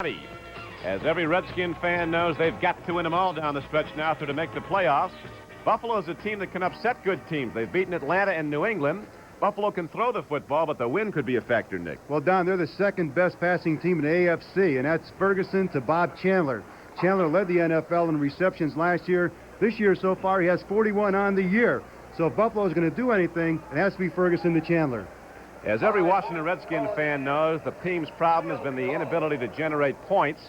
20. As every Redskin fan knows, they've got to win them all down the stretch now to make the playoffs. Buffalo is a team that can upset good teams. They've beaten Atlanta and New England. Buffalo can throw the football, but the wind could be a factor, Nick. Well, Don, they're the second best passing team in the AFC, and that's Ferguson to Bob Chandler. Chandler led the NFL in receptions last year. This year so far, he has 41 on the year. So if Buffalo is going to do anything, it has to be Ferguson to Chandler. As every Washington Redskins fan knows, the team's problem has been the inability to generate points.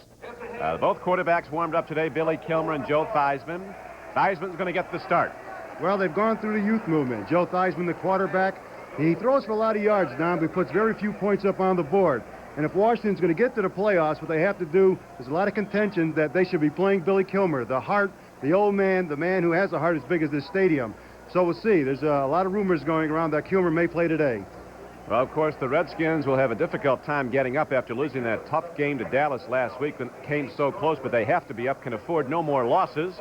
Both quarterbacks warmed up today, Billy Kilmer and Joe Theismann. Theismann's going to get the start. Well, they've gone through the youth movement. Joe Theismann, the quarterback, he throws for a lot of yards, Don, but he puts very few points up on the board. And if Washington's going to get to the playoffs, what they have to do, there's a lot of contention that they should be playing Billy Kilmer, the heart, the old man, the man who has a heart as big as this stadium. So we'll see. There's a lot of rumors going around that Kilmer may play today. Well, of course, the Redskins will have a difficult time getting up after losing that tough game to Dallas last week that came so close, but they have to be up, can afford no more losses.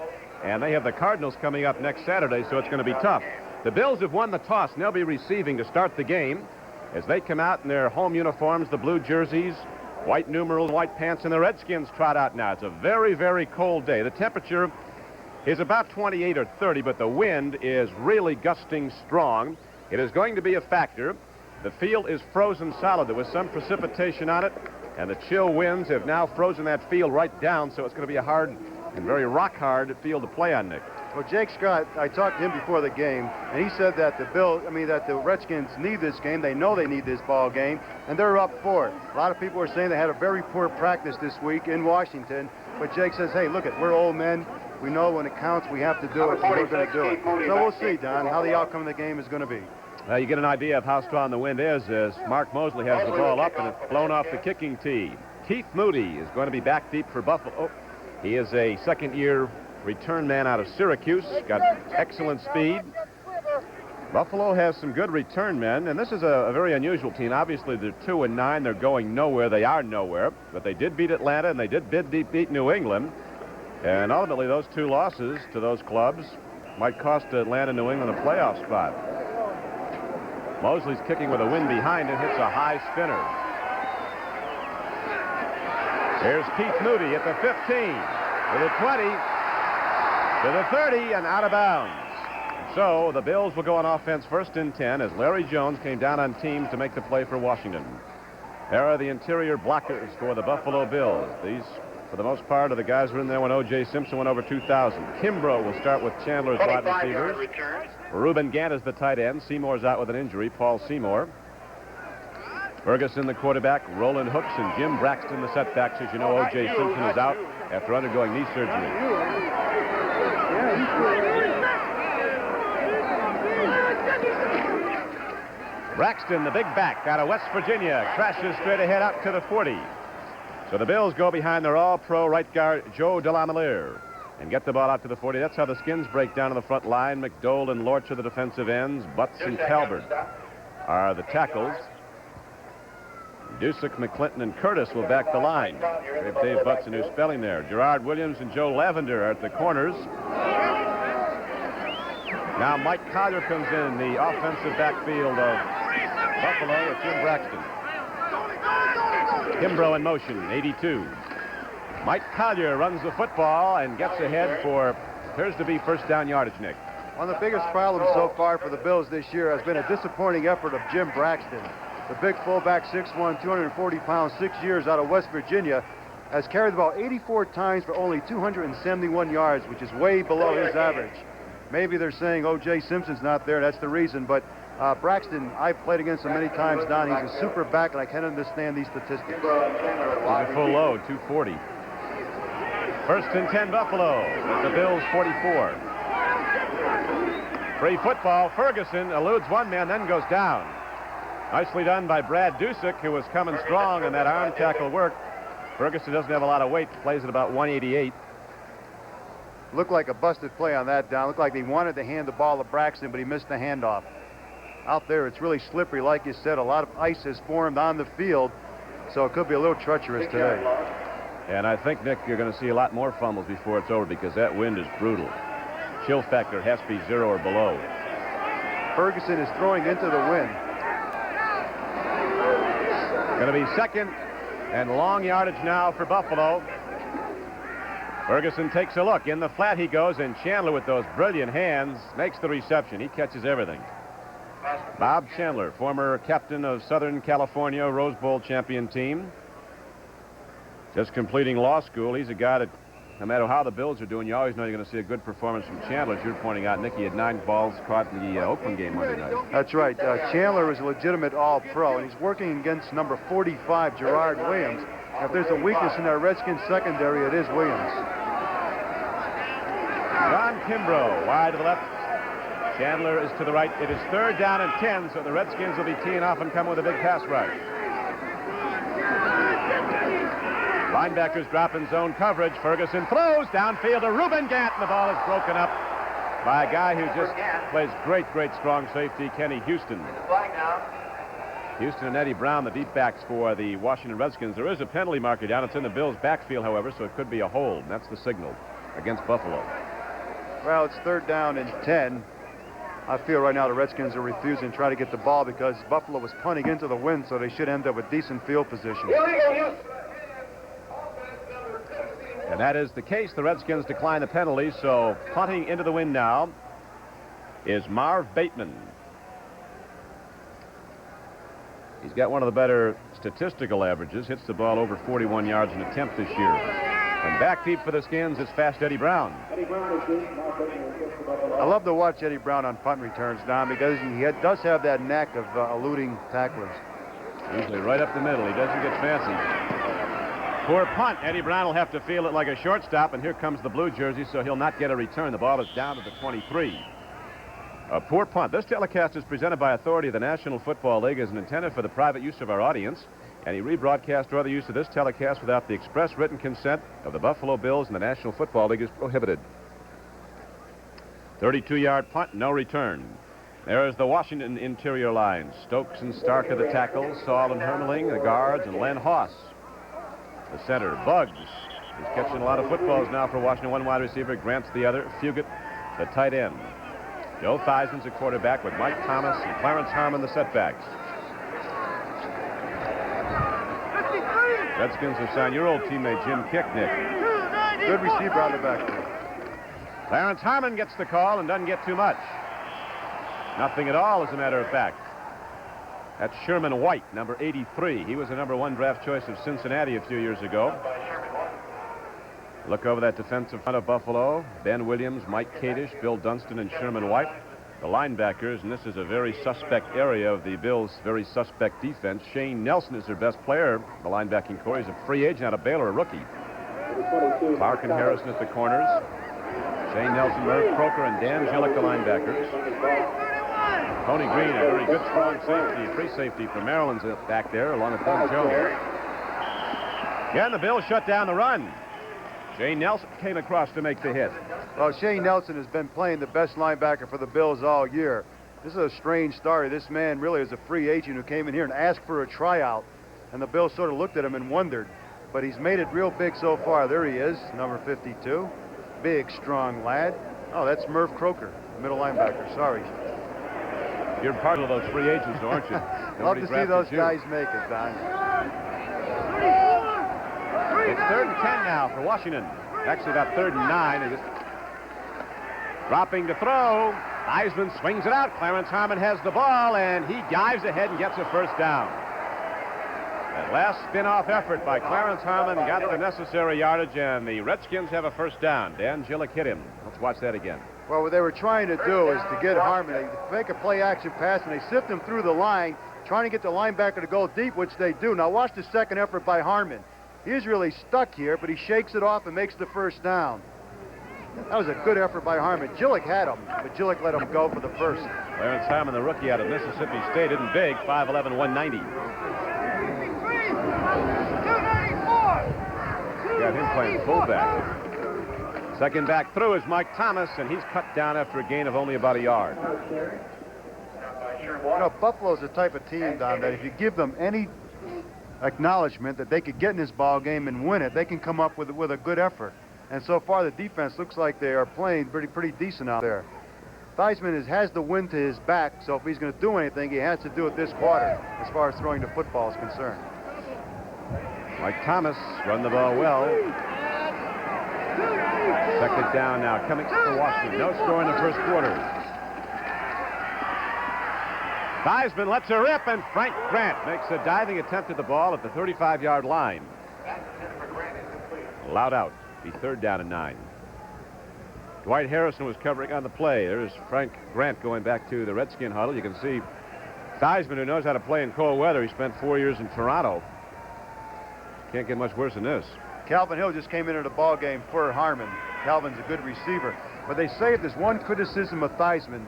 And they have the Cardinals coming up next Saturday, so it's going to be tough. The Bills have won the toss, and they'll be receiving to start the game as they come out in their home uniforms, the blue jerseys, white numerals, white pants, and the Redskins trot out now. It's a very, very cold day. The temperature is about 28 or 30, but the wind is really gusting strong. It is going to be a factor. The field is frozen solid. There was some precipitation on it, and the chill winds have now frozen that field right down, so it's going to be a hard and very rock-hard field to play on, Nick. Well, Jake Scott, I talked to him before the game, and he said that the Redskins need this game. They know they need this ball game, and they're up for it. A lot of people are saying they had a very poor practice this week in Washington, but Jake says, hey, look, we're old men. We know when it counts, we have to do it, and we're going to do it. So we'll see, Don, how the outcome of the game is going to be. You get an idea of how strong the wind is as Mark Mosley has the ball up and it's blown off the kicking tee. Keith Moody is going to be back deep for Buffalo. Oh, he is a second-year return man out of Syracuse. Got excellent speed. Buffalo has some good return men, and this is a very unusual team. Obviously, they're 2-9. They're going nowhere. They are nowhere. But they did beat Atlanta, and they did beat New England. And ultimately, those two losses to those clubs might cost Atlanta and New England a playoff spot. Mosley's kicking with a wind behind and hits a high spinner. Here's Keith Moody at the 15, to the 20, to the 30, and out of bounds. So the Bills will go on offense first and 10 as Larry Jones came down on teams to make the play for Washington. There are the interior blockers for the Buffalo Bills. These, for the most part, are the guys who were in there when O.J. Simpson went over 2,000. Kimbrough will start with Chandler as wide receivers. Reuben Gant is the tight end. Seymour's out with an injury, Paul Seymour. Ferguson, the quarterback, Roland Hooks, and Jim Braxton, the setbacks. As you know, O.J. Simpson is out after undergoing knee surgery. Braxton, the big back out of West Virginia, crashes straight ahead out to the 40. So the Bills go behind their all-pro right guard, Joe DeLamielleure, and get the ball out to the 40. That's how the Skins break down on the front line. McDowell and Lorch are the defensive ends. Butts and Talbert are the tackles. Dusick, McClinton, and Curtis will back the line. We have Dave Butts, a new spelling there. Gerard Williams and Joe Lavender are at the corners. Now Mike Collier comes in the offensive backfield of Buffalo with Jim Braxton. Kimbrough in motion, 82. Mike Collier runs the football and gets ahead for, appears to be first down yardage, Nick. One of the biggest problems so far for the Bills this year has been a disappointing effort of Jim Braxton. The big fullback, 6'1", 240 pounds, 6 years out of West Virginia, has carried the ball 84 times for only 271 yards, which is way below his average. Maybe they're saying O.J. Simpson's not there, that's the reason, but Braxton, I've played against him many times, Don. He's a super back, and I can't understand these statistics. He's a full load, 240. First and 10, Buffalo, with the Bills 44. Free football, Ferguson eludes one man, then goes down. Nicely done by Brad Dusick, who was coming strong, and that arm tackle worked. Ferguson doesn't have a lot of weight, plays at about 188. Looked like a busted play on that, Don. Looked like he wanted to hand the ball to Braxton, but he missed the handoff. Out there, it's really slippery, like you said. A lot of ice has formed on the field, so it could be a little treacherous today. And I think, Nick, you're going to see a lot more fumbles before it's over because that wind is brutal. Chill factor has to be 0 or below. Ferguson is throwing into the wind. Going to be second And long yardage now for Buffalo. Ferguson takes a look. In the flat he goes, and Chandler with those brilliant hands makes the reception. He catches everything. Bob Chandler, former captain of Southern California Rose Bowl champion team. Just completing law school. He's a guy that, no matter how the Bills are doing, you always know you're going to see a good performance from Chandler. As you're pointing out, Nicky had 9 balls caught in the Oakland game Monday night. That's right. Chandler is a legitimate all-pro, and he's working against number 45, Gerard Williams. If there's a weakness in our Redskins secondary, it is Williams. John Kimbrough, wide to the left. Chandler is to the right. It is 3rd down and 10, so the Redskins will be teeing off and coming with a big pass rush. Linebackers drop in zone coverage. Ferguson throws downfield to Reuben Gant, and the ball is broken up by a guy who just plays great, strong safety, Kenny Houston. Houston and Eddie Brown, the deep backs for the Washington Redskins. There is a penalty marker down. It's in the Bills' backfield, however, so it could be a hold. That's the signal against Buffalo. Well, it's 3rd down and 10. I feel right now the Redskins are refusing to try to get the ball because Buffalo was punting into the wind, so they should end up with decent field position. And that is the case. The Redskins decline the penalty, so punting into the wind now is Marv Bateman. He's got one of the better statistical averages. Hits the ball over 41 yards an attempt this year. And back deep for the Skins is fast Eddie Brown. I love to watch Eddie Brown on punt returns, Don, because he does have that knack of eluding tacklers. Usually right up the middle. He doesn't get fancy. Poor punt. Eddie Brown will have to feel it like a shortstop, and here comes the blue jersey, so he'll not get a return. The ball is down to the 23. A poor punt. This telecast is presented by authority of the National Football League as an intended for the private use of our audience. Any rebroadcast or other use of this telecast without the express written consent of the Buffalo Bills and the National Football League is prohibited. 32-yard punt, no return. There is the Washington interior line. Stokes and Stark are the tackles, Saul and Hermeling, the guards, and Len Hoss, the center. Buggs is catching a lot of footballs now for Washington. One wide receiver, Grant's the other. Fugit, the tight end. Joe Theismann's a quarterback with Mike Thomas and Clarence Harmon, the setbacks. Redskins have signed your old teammate Jim Kicknick. Good receiver out of the backfield. Clarence Harmon gets the call and doesn't get too much. Nothing at all, as a matter of fact. That's Sherman White, number 83. He was the number 1 draft choice of Cincinnati a few years ago. Look over that defensive front of Buffalo. Ben Williams, Mike Kadish, Bill Dunston, and Sherman White. The linebackers, and this is a very suspect area of the Bills' very suspect defense. Shane Nelson is their best player. The linebacking core is a free agent out of Baylor, a rookie. Clark and Harrison at the corners. Shane Nelson, Merv Croker, and Dan Gillick, the linebackers. Tony Green, a very good strong safety, free safety from Maryland's back there, along with Doug Jones. Again, the Bills shut down the run. Shane Nelson came across to make the hit. Well, Shane Nelson has been playing the best linebacker for the Bills all year. This is a strange story. This man really is a free agent who came in here and asked for a tryout, and the Bills sort of looked at him and wondered. But he's made it real big so far. There he is, number 52. Big, strong lad. Oh, that's Merv Croker, middle linebacker. Sorry. You're part of those free agents, aren't you? Love to see those guys make it, Don. It's 3rd and 10 now for Washington. Actually, about 3rd and 9. Dropping to throw. Theismann swings it out. Clarence Harmon has the ball, and he dives ahead and gets a first down. That last spin-off effort by Clarence Harmon got the necessary yardage, and the Redskins have a first down. Dan Gillick hit him. Let's watch that again. Well, what they were trying to do is to get Harmon, they make a play-action pass, and they sift him through the line, trying to get the linebacker to go deep, which they do. Now watch the second effort by Harmon. He's really stuck here, but he shakes it off and makes the first down. That was a good effort by Harmon. Gillick had him, but Gillick let him go for the first. Clarence Harmon, the rookie out of Mississippi State, isn't big, 5'11", 190. Got him playing fullback. Second back through is Mike Thomas, and he's cut down after a gain of only about a yard. You know, Buffalo's the type of team, Don, that if you give them any acknowledgement that they could get in this ball game and win it, they can come up with a good effort. And so far, the defense looks like they are playing pretty decent out there. Theismann has the wind to his back, so if he's going to do anything, he has to do it this quarter, as far as throwing the football is concerned. Mike Thomas run the ball well. Second down now coming for Washington. No score in the first quarter. Theismann lets her rip, and Frank Grant makes a diving attempt at the ball at the 35-yard line. Allowed out. Be third down and 9. Dwight Harrison was covering on the play. There's Frank Grant going back to the Redskin huddle. You can see Theismann, who knows how to play in cold weather. He spent 4 years in Toronto. Can't get much worse than this. Calvin Hill just came into the ball game for Harmon. Calvin's a good receiver. But they say if there's one criticism of Theismann,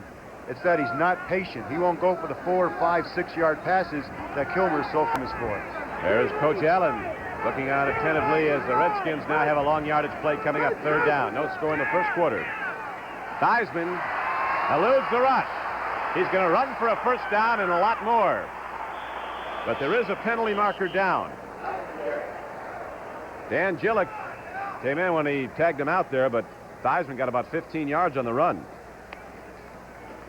it's that he's not patient. He won't go for the 4, 5, 6-yard passes that Kilmer is so famous for. There's Coach Allen looking on attentively as the Redskins now have a long yardage play coming up, third down. No score in the first quarter. Theismann eludes the rush. He's going to run for a first down and a lot more. But there is a penalty marker down. Dan Gillick came in when he tagged him out there, but Theismann got about 15 yards on the run.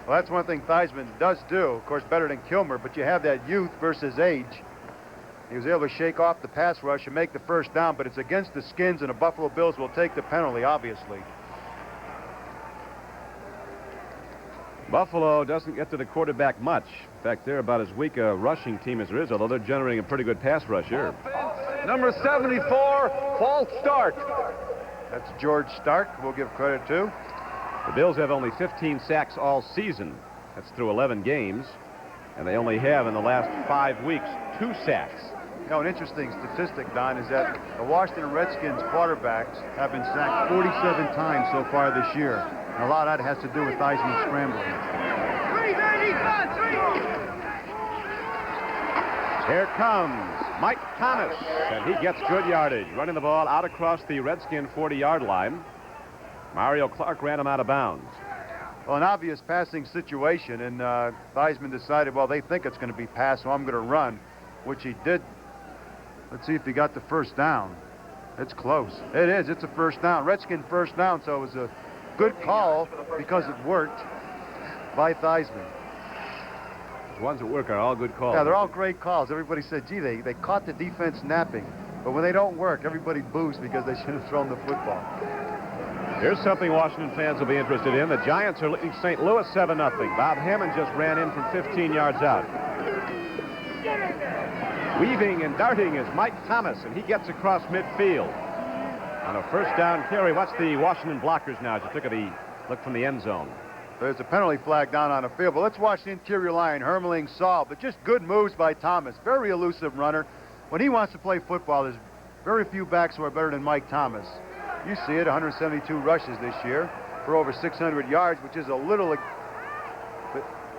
Well, that's one thing Theismann does do, of course, better than Kilmer, but you have that youth versus age. He was able to shake off the pass rush and make the first down, but it's against the Skins, and the Buffalo Bills will take the penalty, obviously. Buffalo doesn't get to the quarterback much. In fact, they're about as weak a rushing team as there is, although they're generating a pretty good pass rush here. Number 74, false start. That's George Stark, we'll give credit to. The Bills have only 15 sacks all season. That's through 11 games. And they only have, in the last 5 weeks, 2 sacks. You know, an interesting statistic, Don, is that the Washington Redskins quarterbacks have been sacked 47 times so far this year. And a lot of that has to do with Theismann scrambling. Here comes Mike Thomas, and he gets good yardage, running the ball out across the Redskin 40-yard line. Mario Clark ran him out of bounds. Well, an obvious passing situation, and Theismann decided, well, they think it's going to be pass, so I'm going to run, which he did. Let's see if he got the first down. It's close. It is. It's a first down. Redskin first down, so it was a good call because it worked by Theismann. The ones that work are all good calls. Yeah, they're all great calls. Everybody said, gee, they caught the defense napping. But when they don't work, everybody boos because they should have thrown the football. Here's something Washington fans will be interested in. The Giants are leading St. Louis 7-0. Bob Hammond just ran in from 15 yards out. Weaving and darting is Mike Thomas, and he gets across midfield. On a first down carry, watch the Washington blockers now as you took a look from the end zone. There's a penalty flag down on the field, but let's watch the interior line. Hermeling, Saul, but just good moves by Thomas. Very elusive runner. When he wants to play football, there's very few backs who are better than Mike Thomas. You see it, 172 rushes this year for over 600 yards, which is a little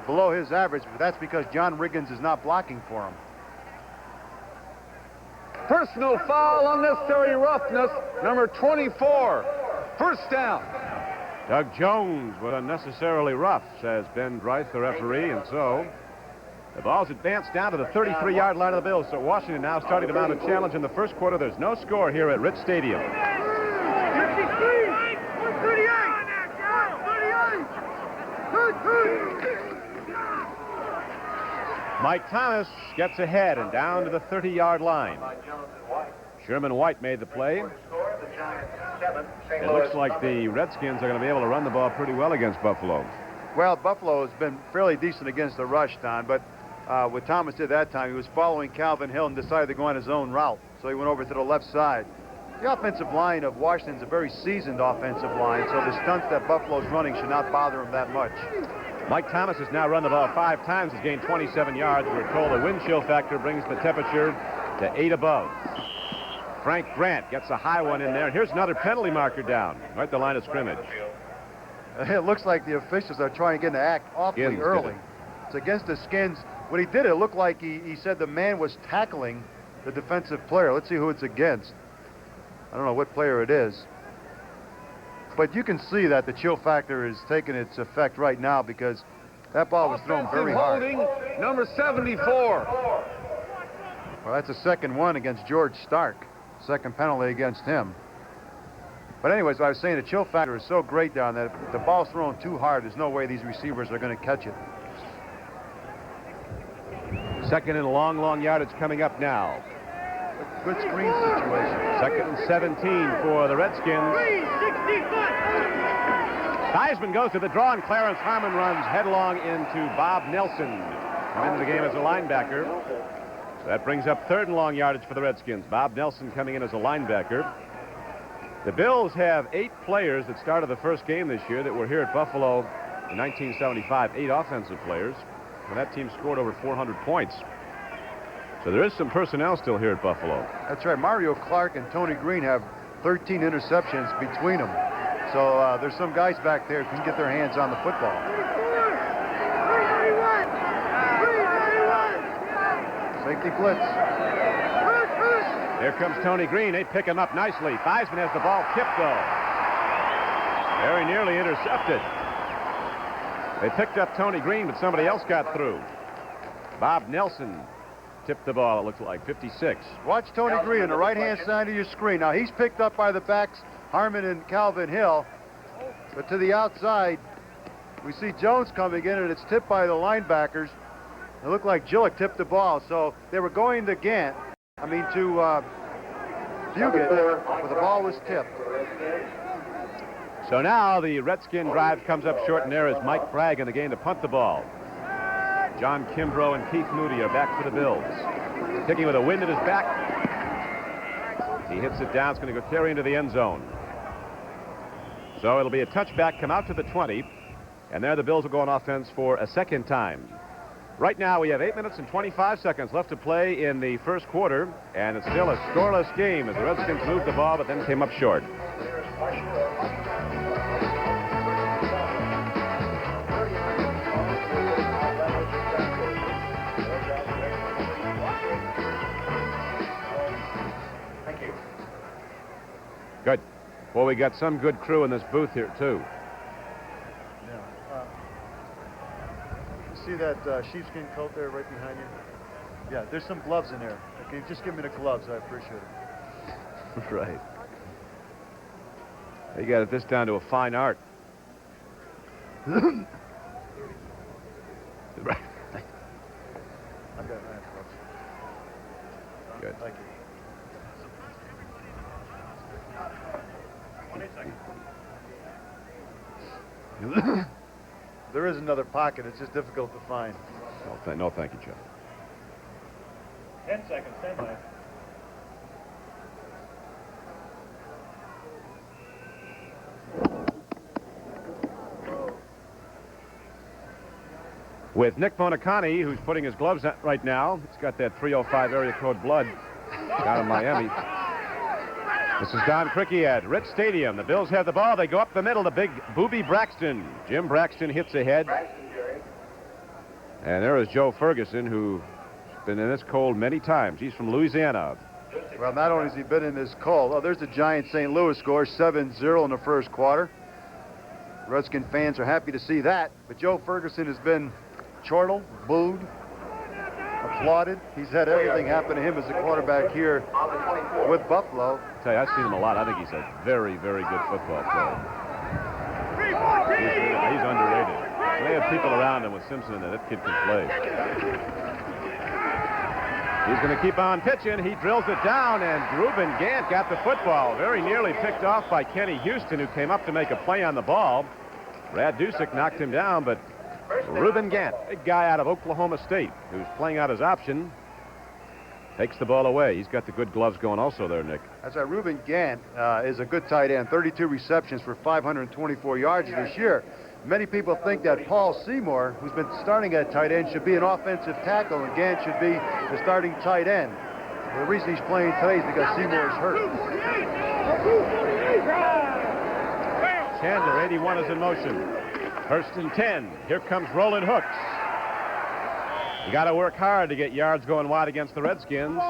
below his average, but that's because John Riggins is not blocking for him. Personal foul, unnecessary roughness, number 24. First down. Doug Jones was unnecessarily rough, says Ben Dreith, the referee, and so the ball's advanced down to the 33-yard line of the Bills. So Washington now starting to mount a challenge in the first quarter. There's no score here at Rich Stadium. Mike Thomas gets ahead and down to the 30-yard line. Sherman White made the play. It looks like the Redskins are going to be able to run the ball pretty well against Buffalo. Well, Buffalo has been fairly decent against the rush, Don, but what Thomas did that time, he was following Calvin Hill and decided to go on his own route, so he went over to the left side. The offensive line of Washington is a very seasoned offensive line, so the stunts that Buffalo's running should not bother him that much. Mike Thomas has now run the ball 5 times, has gained 27 yards. We're told the wind chill factor brings the temperature to 8 above. Frank Grant gets a high one in there. Here's another penalty marker down, right at the line of scrimmage. It looks like the officials are trying to get in the act awfully Skins early. It's against the Skins. When he did it, it looked like he said the man was tackling the defensive player. Let's see who it's against. I don't know what player it is. But you can see that the chill factor is taking its effect right now because that ball was thrown very hard. Holding, number 74. Well, that's a second one against George Stark. Second penalty against him. But anyways, I was saying the chill factor is so great down that if the ball's thrown too hard, there's no way these receivers are going to catch it. Second and long yardage coming up now. good screen situation. 2nd and 17 for the Redskins. Theismann goes to the draw, and Clarence Harmon runs headlong into Bob Nelson. Come into the game as a linebacker. So that brings up 3rd and long yardage for the Redskins. Bob Nelson coming in as a linebacker. The Bills have 8 players that started the first game this year that were here at Buffalo in 1975, 8 offensive players. And that team scored over 400 points. So there is some personnel still here at Buffalo. That's right. Mario Clark and Tony Green have 13 interceptions between them. So there's some guys back there who can get their hands on the football. Safety blitz. Here comes Tony Green. They pick him up nicely. Theismann has the ball tipped, though. Very nearly intercepted. They picked up Tony Green, but somebody else got through. Bob Nelson tipped the ball, it looks like, 56. Watch Tony Green on the right-hand side of your screen. Now, he's picked up by the backs, Harmon and Calvin Hill. But to the outside, we see Jones coming in, and it's tipped by the linebackers. It looked like Gillick tipped the ball, so they were going to Gant. To Fugit, but the ball was tipped. So now the Redskin drive comes up short, and there is Mike Bragg in the game to punt the ball. John Kimbrough and Keith Moody are back for the Bills. Kicking with a wind at his back. He hits it down. It's going to go carry into the end zone. So it'll be a touchback, come out to the 20, and there the Bills will go on offense for a second time. Right now we have 8 minutes and 25 seconds left to play in the first quarter, and it's still a scoreless game as the Redskins moved the ball but then came up short. Good. Well, we got some good crew in this booth here, too. See that sheepskin coat there right behind you? Yeah, there's some gloves in there. Okay, just give me the gloves. I appreciate it. Right. They got this down to a fine art. Right. I've got nice gloves. Good. Thank you. There is another pocket. It's just difficult to find. No, thank you, Joe. 10 seconds. Stand by. With Nick Bonacani, who's putting his gloves on right now. He's got that 305 area code blood down in Miami. This is Don Crickey at Ritz Stadium. The Bills have the ball. They go up the middle to big Booby Braxton. Jim Braxton hits ahead. And there is Joe Ferguson, who's been in this cold many times. He's from Louisiana. Well, not only has he been in this cold. Oh, there's the Giant St. Louis score, 7-0 in the first quarter. Redskin fans are happy to see that. But Joe Ferguson has been chortled, booed, applauded. He's had everything happen to him as a quarterback here with Buffalo. I tell you, I've seen him a lot. I think he's a very, very good football player. He's underrated. They have people around him with Simpson in there. That kid can play. He's going to keep on pitching. He drills it down, and Reuben Gant got the football. Very nearly picked off by Kenny Houston, who came up to make a play on the ball. Brad Dusick knocked him down, but Reuben Gant, big guy out of Oklahoma State, who's playing out his option, takes the ball away. He's got the good gloves going also there, Nick. That's right. Reuben Gant is a good tight end. 32 receptions for 524 yards this year. Many people think that Paul Seymour, who's been starting at tight end, should be an offensive tackle, and Gant should be the starting tight end. Well, the reason he's playing today is because Seymour is hurt. Chandler, 81, is in motion. First and 10. Here comes Roland Hooks. You got to work hard to get yards going wide against the Redskins.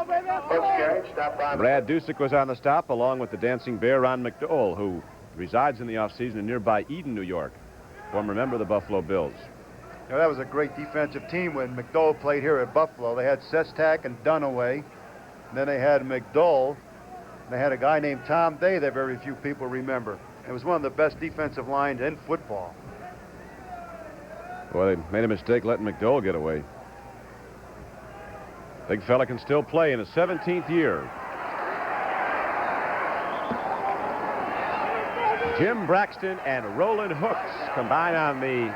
Brad Dusick was on the stop, along with the dancing bear, Ron McDowell, who resides in the offseason in nearby Eden, New York. Former member of the Buffalo Bills. You know, that was a great defensive team when McDowell played here at Buffalo. They had Sestak and Dunaway. And then they had McDowell. They had a guy named Tom Day that very few people remember. It was one of the best defensive lines in football. Well, they made a mistake letting McDowell get away. Big fella can still play in his 17th year. Jim Braxton and Roland Hooks combine on the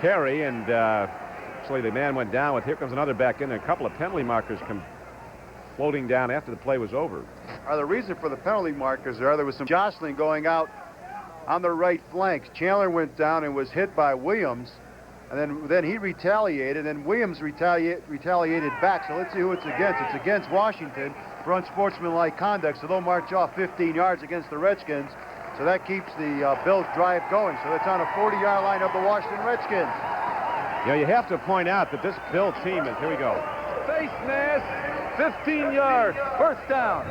carry, and actually the man went down with, here comes another back in, and a couple of penalty markers come floating down after the play was over. The reason for the penalty markers there was some jostling going out on the right flank. Chandler went down and was hit by Williams, and then he retaliated, and Williams retaliated back. So let's see who it's against. It's against Washington for unsportsmanlike conduct, so they'll march off 15 yards against the Redskins. So that keeps the Bills' drive going. So that's on a 40-yard line of the Washington Redskins. You know, you have to point out that this Bill team is, here we go. Face mask, 15 yards, first down.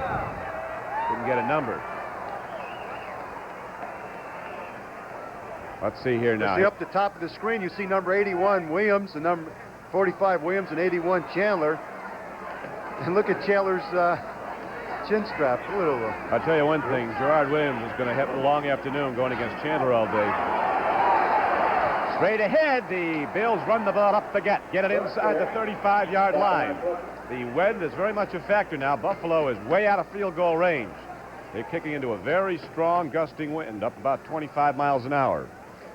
Didn't get a number. Let's see here now. See up the top of the screen, you see number 81 Williams, and number 45 Williams, and 81 Chandler. And look at Chandler's chin strap. I'll tell you one thing, Gerard Williams is going to have a long afternoon going against Chandler all day. Straight ahead, the Bills run the ball up the gut, get it inside the 35-yard line. The wind is very much a factor now. Buffalo is way out of field goal range. They're kicking into a very strong gusting wind, up about 25 miles an hour.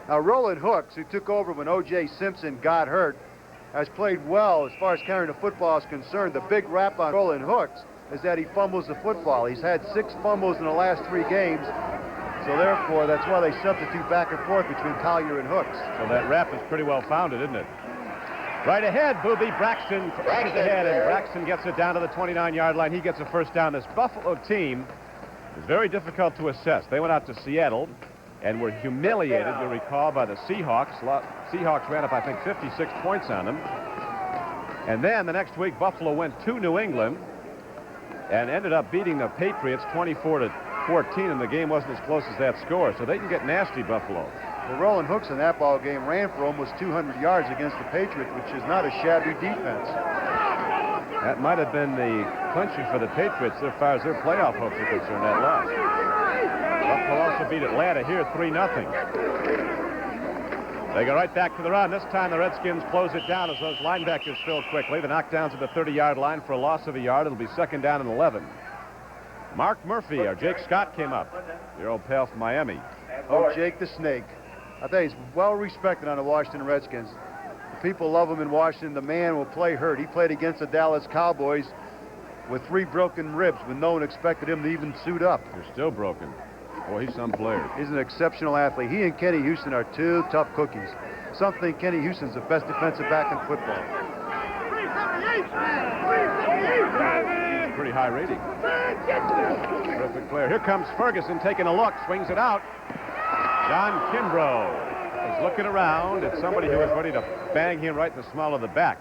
Now, Roland Hooks, who took over when O.J. Simpson got hurt, has played well as far as carrying the football is concerned. The big rap on Roland Hooks is that he fumbles the football. He's had 6 fumbles in the last 3 games. So therefore, that's why they substitute back and forth between Collier and Hooks. So that rap is pretty well founded, isn't it? Right ahead, Booby Braxton pushes ahead, and Braxton gets it down to the 29-yard line. He gets a first down. This Buffalo team is very difficult to assess. They went out to Seattle and were humiliated, you'll recall, by the Seahawks. Seahawks ran up, I think, 56 points on them. And then the next week, Buffalo went to New England and ended up beating the Patriots 24-14, and the game wasn't as close as that score. So they can get nasty, Buffalo. Well, Roland Hooks in that ball game ran for almost 200 yards against the Patriots, which is not a shabby defense. That might have been the clincher for the Patriots as far as their playoff hopes are concerned, that loss. Buffalo also beat Atlanta here 3-0. They go right back to the run. This time the Redskins close it down as those linebackers fill quickly. The knockdowns at the 30-yard line for a loss of a yard. It'll be 2nd down and 11. Mark Murphy, or Jake Scott, came up. Your old pal from Miami. Oh, Jake the Snake. I think he's well respected on the Washington Redskins. The people love him in Washington. The man will play hurt. He played against the Dallas Cowboys with 3 broken ribs when no one expected him to even suit up. They're still broken. Boy, he's some player. He's an exceptional athlete. He and Kenny Houston are 2 tough cookies. Some think Kenny Houston's the best defensive back in football. Pretty high rating. Terrific player. Here comes Ferguson taking a look, swings it out. John Kimbrough is looking around at somebody who was ready to bang him right in the small of the back.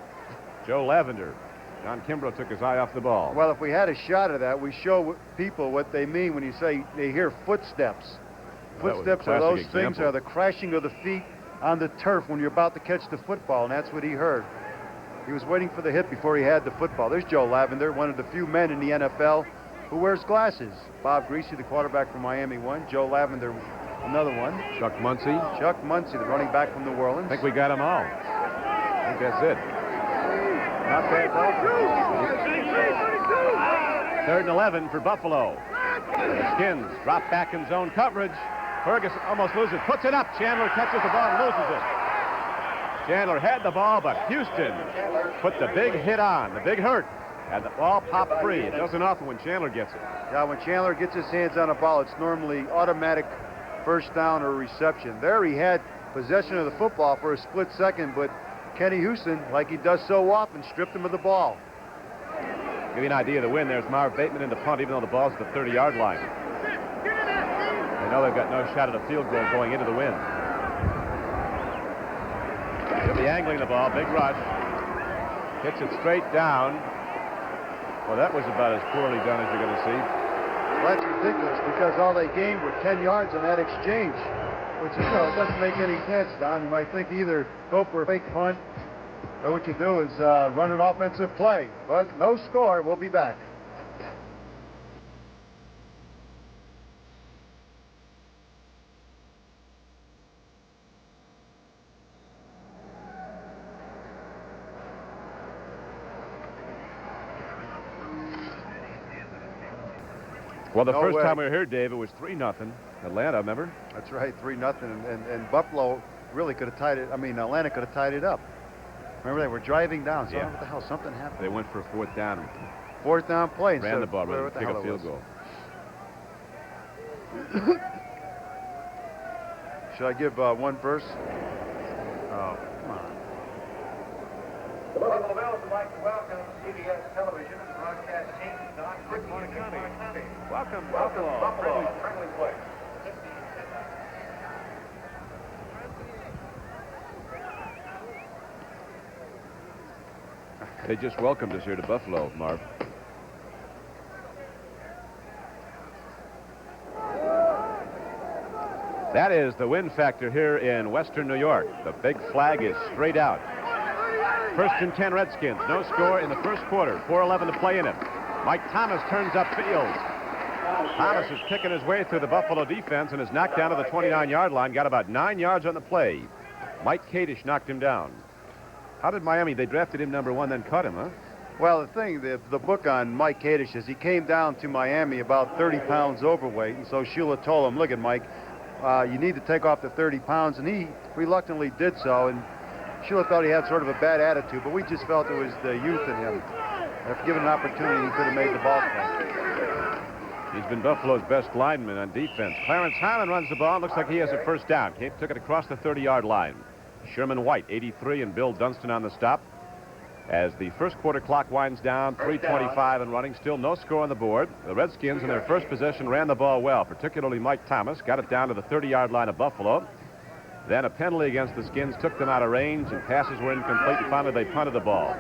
Joe Lavender. John Kimbrough took his eye off the ball. Well, if we had a shot of that, we show people what they mean when you say they hear footsteps. Footsteps are those things, are the crashing of the feet on the turf when you're about to catch the football, and that's what he heard. He was waiting for the hit before he had the football. There's Joe Lavender, one of the few men in the NFL who wears glasses. Bob Greasy, the quarterback from Miami, one. Joe Lavender, another one. Chuck Muncie. Chuck Muncie, the running back from New Orleans. I think we got them all. I think that's it. Not bad ball. 3rd and 11 for Buffalo. The Skins drop back in zone coverage. Ferguson almost loses it. Puts it up. Chandler catches the ball and loses it. Chandler had the ball, but Houston put the big hit on, the big hurt, and the ball popped free. It doesn't often when Chandler gets it. Yeah, when Chandler gets his hands on a ball, it's normally automatic first down or reception. There he had possession of the football for a split second, but Kenny Houston, like he does so often, stripped him of the ball. Give you an idea of the win. There's Marv Bateman in the punt, even though the ball's at the 30-yard line. They know they've got no shot at a field goal going into the win. He'll be angling the ball, big rush. Hits it straight down. Well, that was about as poorly done as you're going to see. Well, that's ridiculous because all they gained were 10 yards on that exchange, which is, it doesn't make any sense, Don. You might think either go for a fake punt or what you do is run an offensive play. But no score. We'll be back. Well, the No first way. time we were here, Dave, it was 3-0 Atlanta, remember? That's right, 3-0, and Buffalo really could have tied it. I mean, Atlanta could have tied it up. Remember, they were driving down. So Yeah. what the hell? Something happened. They went for a 4th down. Fourth down play. Ran the ball, rather what than the kick hell a it field was. goal. Should I give one verse? Oh, come on. The Buffalo Bills would like to welcome CBS Television and broadcast team Don County. Welcome, Buffalo. Friendly play. They just welcomed us here to Buffalo, Marv. That is the win factor here in Western New York. The big flag is straight out. 1st and 10 Redskins. No score in the first quarter. 4:11 to play in it. Mike Thomas turns upfield. Thomas is picking his way through the Buffalo defense and is knocked down to the 29-yard line. Got about 9 yards on the play. Mike Kadish knocked him down. How did Miami? They drafted him number 1, then cut him, huh? Well, the book on Mike Kadish is he came down to Miami about 30 pounds overweight, and so Shula told him, look at Mike, you need to take off the 30 pounds, and he reluctantly did so, and Shula thought he had sort of a bad attitude, but we just felt it was the youth in him. If given an opportunity, he could have made the ball play. He's been Buffalo's best lineman on defense. Clarence Hyman runs the ball. It looks like he has a first down. Cape took it across the 30-yard line. Sherman White, 83, and Bill Dunston on the stop. As the first quarter clock winds down, 3:25 and running, still no score on the board. The Redskins in their first possession ran the ball well, particularly Mike Thomas. Got it down to the 30-yard line of Buffalo. Then a penalty against the Skins took them out of range, and passes were incomplete, and finally they punted the ball.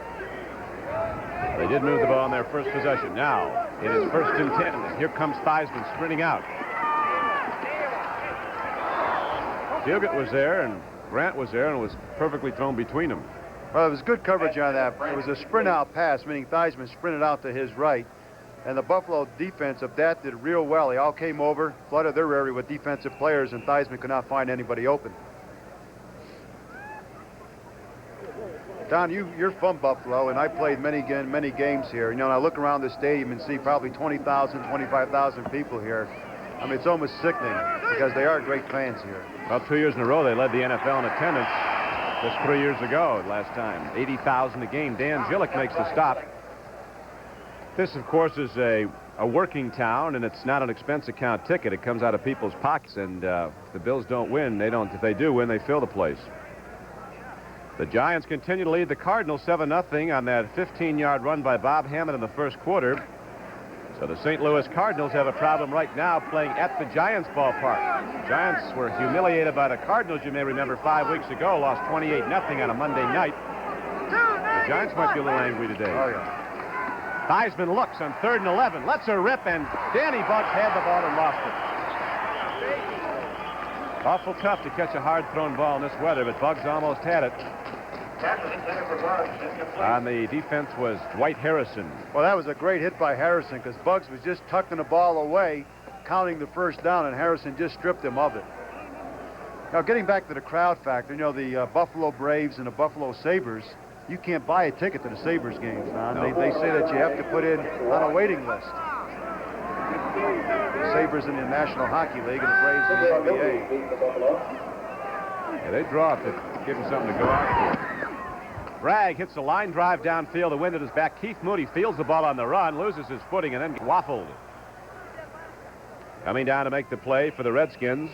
They did move the ball in their first possession. Now it is 1st and 10, and here comes Theismann sprinting out. Fugit was there, and Grant was there, and it was perfectly thrown between them. Well, it was good coverage on that. It was a sprint-out pass, meaning Theismann sprinted out to his right. And the Buffalo defense adapted real well. They all came over, flooded their area with defensive players, and Theismann could not find anybody open. Don, you're from Buffalo, and I played many games here. You know, and I look around the stadium and see probably 20,000, 25,000 people here. I mean, it's almost sickening because they are great fans here. Well, 2 years in a row, they led the NFL in attendance. Just 3 years ago, last time, 80,000 a game. Dan Gillick makes the stop. This, of course, is a working town, and it's not an expense account ticket. It comes out of people's pockets, and if the Bills don't win, they don't. If they do win, they fill the place. The Giants continue to lead the Cardinals 7-0 on that 15-yard run by Bob Hammond in the first quarter. So the St. Louis Cardinals have a problem right now playing at the Giants ballpark. The Giants were humiliated by the Cardinals, you may remember, 5 weeks ago, lost 28-0 on a Monday night. The Giants might be a little angry today. Oh, yeah. Theismann looks on 3rd and 11, lets her rip, and Danny Bugs had the ball and lost it. Awful tough to catch a hard-thrown ball in this weather, but Bugs almost had it. On the defense was Dwight Harrison. Well, that was a great hit by Harrison because Bugs was just tucking the ball away, counting the first down, and Harrison just stripped him of it. Now, getting back to the crowd factor, you know, the Buffalo Braves and the Buffalo Sabres, you can't buy a ticket to the Sabres games, Don. No. They say that you have to put in on a waiting list. The Sabres in the National Hockey League and the Braves in the NBA. Yeah, they draw if they give him something to go out for. Bragg hits a line drive downfield. The wind at his back. Keith Moody fields the ball on the run, loses his footing, and then waffled. Coming down to make the play for the Redskins.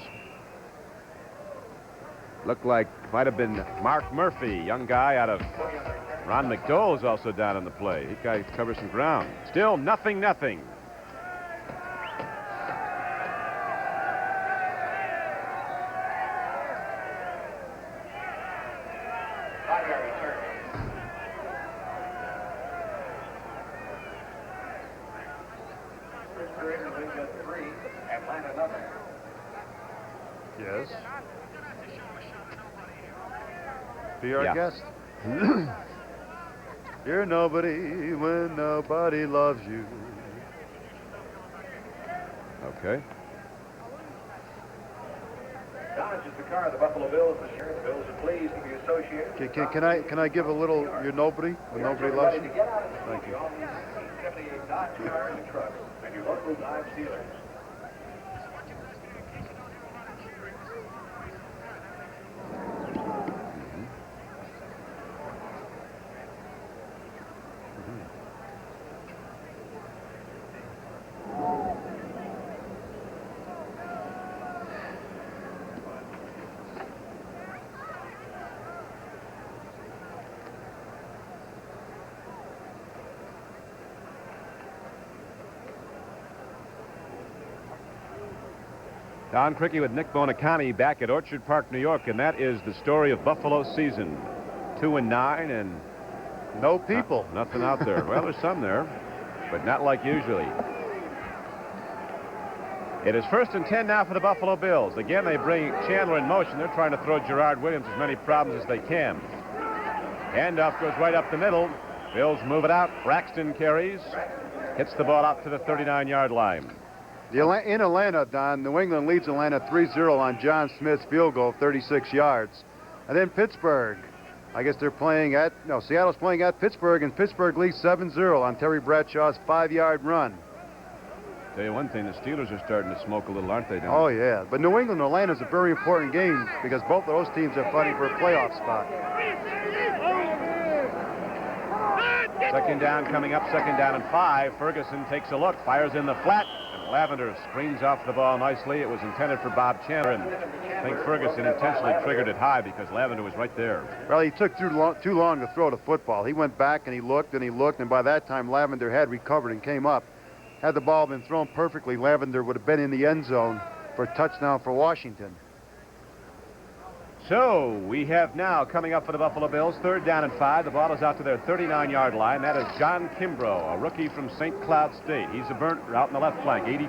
Looked like might have been Mark Murphy, young guy out of Ron McDowell is also down in the play. He guy covers some ground. Still 0-0. Yes. Be our Yeah. guest. You're nobody when nobody loves you. Okay. Dodge is the car of the Buffalo Bills this year. The Bills are pleased to be associated. Can I give a little you're nobody when nobody loves you? Get out of the Thank you. 78 Dodge cars and trucks and your local 5 Steelers. Don Criqui with Nick Bonacani back at Orchard Park, New York, and that is the story of Buffalo's season. 2-9 and no people. Nothing out there. Well, there's some there, but not like usually. It is 1st and 10 now for the Buffalo Bills. Again, they bring Chandler in motion. They're trying to throw Gerard Williams as many problems as they can. Handoff goes right up the middle. Bills move it out. Braxton carries. Hits the ball out to the 39-yard line. In Atlanta, Don, New England leads Atlanta 3-0 on John Smith's field goal, 36 yards. And then Pittsburgh, I guess they're playing at, no, Seattle's playing at Pittsburgh, and Pittsburgh leads 7-0 on Terry Bradshaw's 5-yard run. Tell you one thing, the Steelers are starting to smoke a little, aren't they, Don? Oh, yeah. But New England, Atlanta is a very important game because both of those teams are fighting for a playoff spot. Second down coming up, 2nd down and 5. Ferguson takes a look, fires in the flat, and Lavender screens off the ball nicely. It was intended for Bob Chandler, and I think Ferguson intentionally triggered it high because Lavender was right there. Well, he took too long to throw the football. He went back and he looked, and by that time Lavender had recovered and came up. Had the ball been thrown perfectly, Lavender would have been in the end zone for a touchdown for Washington. So we have now coming up for the Buffalo Bills, 3rd down and 5. The ball is out to their 39-yard line. That is John Kimbrough, a rookie from St. Cloud State. He's a burnt out in the left flank, 82.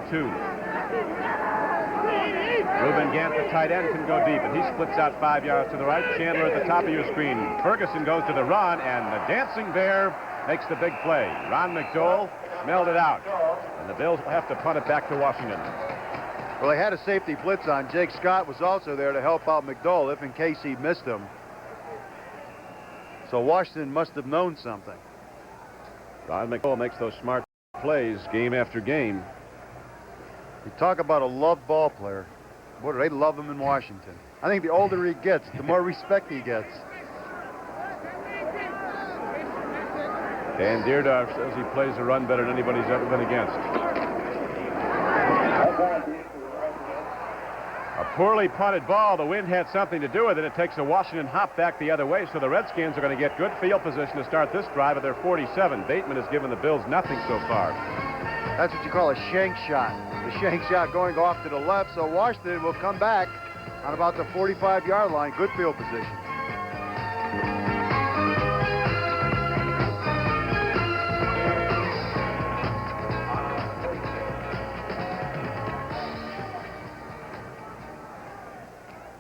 Reuben Gant, the tight end, can go deep, and he splits out 5 yards to the right. Chandler at the top of your screen. Ferguson goes to the run, and the dancing bear makes the big play. Ron McDowell smelled it out, and the Bills will have to punt it back to Washington. Well, they had a safety blitz on. Jake Scott was also there to help out McDowell if in case he missed him. So Washington must have known something. Ron McDowell makes those smart plays game after game. You talk about a loved ball player. Boy, do they love him in Washington. I think the older he gets, the more respect he gets. Dan Deerdorf says he plays the run better than anybody's ever been against. A poorly punted ball. The wind had something to do with it. It takes a Washington hop back the other way, so the Redskins are going to get good field position to start this drive at their 47. Bateman has given the Bills nothing so far. That's what you call a shank shot. The shank shot going off to the left, so Washington will come back on about the 45-yard line. Good field position.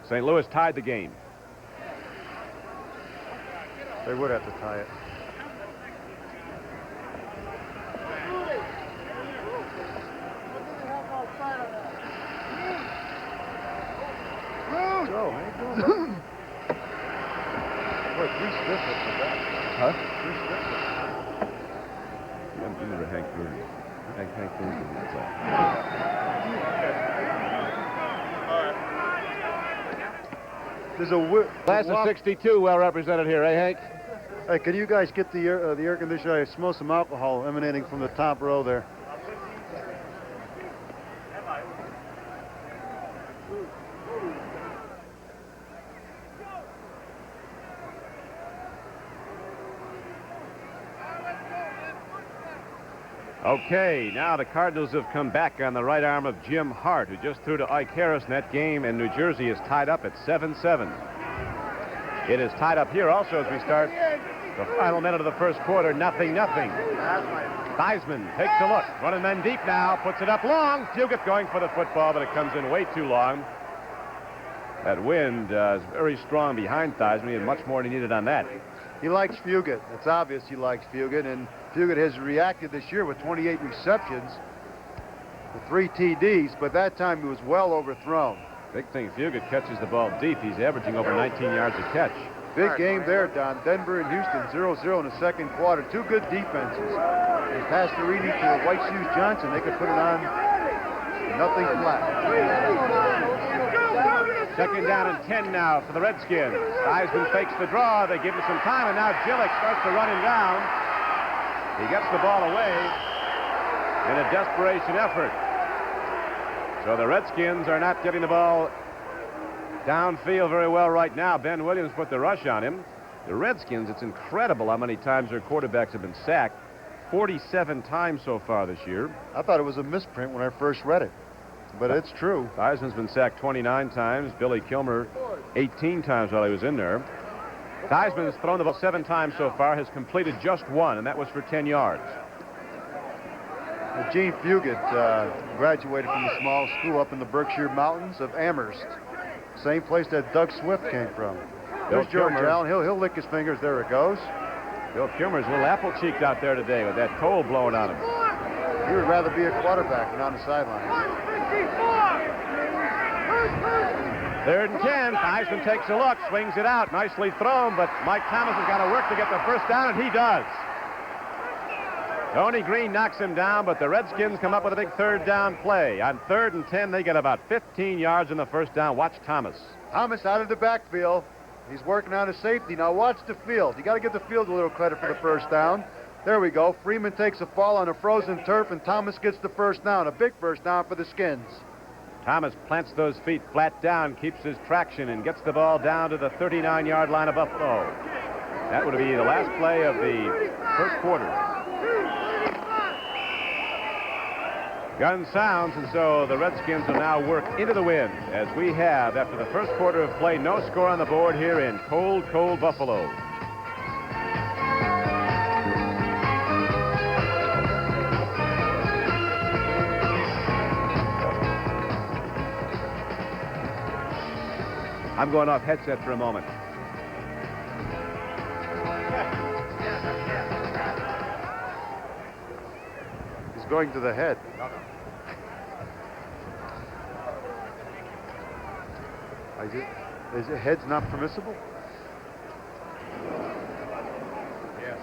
St. Louis tied the game. They would have to tie it. Joe, how you doing? Boy, 3 stiffs for that. Huh? 3 stiffs. I'm remember Hank Green. Hank Green did that. There's a Class of 62 well represented here, eh, Hank? Hey, can you guys get the air conditioner? I smell some alcohol emanating from the top row there. Okay, now the Cardinals have come back on the right arm of Jim Hart, who just threw to Ike Harris in that game, and New Jersey is tied up at 7-7. It is tied up here also as we start the final minute of the first quarter, 0-0. Theismann takes a look, running men deep now, puts it up long. Fugit going for the football, but it comes in way too long. That wind is very strong behind Theismann. He had much more than he needed on that. He likes Fugit. It's obvious he likes Fugit, and Fugit has reacted this year with 28 receptions, with 3 TDs, but that time he was well overthrown. Big thing, Fugit catches the ball deep. He's averaging over 19 yards a catch. Big game there, Don. Denver and Houston 0-0 in the second quarter. Two good defenses. And Pastorini to White Shoes Johnson, they could put it on nothing flat. Second down and 10 now for the Redskins. Theismann fakes the draw. They give him some time, and now Gillick starts to run him down. He gets the ball away in a desperation effort. So the Redskins are not getting the ball downfield very well right now. Ben Williams put the rush on him. The Redskins, it's incredible how many times their quarterbacks have been sacked. 47 times so far this year. I thought it was a misprint when I first read it, but it's true. Theismann's been sacked 29 times. Billy Kilmer 18 times while he was in there. Theismann has thrown the ball 7 times so far, has completed just 1, and that was for 10 yards. Gene Fugit graduated from a small school up in the Berkshire Mountains of Amherst. Same place that Doug Swift came from. There's George Allen. He'll lick his fingers. There it goes. Bill Kilmer's a little apple-cheeked out there today with that cold blowing on him. He would rather be a quarterback than on the sideline. 3rd and 10. Theismann takes a look, swings it out. Nicely thrown, but Mike Thomas has got to work to get the first down, and he does. Tony Green knocks him down, but the Redskins come up with a big 3rd down play. On 3rd and 10, they get about 15 yards in the first down. Watch Thomas. Thomas out of the backfield. He's working on his safety. Now watch the field. You got to give the field a little credit for the first down. There we go. Freeman takes a fall on a frozen turf, and Thomas gets the first down. A big first down for the Skins. Thomas plants those feet flat down, keeps his traction, and gets the ball down to the 39-yard line of Buffalo. That would be the last play of the first quarter. Gun sounds, and so the Redskins will now work into the wind, as we have, after the first quarter of play, no score on the board here in cold, cold Buffalo. I'm going off headset for a moment. He's going to the head. Is heads not permissible? Yes,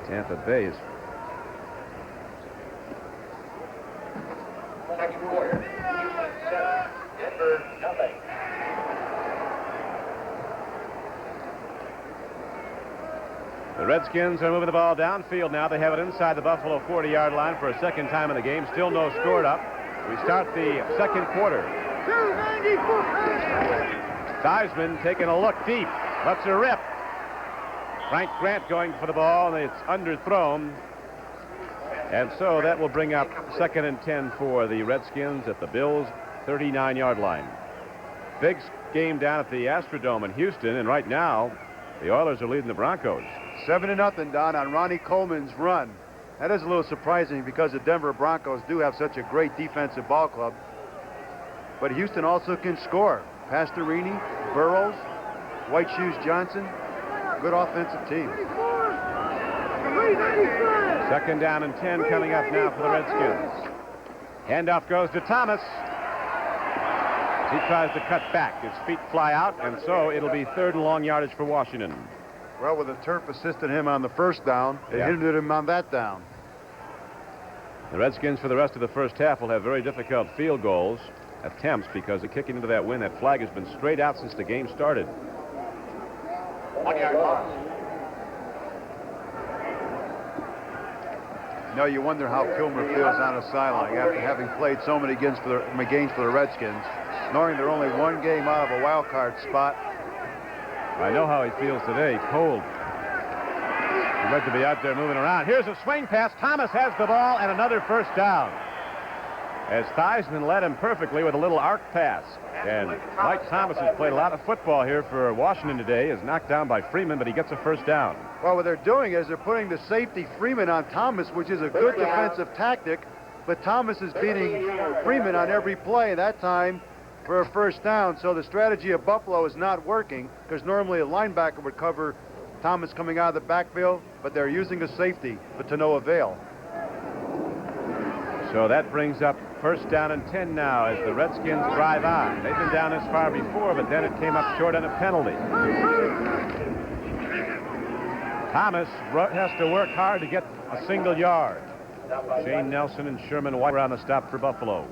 Tampa Bay is Second quarter. Houston 7, Denver nothing. The Redskins are moving the ball downfield now. They have it inside the Buffalo 40-yard line for a second time in the game. Still no scored up. We start the second quarter. Theismann taking a look deep. Lets her rip. Frank Grant going for the ball, and it's underthrown. And so that will bring up 2nd and 10 for the Redskins at the Bills' 39-yard line. Big game down at the Astrodome in Houston, and right now the Oilers are leading the Broncos. 7-0, Don, on Ronnie Coleman's run. That is a little surprising because the Denver Broncos do have such a great defensive ball club. But Houston also can score. Pastorini, Burrows, White Shoes Johnson, good offensive team. 2nd down and 10 coming up now for the Redskins. Handoff goes to Thomas. He tries to cut back. His feet fly out, and so it'll be 3rd and long yardage for Washington. Well, with the turf assisting him on the first down, it hindered him on that down. The Redskins for the rest of the first half will have very difficult field goals attempts because of kicking into that wind. That flag has been straight out since the game started. 1 yard loss. No, you wonder how Kilmer feels on the sideline after having played so many games for the Redskins, knowing they're only one game out of a wild card spot. I know how he feels today, cold. He'd like to be out there moving around. Here's a swing pass. Thomas has the ball and another first down. As Theismann led him perfectly with a little arc pass. And Mike Thomas has played a lot of football here for Washington today. Is knocked down by Freeman, but he gets a first down. Well, what they're doing is they're putting the safety Freeman on Thomas, which is a good defensive tactic, but Thomas is beating Freeman on every play, and that time for a first down. So the strategy of Buffalo is not working, because normally a linebacker would cover Thomas coming out of the backfield, but they're using a safety, but to no avail. So that brings up first down and 10 now as the Redskins drive on. They've been down this far before, but then it came up short on a penalty. Thomas has to work hard to get a single yard. Shane Nelson and Sherman White around the stop for Buffalo.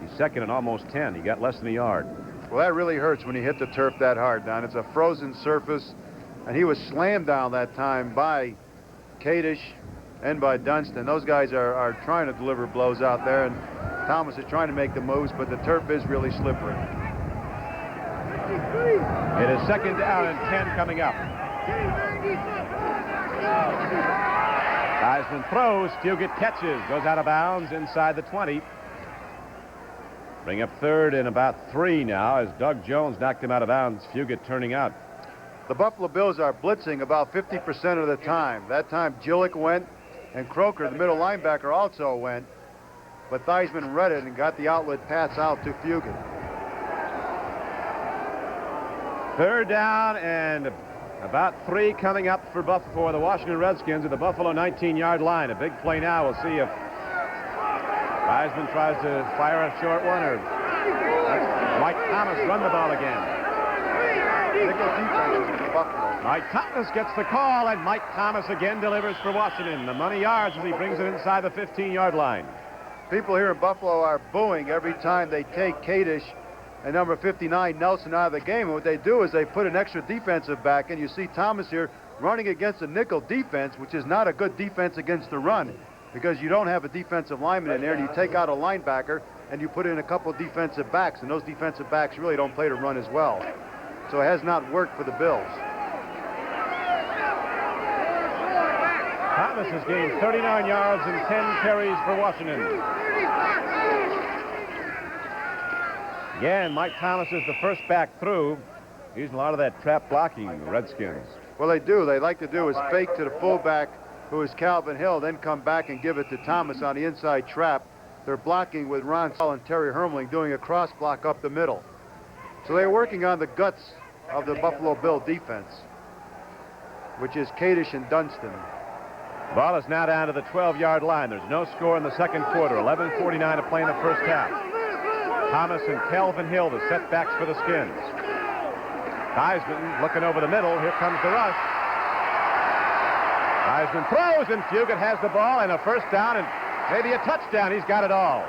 He's second and almost 10. He got less than a yard. Well, that really hurts when you hit the turf that hard, Don. It's a frozen surface, and he was slammed down that time by Kadish and by Dunston. Those guys are trying to deliver blows out there, and Thomas is trying to make the moves, but the turf is really slippery. It is second down and 10 coming up. Theismann throws, Fugit catches, goes out of bounds inside the 20. Bring up third and about 3 now as Doug Jones knocked him out of bounds. Fugit turning out. The Buffalo Bills are blitzing about 50% of the time. That time Gillick went, and Croker, the middle linebacker, also went, but Theismann read it and got the outlet pass out to Fugit. Third down and about 3 coming up for the Washington Redskins at the Buffalo 19-yard line. A big play now. We'll see if Theismann tries to fire a short one or Mike Thomas run the ball again. Mike Thomas gets the call, and Mike Thomas again delivers for Washington. The money yards as he brings it inside the 15-yard line. People here in Buffalo are booing every time they take Kadish and number 59 Nelson out of the game. And what they do is they put an extra defensive back, and you see Thomas here running against a nickel defense, which is not a good defense against the run, because you don't have a defensive lineman in there, and you take out a linebacker and you put in a couple defensive backs, and those defensive backs really don't play to run as well. So it has not worked for the Bills. Thomas has gained 39 yards and 10 carries for Washington. Again, Mike Thomas is the first back through. Using a lot of that trap blocking, the Redskins. Well, they do. They like to do is fake to the fullback, who is Calvin Hill, then come back and give it to Thomas on the inside trap. They're blocking with Ron Saul and Terry Hermling doing a cross block up the middle. So they're working on the guts of the Buffalo Bill defense, which is Kadish and Dunston. Ball is now down to the 12-yard line. There's no score in the second quarter. 11:49 to play in the first half. Thomas and Calvin Hill, the setbacks for the Skins. Theismann looking over the middle. Here comes the rush. Theismann throws, and Fugit has the ball, and a first down, and maybe a touchdown. He's got it all.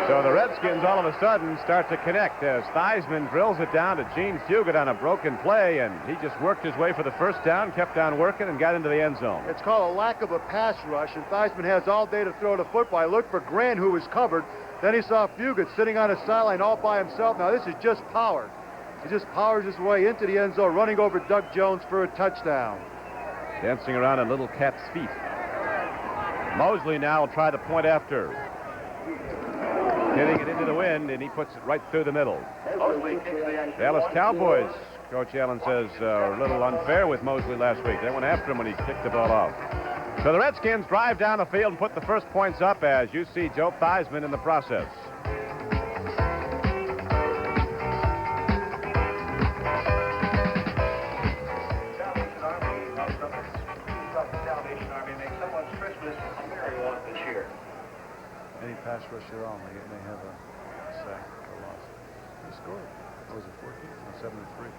So the Redskins all of a sudden start to connect as Theismann drills it down to Gene Fugit on a broken play, and he just worked his way for the first down, kept on working, and got into the end zone. It's called a lack of a pass rush, and Theismann has all day to throw the football. He looked for Grant, who was covered. Then he saw Fugit sitting on his sideline all by himself. Now this is just power. He just powers his way into the end zone, running over Doug Jones for a touchdown. Dancing around on Little Cat's feet. Mosley now will try the point after. Hitting it into the wind, and he puts it right through the middle. Dallas Cowboys, Coach Allen says, were a little unfair with Mosley last week. They went after him when he kicked the ball off. So the Redskins drive down the field and put the first points up as you see Joe Theismann in the process. Any pass rush you're on, they may have a sack or loss. He scored. What was it, 14? No, 7-3.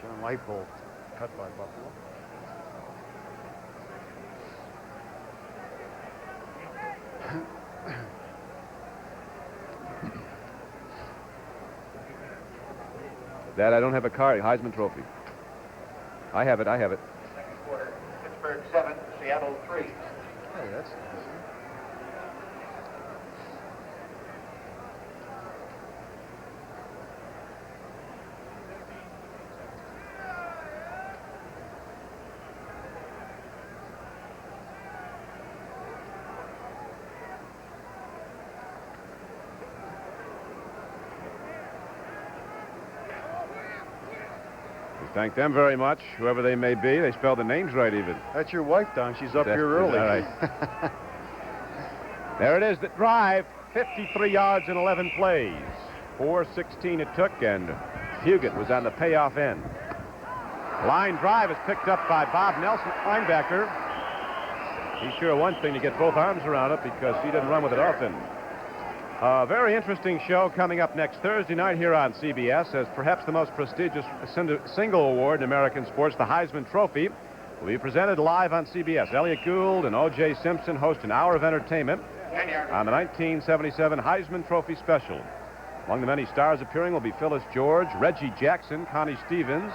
John Lightbolt cut by Buffalo. Dad, I don't have a card. Heisman Trophy. I have it. Second quarter, Pittsburgh 7, Seattle 3. Hey, that's easy. Thank them very much, whoever they may be. They spelled the names right even. That's your wife, Don. She's up That's- here early. All right. There it is, the drive. 53 yards in 11 plays. 4:16 it took, and Fugit was on the payoff end. Line drive is picked up by Bob Nelson, linebacker. He's sure one thing to get both arms around it because he didn't run with it often. A very interesting show coming up next Thursday night here on CBS as perhaps the most prestigious single award in American sports, the Heisman Trophy, will be presented live on CBS. Elliott Gould and O.J. Simpson host an hour of entertainment on the 1977 Heisman Trophy special. Among the many stars appearing will be Phyllis George, Reggie Jackson, Connie Stevens,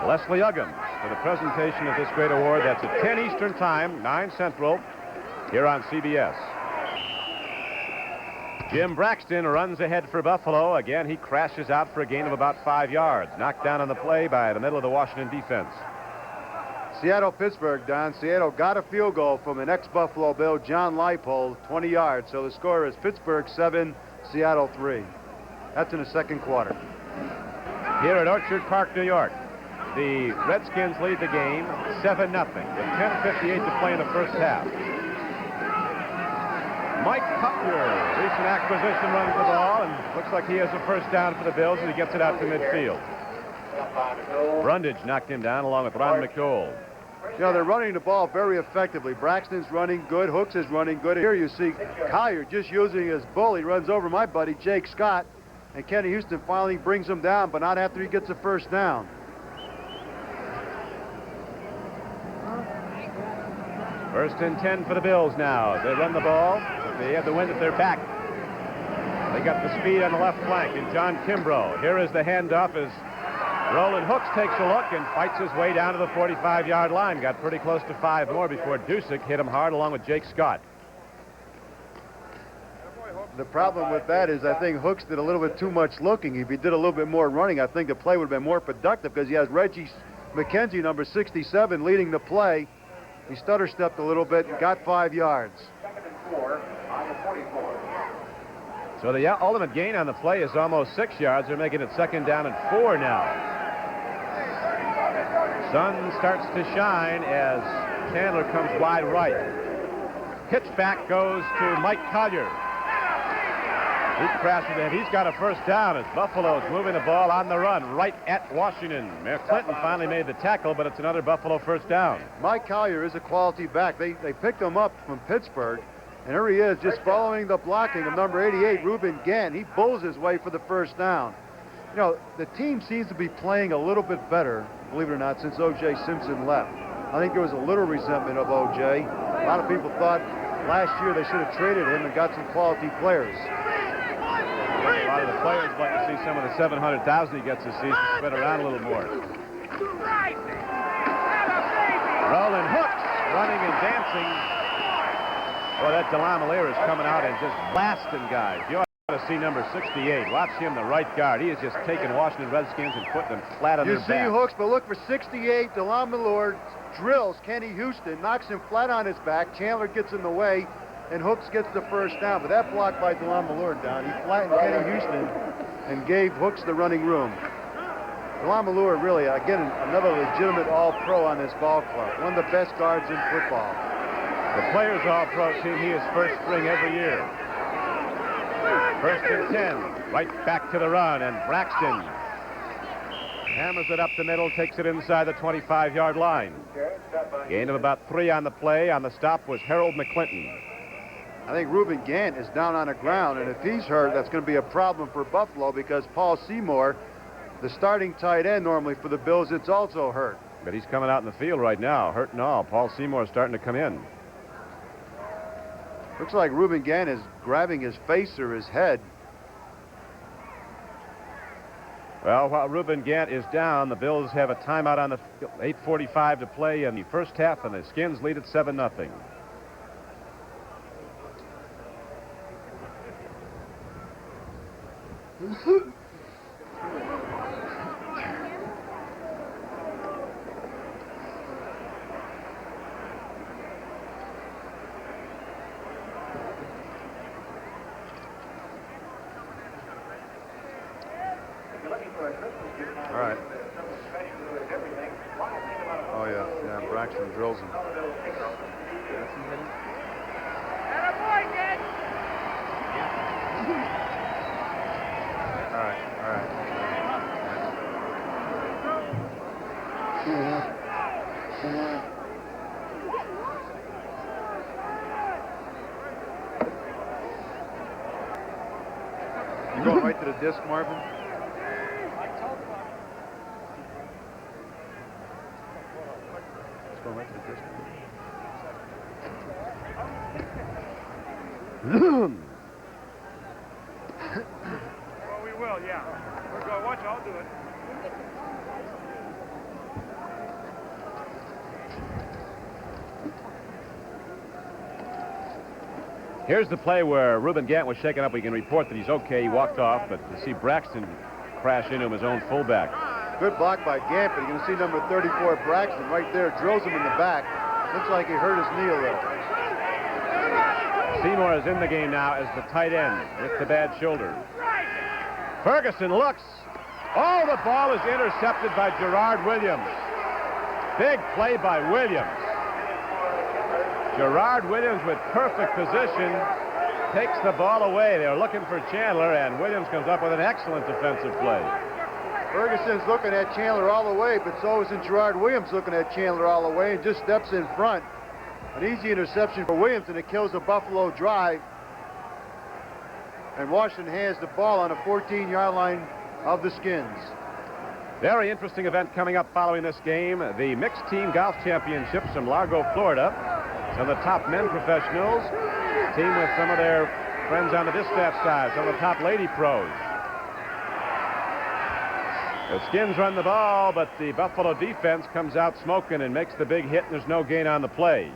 Leslie Uggams for the presentation of this great award. That's at 10 Eastern Time, 9 Central, here on CBS. Jim Braxton runs ahead for Buffalo. Again, he crashes out for a gain of about 5 yards. Knocked down on the play by the middle of the Washington defense. Seattle-Pittsburgh, Don. Seattle got a field goal from an ex-Buffalo Bill, John Leipold, 20 yards. So the score is Pittsburgh 7, Seattle 3. That's in the second quarter. Here at Orchard Park, New York, the Redskins lead the game 7-0 with 10:58 to play in the first half. Mike Cutler, recent acquisition, runs the ball and looks like he has a first down for the Bills as he gets it out to midfield. Brundage knocked him down along with Ron McDowell. You know, they're running the ball very effectively. Braxton's running good. Hooks is running good. Here you see Collier just using his bull. He runs over my buddy Jake Scott, and Kenny Houston finally brings him down, but not after he gets a first down. First and 10 for the Bills now. They run the ball. They have the wind at their back. They got the speed on the left flank, and John Kimbrough. Here is the handoff as Roland Hooks takes a look and fights his way down to the 45-yard line. Got pretty close to 5 more before Dusick hit him hard along with Jake Scott. The problem with that is I think Hooks did a little bit too much looking. If he did a little bit more running, I think the play would have been more productive because he has Reggie McKenzie, number 67, leading the play. He stutter-stepped a little bit and got 5 yards. Second and 4 on the 44. So the ultimate gain on the play is almost 6 yards. They're making it second down and 4 now. Sun starts to shine as Chandler comes wide right. Pitch back goes to Mike Collier. He crashes in. He's got a first down as Buffalo's moving the ball on the run right at Washington. Mayor Clinton finally made the tackle, but it's another Buffalo first down. Mike Collier is a quality back. They picked him up from Pittsburgh, and here he is just following the blocking of number 88, Reuben Gant. He bulls his way for the first down. You know, the team seems to be playing a little bit better, believe it or not, since O.J. Simpson left. I think there was a little resentment of O.J. A lot of people thought last year they should have traded him and got some quality players. A lot of the players would like to see some of the $700,000 he gets this season spread around a little more. Roland Hooks running and dancing. Boy, that Delamalier is coming out and just blasting guys. You ought to see number 68. Watch him, the right guard. He is just taking Washington Redskins and putting them flat on their back. You see Hooks, but look for 68. Delamalier drills Kenny Houston, knocks him flat on his back. Chandler gets in the way, and Hooks gets the first down. But that block by Delamalier down, he flattened Kenny Houston and gave Hooks the running room. Delamalier really, again, another legitimate all-pro on this ball club. One of the best guards in football. The Players All-Pro team, he is first string every year. First and 10, right back to the run, and Braxton hammers it up the middle, takes it inside the 25-yard line. Gain of about 3 on the play. On the stop was Harold McClinton. I think Reuben Gant is down on the ground, and if he's hurt, that's going to be a problem for Buffalo because Paul Seymour, the starting tight end normally for the Bills, it's also hurt. But he's coming out in the field right now, hurt and all. Paul Seymour is starting to come in. Looks like Reuben Gant is grabbing his face or his head. Well, while Reuben Gant is down, the Bills have a timeout on the field. 8:45 to play in the first half, and the Skins lead at 7-0. All right. Oh, yeah. Yeah, Braxton drills him. All right. All right. You going right to the disc, Marvin? Going right to the disc. Well, we will, yeah. We're going. Watch, I'll do it. Here's the play where Reuben Gant was shaken up. We can report that he's okay. He walked off, but to see Braxton crash into him, his own fullback. Good block by Gant, but you can see number 34, Braxton, right there, drills him in the back. Looks like he hurt his knee a little. Seymour is in the game now as the tight end with the bad shoulder. Ferguson looks. Oh, the ball is intercepted by Gerard Williams. Big play by Williams. Gerard Williams with perfect position takes the ball away. They're looking for Chandler, and Williams comes up with an excellent defensive play. Ferguson's looking at Chandler all the way, but so isn't Gerard Williams looking at Chandler all the way and just steps in front. An easy interception for Williams, and it kills the Buffalo drive. And Washington has the ball on the 14-yard line of the Skins. Very interesting event coming up following this game. The Mixed Team Golf Championships from Largo, Florida. Some of the top men professionals team with some of their friends on the dispatch side, some of the top lady pros. The Skins run the ball, but the Buffalo defense comes out smoking and makes the big hit, and there's no gain on the play.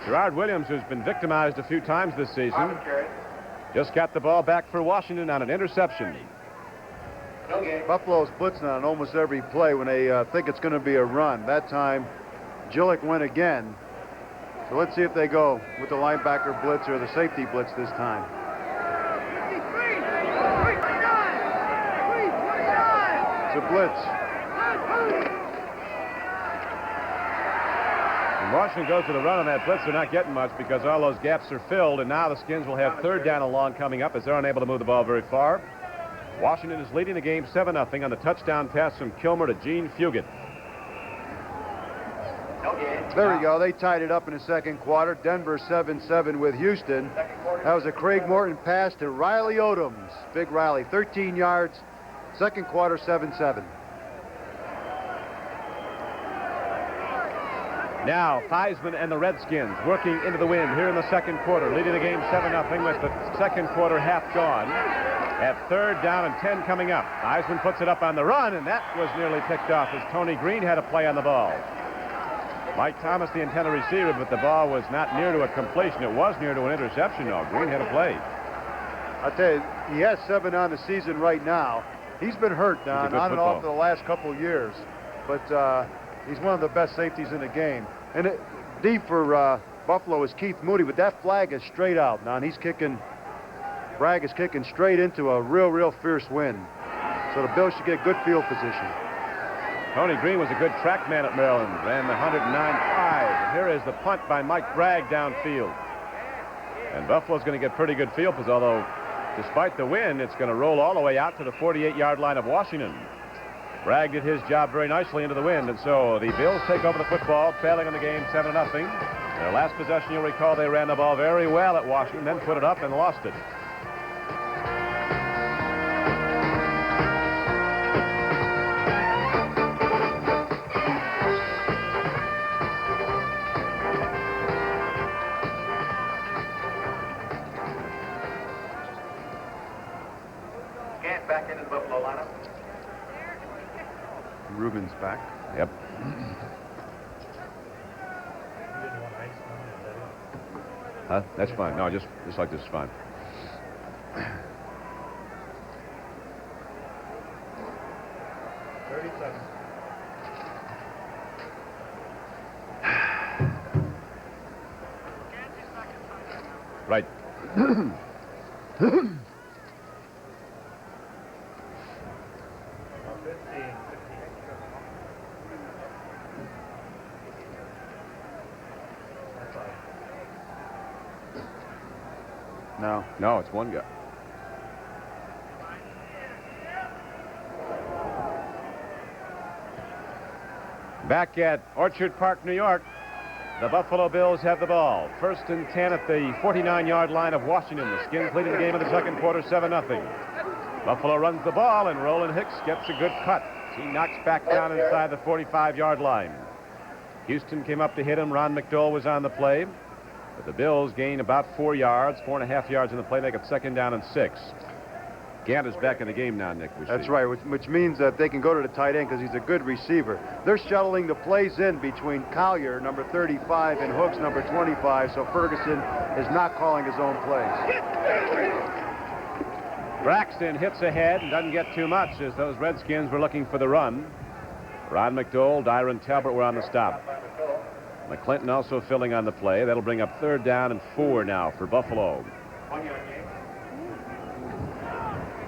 Gerard Williams, who's been victimized a few times this season, just got the ball back for Washington on an interception. Buffalo's blitzing on almost every play when they think it's going to be a run. That time, Gillick went again. So let's see if they go with the linebacker blitz or the safety blitz this time. It's a blitz. When Washington goes to the run on that blitz, they're not getting much because all those gaps are filled, and now the Skins will have third down and long coming up as they're unable to move the ball very far. Washington is leading the game 7-0 on the touchdown pass from Kilmer to Gene Fugit. There we go. They tied it up in the second quarter. Denver 7-7 with Houston. That was a Craig Morton pass to Riley Odoms. Big Riley, 13 yards. Second quarter, 7-7. Now, Theismann and the Redskins working into the wind here in the second quarter, leading the game 7-0 with the second quarter half gone. At third down and 10 coming up. Theismann puts it up on the run, and that was nearly picked off as Tony Green had a play on the ball. Mike Thomas, the intended receiver, but the ball was not near to a completion. It was near to an interception, though. Green had a play. I'll tell you, he has 7 on the season right now. He's been hurt, Don, on and off for the last couple of years. But he's one of the best safeties in the game. And D for Buffalo is Keith Moody, but that flag is straight out, Don. He's kicking, Bragg is kicking straight into a real fierce wind. So the Bills should get good field position. Tony Green was a good track man at Maryland, ran the 109.5. And here is the punt by Mike Bragg downfield. And Buffalo's going to get pretty good field position, although despite the wind, it's going to roll all the way out to the 48-yard line of Washington. Bragg did his job very nicely into the wind, and so the Bills take over the football, trailing in the game 7-0. Their last possession, you'll recall, they ran the ball very well at Washington, then put it up and lost it. Back into the Buffalo lineup. Rubin's back. Yep. Huh? That's fine. No, just like this is fine. Right. No. No, it's one guy. Back at Orchard Park, New York, the Buffalo Bills have the ball. 1st and 10 at the 49-yard line of Washington. The Skins leading the game in the second quarter, 7-0. Buffalo runs the ball, and Roland Hicks gets a good cut. He knocks back down inside the 45-yard line. Houston came up to hit him. Ron McDowell was on the play. But the Bills gain about 4 yards, 4.5 yards in the play, make it 2nd down and 6. Gant is back in the game now, Nick. That's right, which means that they can go to the tight end because he's a good receiver. They're shuttling the plays in between Collier, number 35, and Hooks, number 25, so Ferguson is not calling his own plays. Braxton hits ahead and doesn't get too much as those Redskins were looking for the run. Ron McDowell, Dyron Talbot were on the stop. McClinton also filling on the play. That'll bring up 3rd down and 4 now for Buffalo.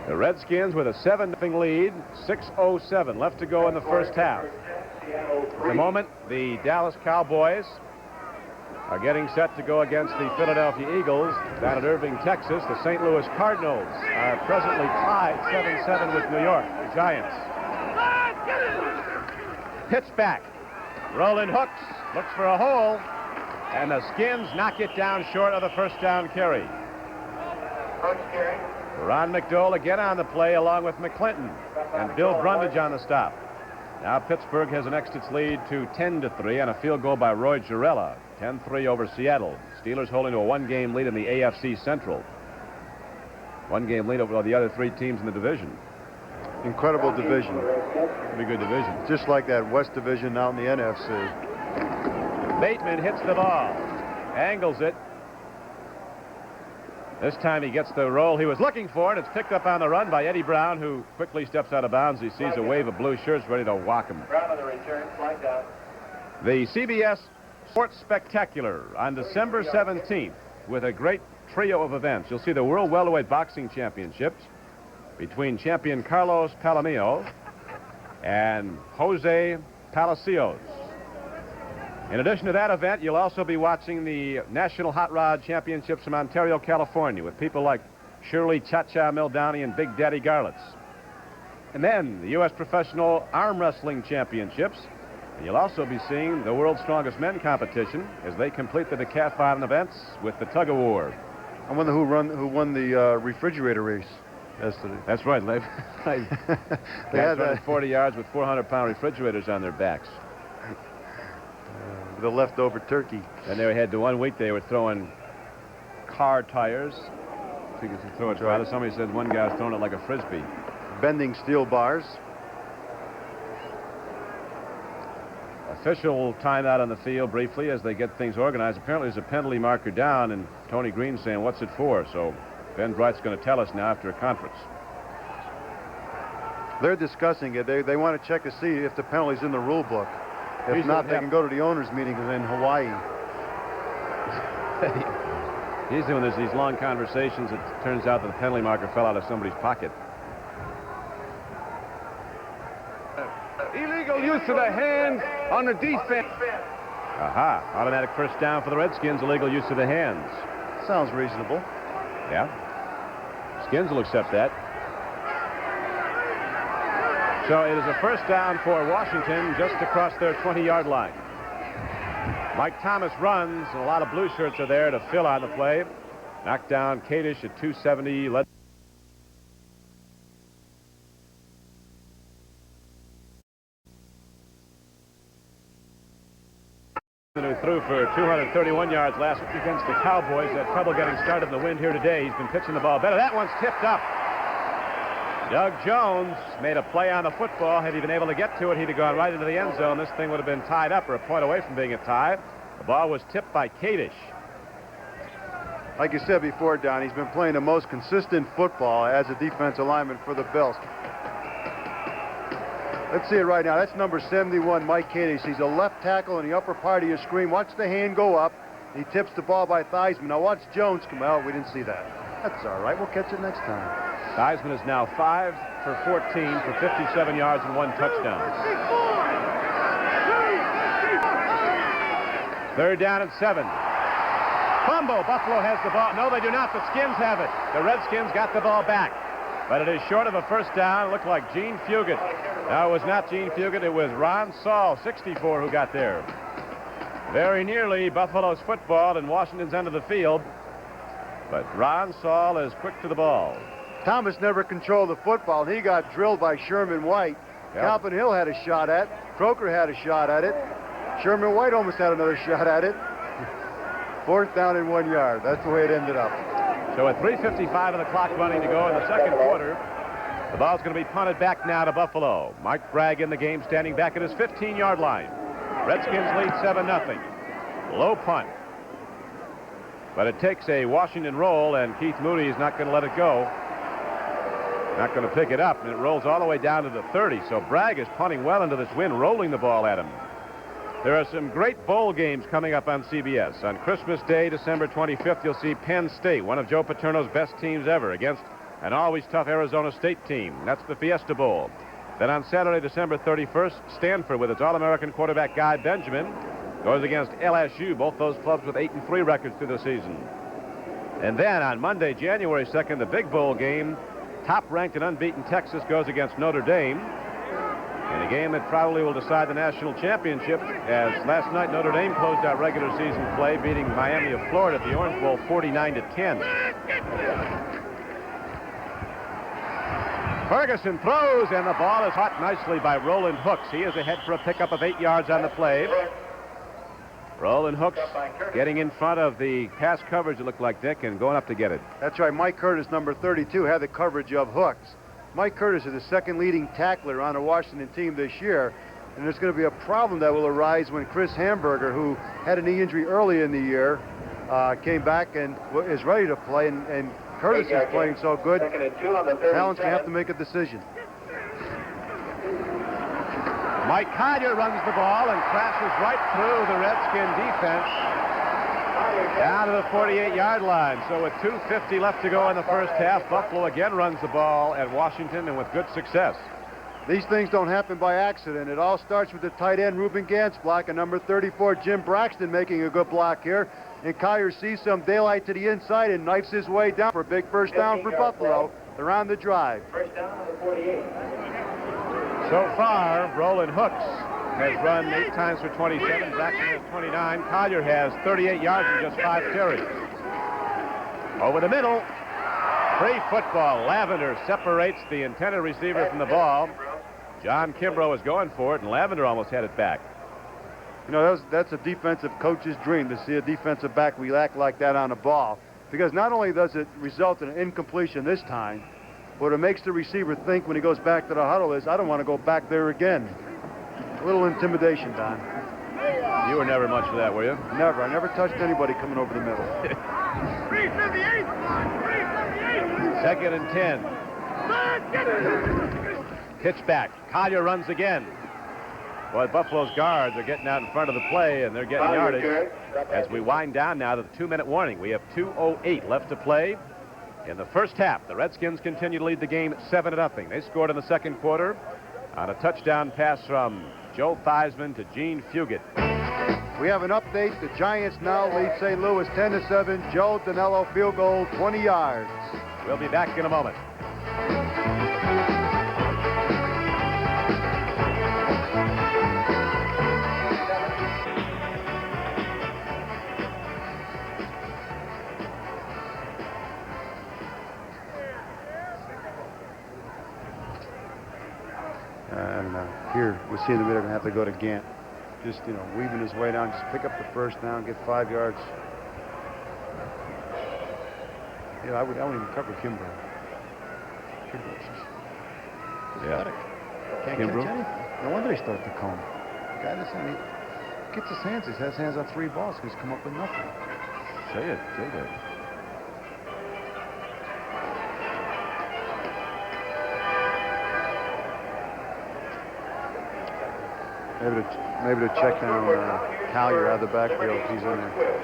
The Redskins with a 7-0 lead, 6:07 left to go in the first half. At the moment, the Dallas Cowboys are getting set to go against the Philadelphia Eagles down at Irving, Texas. The St. Louis Cardinals are presently tied 7-7 with New York, the Giants. Pitch back. Roland Hooks looks for a hole, and the Skins knock it down short of the first down carry. Ron McDowell again on the play along with McClinton and Bill Brundage on the stop. Now Pittsburgh has annexed its lead to 10-3 on a field goal by Roy Girella. 10-3 over Seattle. Steelers holding to a 1-game lead in the AFC Central. 1-game lead over the other 3 teams in the division. Incredible division. Pretty good division. Just like that West Division out in the NFC. Bateman hits the ball. Angles it. This time he gets the roll he was looking for, and it's picked up on the run by Eddie Brown, who quickly steps out of bounds. He sees a wave of blue shirts ready to walk him. Brown on the return, flag down. The CBS Sports Spectacular on December 17th with a great trio of events. You'll see the World Welterweight Boxing Championships between champion Carlos Palomino and Jose Palacios. In addition to that event, you'll also be watching the National Hot Rod Championships from Ontario, California, with people like Shirley Cha-Cha Mildowney and Big Daddy Garlitz. And then the U.S. Professional Arm Wrestling Championships. And you'll also be seeing the World's Strongest Men competition as they complete the decathlon events with the tug of war. I wonder who won the refrigerator race yesterday. That's right, Leif. They had running 40 yards with 400-pound refrigerators on their backs. The leftover turkey. And they had the 1 week they were throwing car tires. I think it's throw it rather. Somebody said one guy was throwing it like a frisbee. Bending steel bars. Official timeout on the field briefly as they get things organized. Apparently there's a penalty marker down, and Tony Green saying, what's it for? So Ben Bright's going to tell us now after a conference. They're discussing it. They want to check to see if the penalty's in the rule book. If not, they can go to the owners' meeting in Hawaii. Usually when there's these long conversations, it turns out that the penalty marker fell out of somebody's pocket. Illegal use of the hands on the defense. Aha. Automatic first down for the Redskins. Illegal use of the hands. Sounds reasonable. Yeah. Skins will accept that. So it is a first down for Washington just across their 20-yard line. Mike Thomas runs, and a lot of blue shirts are there to fill on the play. Knocked down Kadish at 270. Led who threw for 231 yards last week against the Cowboys. Had trouble getting started in the wind here today. He's been pitching the ball better. That one's tipped up. Doug Jones made a play on the football. Had he been able to get to it, he'd have gone right into the end zone. This thing would have been tied up or a point away from being a tie. The ball was tipped by Kadish. Like you said before, Don, he's been playing the most consistent football as a defensive lineman for the Bills. Let's see it right now. That's number 71, Mike Kadish. He's a left tackle in the upper part of your screen. Watch the hand go up. He tips the ball by Theismann. Now watch Jones come out. We didn't see that. That's all right. We'll catch it next time. Theismann is now 5 for 14 for 57 yards and 1 touchdown. 3rd down and 7. Fumble. Buffalo has the ball. No, they do not. The Skins have it. The Redskins got the ball back. But it is short of a first down. It looked like Gene Fugit. No, it was not Gene Fugit. It was Ron Saul, 64, who got there. Very nearly Buffalo's football in Washington's end of the field. But Ron Saul is quick to the ball. Thomas never controlled the football, and he got drilled by Sherman White. Yep. Calvin Hill had a shot at. Croker had a shot at it. Sherman White almost had another shot at it. 4th down and 1 yard. That's the way it ended up. So with 3:55 of the clock running to go in the second quarter, the ball's going to be punted back now to Buffalo. Mike Bragg in the game, standing back at his 15-yard line. Redskins lead 7-0. Low punt. But it takes a Washington roll, and Keith Moody is not going to let it go. Not going to pick it up, and it rolls all the way down to the 30. So Bragg is punting well into this wind, rolling the ball at him. There are some great bowl games coming up on CBS. On Christmas Day, December 25th, you'll see Penn State, one of Joe Paterno's best teams ever, against an always tough Arizona State team. That's the Fiesta Bowl. Then on Saturday, December 31st, Stanford, with its All-American quarterback Guy Benjamin, goes against LSU, both those clubs with 8-3 records through the season. And then on Monday, January 2nd, the big bowl game, top-ranked and unbeaten Texas goes against Notre Dame in a game that probably will decide the national championship, as last night Notre Dame closed out regular season play, beating Miami of Florida at the Orange Bowl 49-10. Ferguson throws, and the ball is caught nicely by Roland Hooks. He is ahead for a pickup of 8 yards on the play. Roland Hooks getting in front of the pass coverage, it looked like, Dick, and going up to get it. That's right. Mike Curtis, number 32, had the coverage of Hooks. Mike Curtis is the second leading tackler on the Washington team this year, and there's going to be a problem that will arise when Chris Hamburger, who had a knee injury early in the year, came back and is ready to play, and Curtis is playing so good, Allen's going to have to make a decision. Mike Collier runs the ball and crashes right through the Redskin defense down to the 48-yard line. So with 2:50 left to go in the first half, Buffalo again runs the ball at Washington, and with good success. These things don't happen by accident. It all starts with the tight end, Reuben Gantz block, and number 34, Jim Braxton, making a good block here. And Collier sees some daylight to the inside and knifes his way down for a big first down for Buffalo. They're on the drive. First down on the 48. So far, Roland Hooks has run 8 times for 27. Braxton has 29. Collier has 38 yards and just 5 carries. Over the middle, free football. Lavender separates the intended receiver from the ball. John Kimbrough is going for it, and Lavender almost had it back. You know, that's a defensive coach's dream, to see a defensive back react like that on a ball. Because not only does it result in an incompletion this time, what it makes the receiver think when he goes back to the huddle is, I don't want to go back there again. A little intimidation, Don. You were never much for that, were you? Never. I never touched anybody coming over the middle. 358! 2nd and 10. Pitch back. Collier runs again. Boy, Buffalo's guards are getting out in front of the play, and they're getting yardage. As we wind down now to the 2-minute warning, we have 2:08 left to play. In the first half, the Redskins continue to lead the game 7-0. They scored in the second quarter on a touchdown pass from Joe Theismann to Gene Fugit. We have an update. The Giants now lead St. Louis 10-7. Joe Danello field goal, 20 yards. We'll be back in a moment. Here, we see in the middle, going to have to go to Gant. Just, you know, weaving his way down, just pick up the first down, get 5 yards. Yeah, I wouldn't even cover Kimbrough. Yeah. Can't Kimbrough? catch anything. No wonder he started to cone. The guy this time, he gets his hands. He has hands on 3 balls because he's come up with nothing. Say it. Say that. Maybe to check down Collier out of the backfield if he's in there.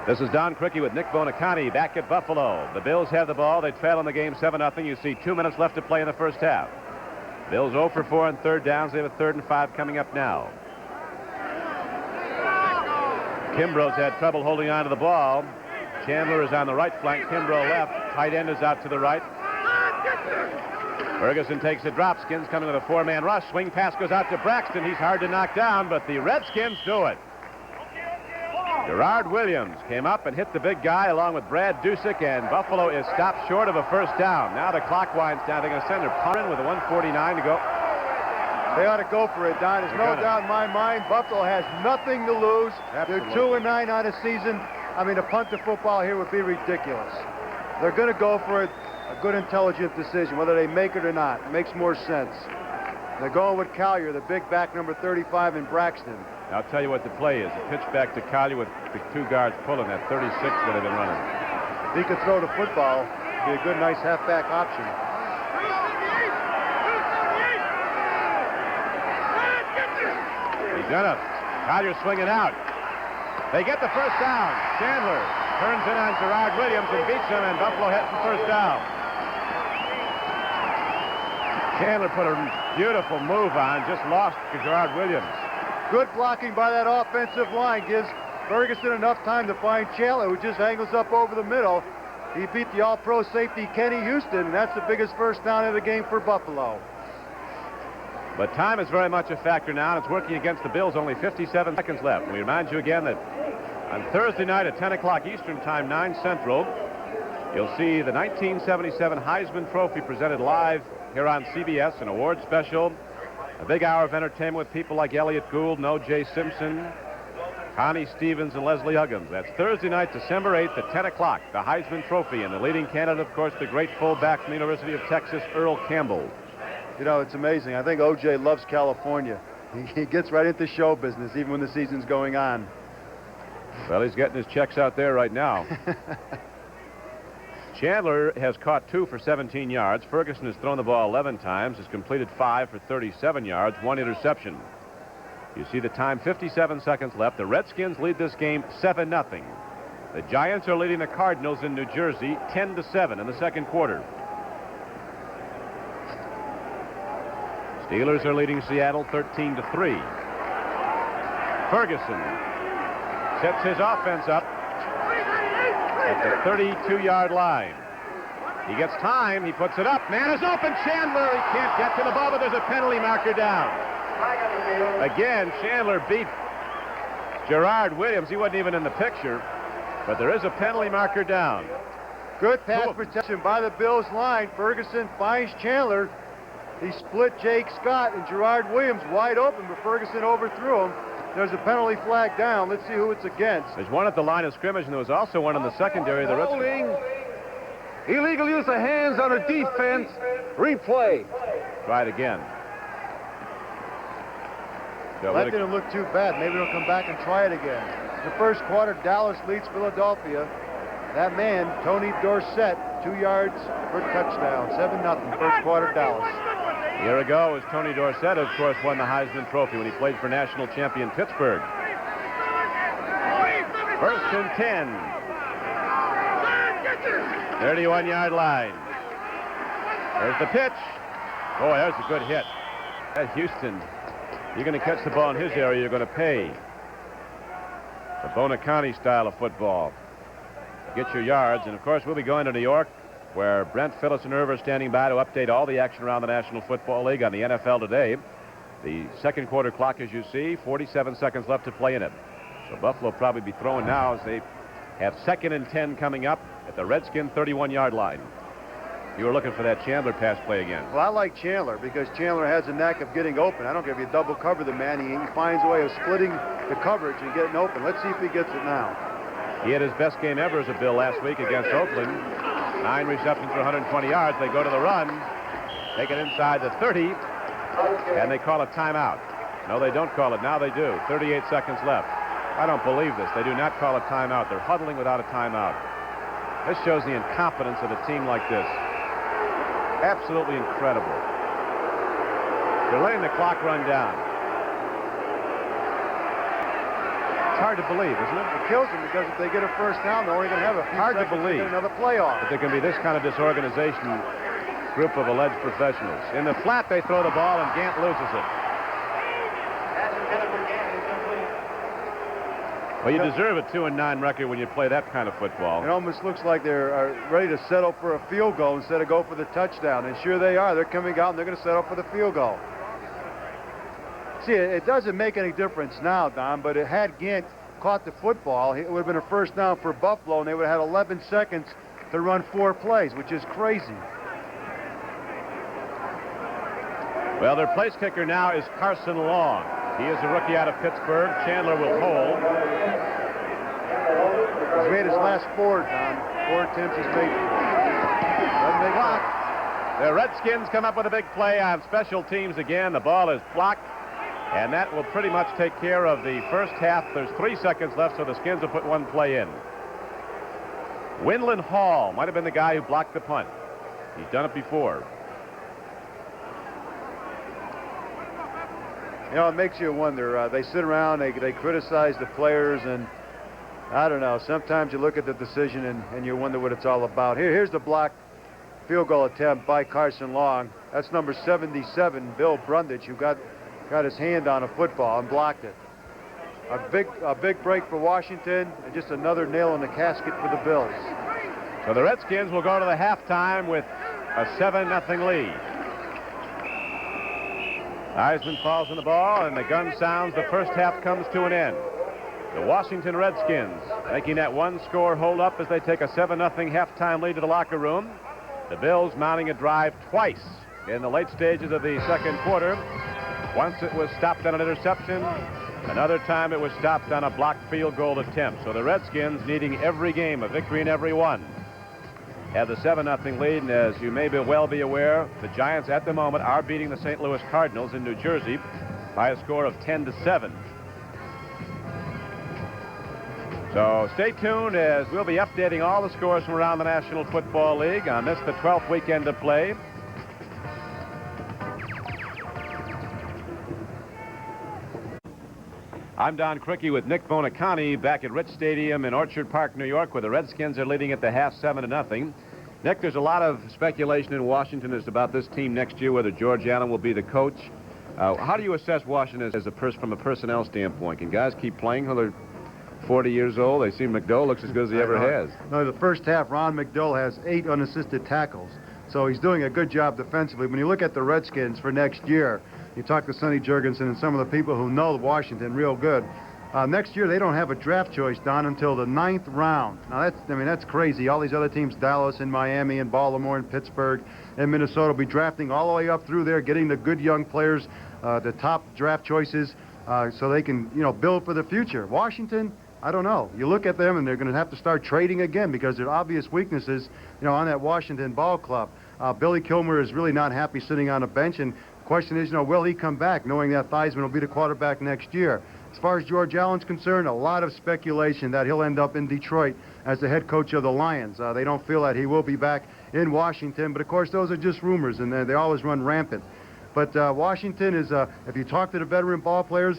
This is Don Criqui with Nick Bonacani back at Buffalo. The Bills have the ball. They trail in the game 7-0. You see 2 minutes left to play in the first half. Bills 0 for 4 on third downs. They have a 3rd and 5 coming up now. Kimbrough's had trouble holding on to the ball. Chandler is on the right flank. Kimbrough left. Tight end is out to the right. Ferguson takes a drop. Skins coming with a 4-man rush. Swing pass goes out to Braxton. He's hard to knock down, but the Redskins do it. Gerard Williams came up and hit the big guy along with Brad Dusick, and Buffalo is stopped short of a first down. Now the clock winds down. They're going to send their punt in with a 1:49 to go. They ought to go for it, Don. There's no doubt in my mind. Buffalo has nothing to lose. Absolutely. They're 2-9 on a season. I mean, a punt to football here would be ridiculous. They're going to go for it. A good, intelligent decision. Whether they make it or not, it makes more sense. They're going with Collier, the big back, number 35, in Braxton. I'll tell you what the play is. A pitch back to Collier with the 2 guards pulling that 36 that they've been running. If he could throw the football, it'd be a good, nice halfback option. He's got it. Collier swinging out. They get the first down. Chandler turns in on Gerard Williams and beats him, and Buffalo has the first down. Chandler put a beautiful move on, just lost to Gerard Williams. Good blocking by that offensive line gives Ferguson enough time to find Chandler, who just angles up over the middle. He beat the all-pro safety Kenny Houston, and that's the biggest first down of the game for Buffalo. But time is very much a factor now, and it's working against the Bills. Only 57 seconds left. We remind you again that on Thursday night at 10 o'clock Eastern Time, 9 Central, you'll see the 1977 Heisman Trophy presented live here on CBS, an award special. A big hour of entertainment with people like Elliott Gould and O.J. Simpson, Connie Stevens, and Leslie Huggins. That's Thursday night, December 8th at 10 o'clock, the Heisman Trophy. And the leading candidate, of course, the great fullback from the University of Texas, Earl Campbell. You know, it's amazing. I think O.J. loves California. He gets right into show business, even when the season's going on. Well, he's getting his checks out there right now. Chandler has caught 2 for 17 yards. Ferguson has thrown the ball 11 times, has completed 5 for 37 yards, 1 interception. You see the time, 57 seconds left. The Redskins lead this game 7-0. The Giants are leading the Cardinals in New Jersey 10-7 in the second quarter. Steelers are leading Seattle 13-3. Ferguson sets his offense up at the 32-yard line. He gets time. He puts it up. Man is open. Chandler. He can't get to the ball, but there's a penalty marker down. Again, Chandler beat Gerard Williams. He wasn't even in the picture, but there is a penalty marker down. Good pass protection by the Bills line. Ferguson finds Chandler. He split Jake Scott and Gerard Williams wide open, but Ferguson overthrew him. There's a penalty flag down. Let's see who it's against. There's one at the line of scrimmage, and there was also one in the secondary of the Redskins. Illegal use of hands on a defense. Replay. Try it again. So That didn't look too bad. Maybe they'll come back and try it again. The first quarter, Dallas leads Philadelphia. That man, Tony Dorsett, 2 yards for a touchdown. 7-0, first quarter, Dallas. A year ago, as Tony Dorsett, of course, won the Heisman Trophy when he played for national champion Pittsburgh. First and 10. 31-yard line. There's the pitch. Boy, that was a good hit. At Houston, you're going to catch the ball in his area, you're going to pay. The Bonacani style of football. Get your yards, and of course, we'll be going to New York, where Brent, Phyllis, and Irv are standing by to update all the action around the National Football League on the NFL today. The second quarter clock, as you see, 47 seconds left to play in it. So Buffalo will probably be throwing now as they have 2nd and 10 coming up at the Redskin 31-yard line. You were looking for that Chandler pass play again. Well, I like Chandler because Chandler has a knack of getting open. I don't care if you double cover the man. He finds a way of splitting the coverage and getting open. Let's see if he gets it now. He had his best game ever as a Bill last week against Oakland. 9 receptions for 120 yards. They go to the run. Take it inside the 30. And they call a timeout. No, they don't call it. Now they do. 38 seconds left. I don't believe this. They do not call a timeout. They're huddling without a timeout. This shows the incompetence of a team like this. Absolutely incredible. They're letting the clock run down. It's hard to believe, isn't it? It kills them because if they get a first down, they're only going to have a few hard to seconds believe to get another playoff. that there can be this kind of disorganization group of alleged professionals. In the flat, they throw the ball, and Gant loses it. That's intended for Gant. Incomplete. Well, you deserve a 2-9 record when you play that kind of football. It almost looks like they're ready to settle for a field goal instead of go for the touchdown. And sure they are. They're coming out and they're going to settle for the field goal. See, it doesn't make any difference now, Don, but had Gant caught the football, it would have been a first down for Buffalo, and they would have had 11 seconds to run 4 plays, which is crazy. Well, their place kicker now is Carson Long. He is a rookie out of Pittsburgh. Chandler will hold. He's made his last 4, Don. 4 attempts he's made. Doesn't make Block. The Redskins come up with a big play on special teams again. The ball is blocked, and that will pretty much take care of the first half. There's 3 seconds left, so the Skins will put 1 play in. Winland Hall might have been the guy who blocked the punt. He's done it before. You know, it makes you wonder. They sit around, they criticize the players, and I don't know. Sometimes you look at the decision and you wonder what it's all about. Here's the blocked field goal attempt by Carson Long. That's number 77, Bill Brundage, who got his hand on a football and blocked it. A big break for Washington, and just another nail in the casket for the Bills. So the Redskins will go to the halftime with a 7-0 lead. Eisman falls in the ball, and the gun sounds. The first half comes to an end. The Washington Redskins making that 1-score hold up as they take a 7-0 halftime lead to the locker room. The Bills mounting a drive twice in the late stages of the second quarter. Once it was stopped on an interception. Another time it was stopped on a blocked field goal attempt. So the Redskins needing every game, a victory in every one, have the 7-0 lead, and as you may well be aware, the Giants at the moment are beating the St. Louis Cardinals in New Jersey by a score of 10-7. So stay tuned as we'll be updating all the scores from around the National Football League on this, the 12th weekend of play. I'm Don Cricky with Nick Bonacani back at Rich Stadium in Orchard Park, New York, where the Redskins are leading at the half 7-0. Nick, there's a lot of speculation in Washington as about this team next year, whether George Allen will be the coach. How do you assess Washington from a personnel standpoint? Can guys keep playing until they're 40 years old? They see McDowell looks as good as he ever has. No, the first half, Ron McDowell has 8 unassisted tackles. So he's doing a good job defensively. When you look at the Redskins for next year, you talk to Sonny Jurgensen and some of the people who know Washington real good. Next year, they don't have a draft choice, Don, until the 9th round. Now, that's crazy. All these other teams, Dallas and Miami and Baltimore and Pittsburgh and Minnesota, will be drafting all the way up through there, getting the good young players, the top draft choices, so they can, build for the future. Washington, I don't know. You look at them, and they're going to have to start trading again because there are obvious weaknesses, on that Washington ball club. Billy Kilmer is really not happy sitting on a bench, and the question is, will he come back, knowing that Theismann will be the quarterback next year? As far as George Allen's concerned, a lot of speculation that he'll end up in Detroit as the head coach of the Lions. They don't feel that he will be back in Washington, but of course those are just rumors, and they always run rampant. But Washington is, if you talk to the veteran ball players,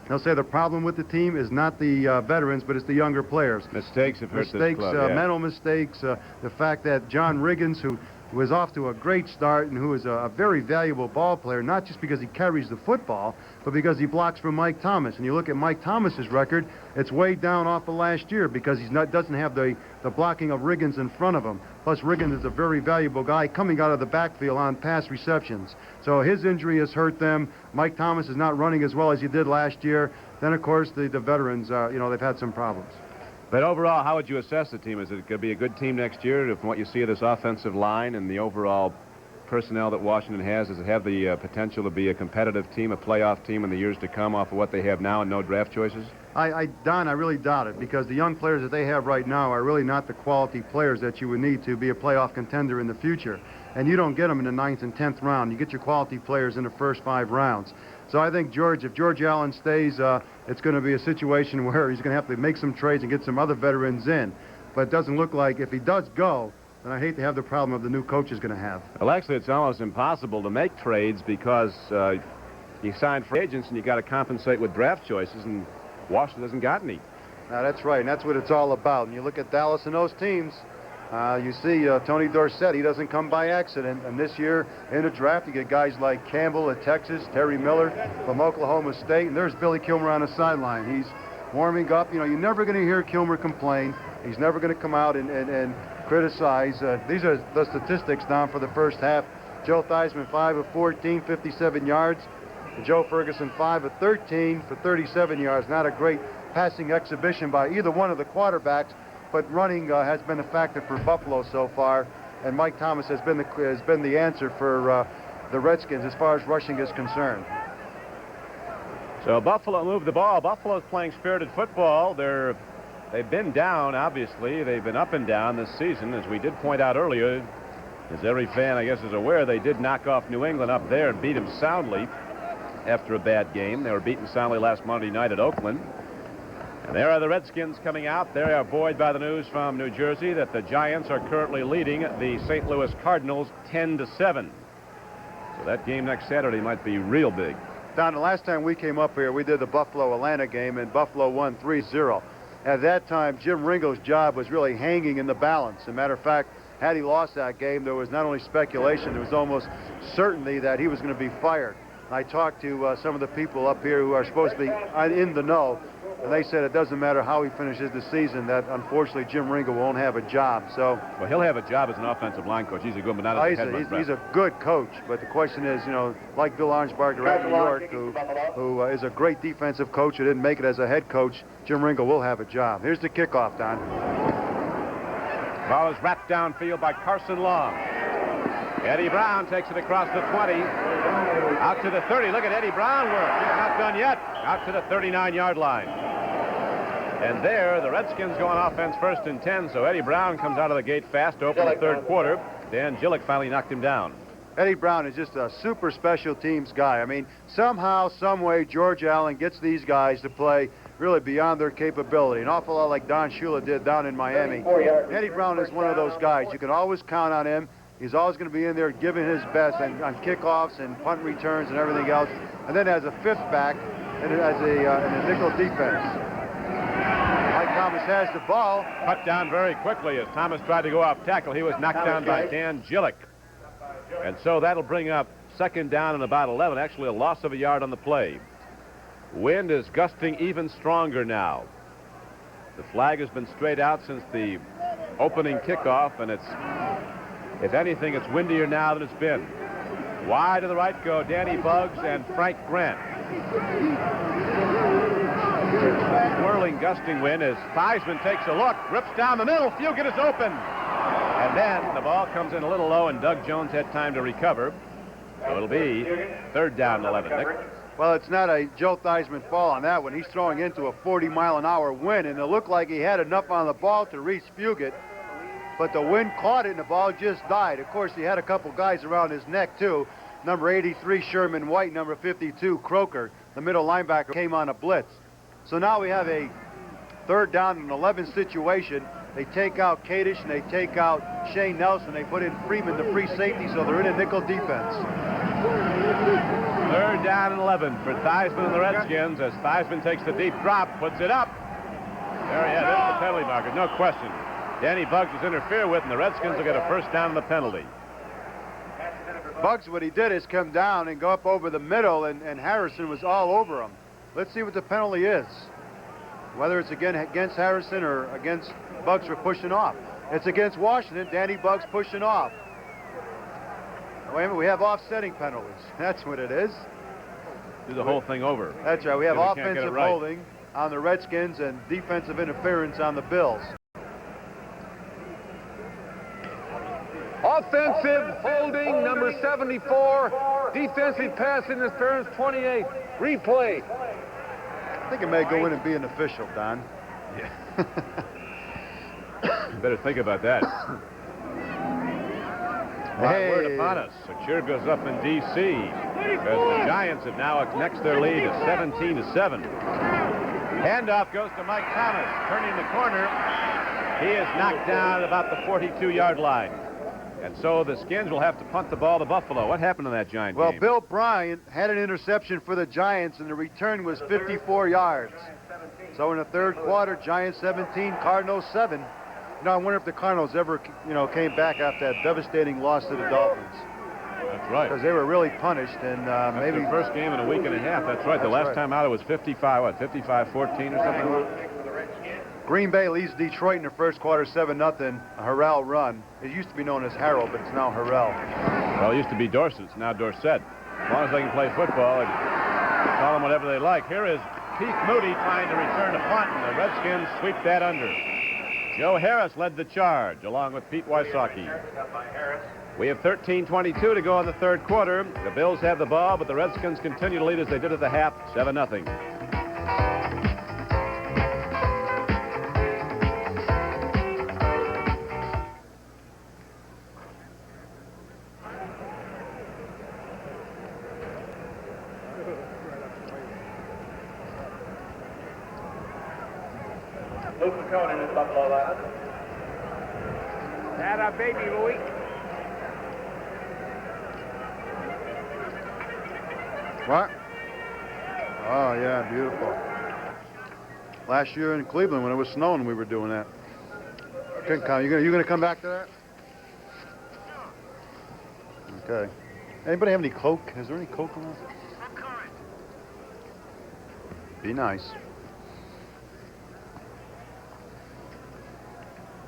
they'll say the problem with the team is not the veterans, but it's the younger players. Mistakes have hurt this club, yeah. Mental mistakes, the fact that John Riggins, who was off to a great start and who is a very valuable ball player, not just because he carries the football, but because he blocks for Mike Thomas. And you look at Mike Thomas's record, it's way down off of last year because he doesn't have the blocking of Riggins in front of him. Plus, Riggins is a very valuable guy coming out of the backfield on pass receptions. So his injury has hurt them. Mike Thomas is not running as well as he did last year. Then, of course, the veterans, they've had some problems. But overall, how would you assess the team? Is it going to be a good team next year from what you see of this offensive line and the overall personnel that Washington has? Does it have the potential to be a competitive team, a playoff team in the years to come off of what they have now and no draft choices? Don, I really doubt it, because the young players that they have right now are really not the quality players that you would need to be a playoff contender in the future. And you don't get them in the 9th and 10th round. You get your quality players in the first 5 rounds. So I think if George Allen stays, it's going to be a situation where he's going to have to make some trades and get some other veterans in. But it doesn't look like, if he does go, then I hate to have the problem of the new coach is going to have. Well, actually, it's almost impossible to make trades because you sign free agents and you got to compensate with draft choices, and Washington hasn't got any. Now, that's right, and that's what it's all about. And you look at Dallas and those teams, you see Tony Dorsett, he doesn't come by accident. And this year in the draft, you get guys like Campbell at Texas, Terry Miller from Oklahoma State, and there's Billy Kilmer on the sideline. He's warming up. You know, you're never going to hear Kilmer complain. He's never going to come out and criticize. These are the statistics down for the first half. Joe Theismann, 5 of 14, 57 yards. And Joe Ferguson, 5 of 13 for 37 yards. Not a great passing exhibition by either one of the quarterbacks, but running has been a factor for Buffalo so far. And Mike Thomas has been the answer for the Redskins as far as rushing is concerned. So Buffalo moved the ball. Buffalo's playing spirited football. They've been down, obviously. They've been up and down this season, as we did point out earlier. As every fan, I guess, is aware, they did knock off New England up there and beat them soundly after a bad game. They were beaten soundly last Monday night at Oakland. And there are the Redskins coming out. They are buoyed by the news from New Jersey that the Giants are currently leading the St. Louis Cardinals 10-7. So that game next Saturday might be real big. Don, the last time we came up here, we did the Buffalo-Atlanta game, and Buffalo won 3-0. At that time, Jim Ringo's job was really hanging in the balance. As a matter of fact, had he lost that game, there was not only speculation, there was almost certainty that he was going to be fired. I talked to some of the people up here who are supposed to be in the know, and they said it doesn't matter how he finishes the season, that unfortunately Jim Ringo won't have a job. So, well, he'll have a job as an offensive line coach. He's a good, but not as a head run. He's a good coach, but the question is, you know, like Bill Arnsparger at New York, who is a great defensive coach who didn't make it as a head coach, Jim Ringo will have a job. Here's the kickoff, Don. Ball is wrapped downfield by Carson Long. Eddie Brown takes it across the 20, out to the 30. Look at Eddie Brown work. He's not done yet. Out to the 39-yard line. And there, the Redskins go on offense 1st and 10, so Eddie Brown comes out of the gate fast to open the third quarter. Dan Gillick finally knocked him down. Eddie Brown is just a super special teams guy. I mean, somehow, some way, George Allen gets these guys to play really beyond their capability. An awful lot like Don Shula did down in Miami. Eddie Brown is one of those guys. You can always count on him. He's always going to be in there giving his best on kickoffs and punt returns and everything else. And then as a fifth back and as a nickel defense. Mike Thomas has the ball. Cut down very quickly as Thomas tried to go off tackle. He was knocked down by Dan Gillick. And so that'll bring up 2nd down and about 11. Actually, a loss of a yard on the play. Wind is gusting even stronger now. The flag has been straight out since the opening kickoff, and it's, if anything, it's windier now than it's been. Wide to the right go Danny Buggs and Frank Grant. Swirling, gusting wind as Theismann takes a look, rips down the middle. Fugit is open. And then the ball comes in a little low, and Doug Jones had time to recover. So it'll be 3rd down and 11, Nick. Well, it's not a Joe Theismann fall on that one. He's throwing into a 40-mile-an-hour wind, and it looked like he had enough on the ball to reach Fugit. But the wind caught it, and the ball just died. Of course, he had a couple guys around his neck, too. Number 83, Sherman White. Number 52, Croker, the middle linebacker, came on a blitz. So now we have a 3rd down and 11 situation. They take out Kadish, and they take out Shane Nelson. They put in Freeman, the free safety, so they're in a nickel defense. 3rd down and 11 for Theismann and the Redskins as Theismann takes the deep drop, puts it up. There he is. There's the penalty marker, no question. Danny Buggs was interfered with, and the Redskins will get a 1st down and the penalty. Buggs, what he did is come down and go up over the middle, and Harrison was all over him. Let's see what the penalty is. Whether it's against Harrison or against Buggs for pushing off. It's against Washington. Danny Buggs pushing off. Wait a minute, we have offsetting penalties. That's what it is. Do the whole thing over. That's right. We have offensive holding. on the Redskins and defensive interference on the Bills. Offensive holding, number 74. Defensive pass interference, 28. Replay. I think it may go in and be an official, Don. Yeah. You better think about that. Hey. Word upon us. A cheer goes up in D.C. because the Giants have now annexed their lead to 17-7. Handoff goes to Mike Thomas, turning the corner. He is knocked down at about the 42-yard line. And so the Skins will have to punt the ball to Buffalo. What happened in that Giant Well, game? Bill Bryant had an interception for the Giants, and the return was 54 yards. So in the third quarter, Giants 17, Cardinals 7. Now I wonder if the Cardinals ever, came back after that devastating loss to the Dolphins. That's right. Because they were really punished, and maybe the first game in a week and a half. That's right. The last time out it was 55-14 or something. Green Bay leads Detroit in the first quarter 7-0. A Harrell run. It used to be known as Harrell, but it's now Harrell. Well, it used to be Dorset. It's now Dorsett. As long as they can play football, and call them whatever they like. Here is Keith Moody trying to return a punt, and the Redskins sweep that under. Joe Harris led the charge, along with Pete Wysocki. We have 13:22 to go in the third quarter. The Bills have the ball, but the Redskins continue to lead as they did at the half, 7-0. Luke McConan is Buffalo Live. That a baby, Louie. What? Oh, yeah, beautiful. Last year in Cleveland when it was snowing, we were doing that. Couldn't count. You gonna come back to that? Okay. Anybody have any Coke? Is there any Coke around? Be nice.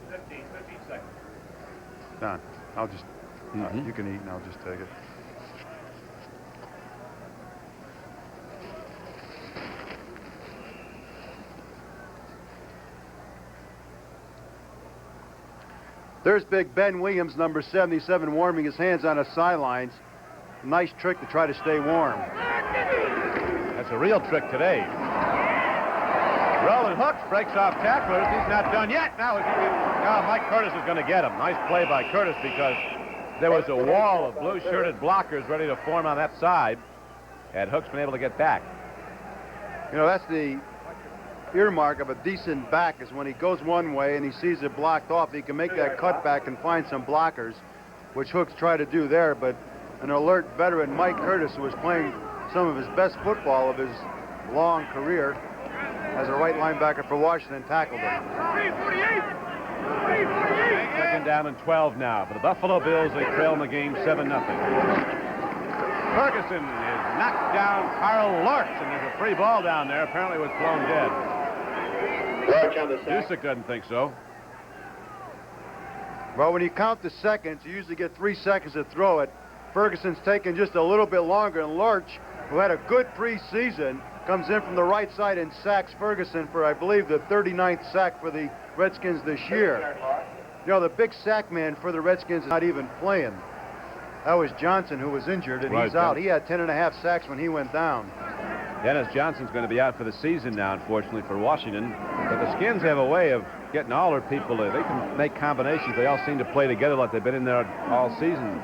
15 seconds. Don, I'll just, you can eat and I'll just take it. There's Big Ben Williams, number 77, warming his hands on the sidelines. Nice trick to try to stay warm. That's a real trick today. Roland Hooks breaks off tacklers. He's not done yet. Now Mike Curtis is going to get him. Nice play by Curtis because there was a wall of blue-shirted blockers ready to form on that side. Had Hooks been able to get back. That's the earmark of a decent back is when he goes one way and he sees it blocked off, he can make that cutback and find some blockers, which Hooks tried to do there, but an alert veteran, Mike Curtis, who was playing some of his best football of his long career as a right linebacker for Washington, tackled him. Second down and 12 now. For the Buffalo Bills, they trail in the game 7-0. Ferguson is knocked down Carl Lorch, and there's a free ball down there. Apparently it was blown dead. Dusick doesn't think so. Well, when you count the seconds, you usually get 3 seconds to throw it. Ferguson's taking just a little bit longer, and Lorch, who had a good preseason, comes in from the right side and sacks Ferguson for, I believe, the 39th sack for the Redskins this year. The big sack man for the Redskins is not even playing. That was Johnson, who was injured, and he's out. He had 10.5 sacks when he went down. Dennis Johnson's going to be out for the season now, unfortunately, for Washington. But the Skins have a way of getting all their people. They can make combinations. They all seem to play together like they've been in there all season.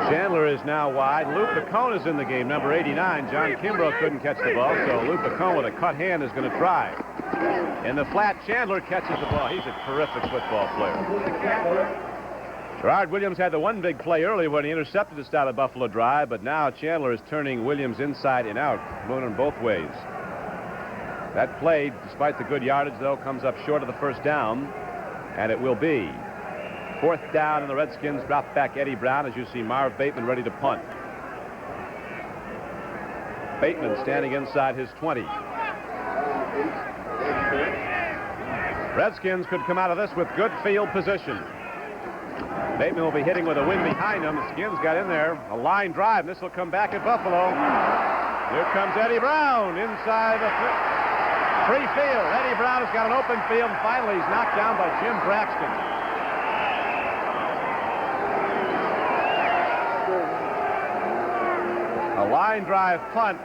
Chandler is now wide. Lou Picone is in the game, number 89. John Kimbrough couldn't catch the ball, so Lou Picone with a cut hand is going to try. In the flat, Chandler catches the ball. He's a terrific football player. Gerard Williams had the one big play early when he intercepted the start of the Buffalo drive, but now Chandler is turning Williams inside and out, moving both ways. That play, despite the good yardage, though, comes up short of the first down, and it will be 4th down, and the Redskins drop back Eddie Brown as you see Marv Bateman ready to punt. Bateman standing inside his 20. Redskins could come out of this with good field position. Bateman will be hitting with a wind behind him. The Skins got in there. A line drive. This will come back at Buffalo. Here comes Eddie Brown inside the free field. Eddie Brown has got an open field, and finally he's knocked down by Jim Braxton. A line drive punt.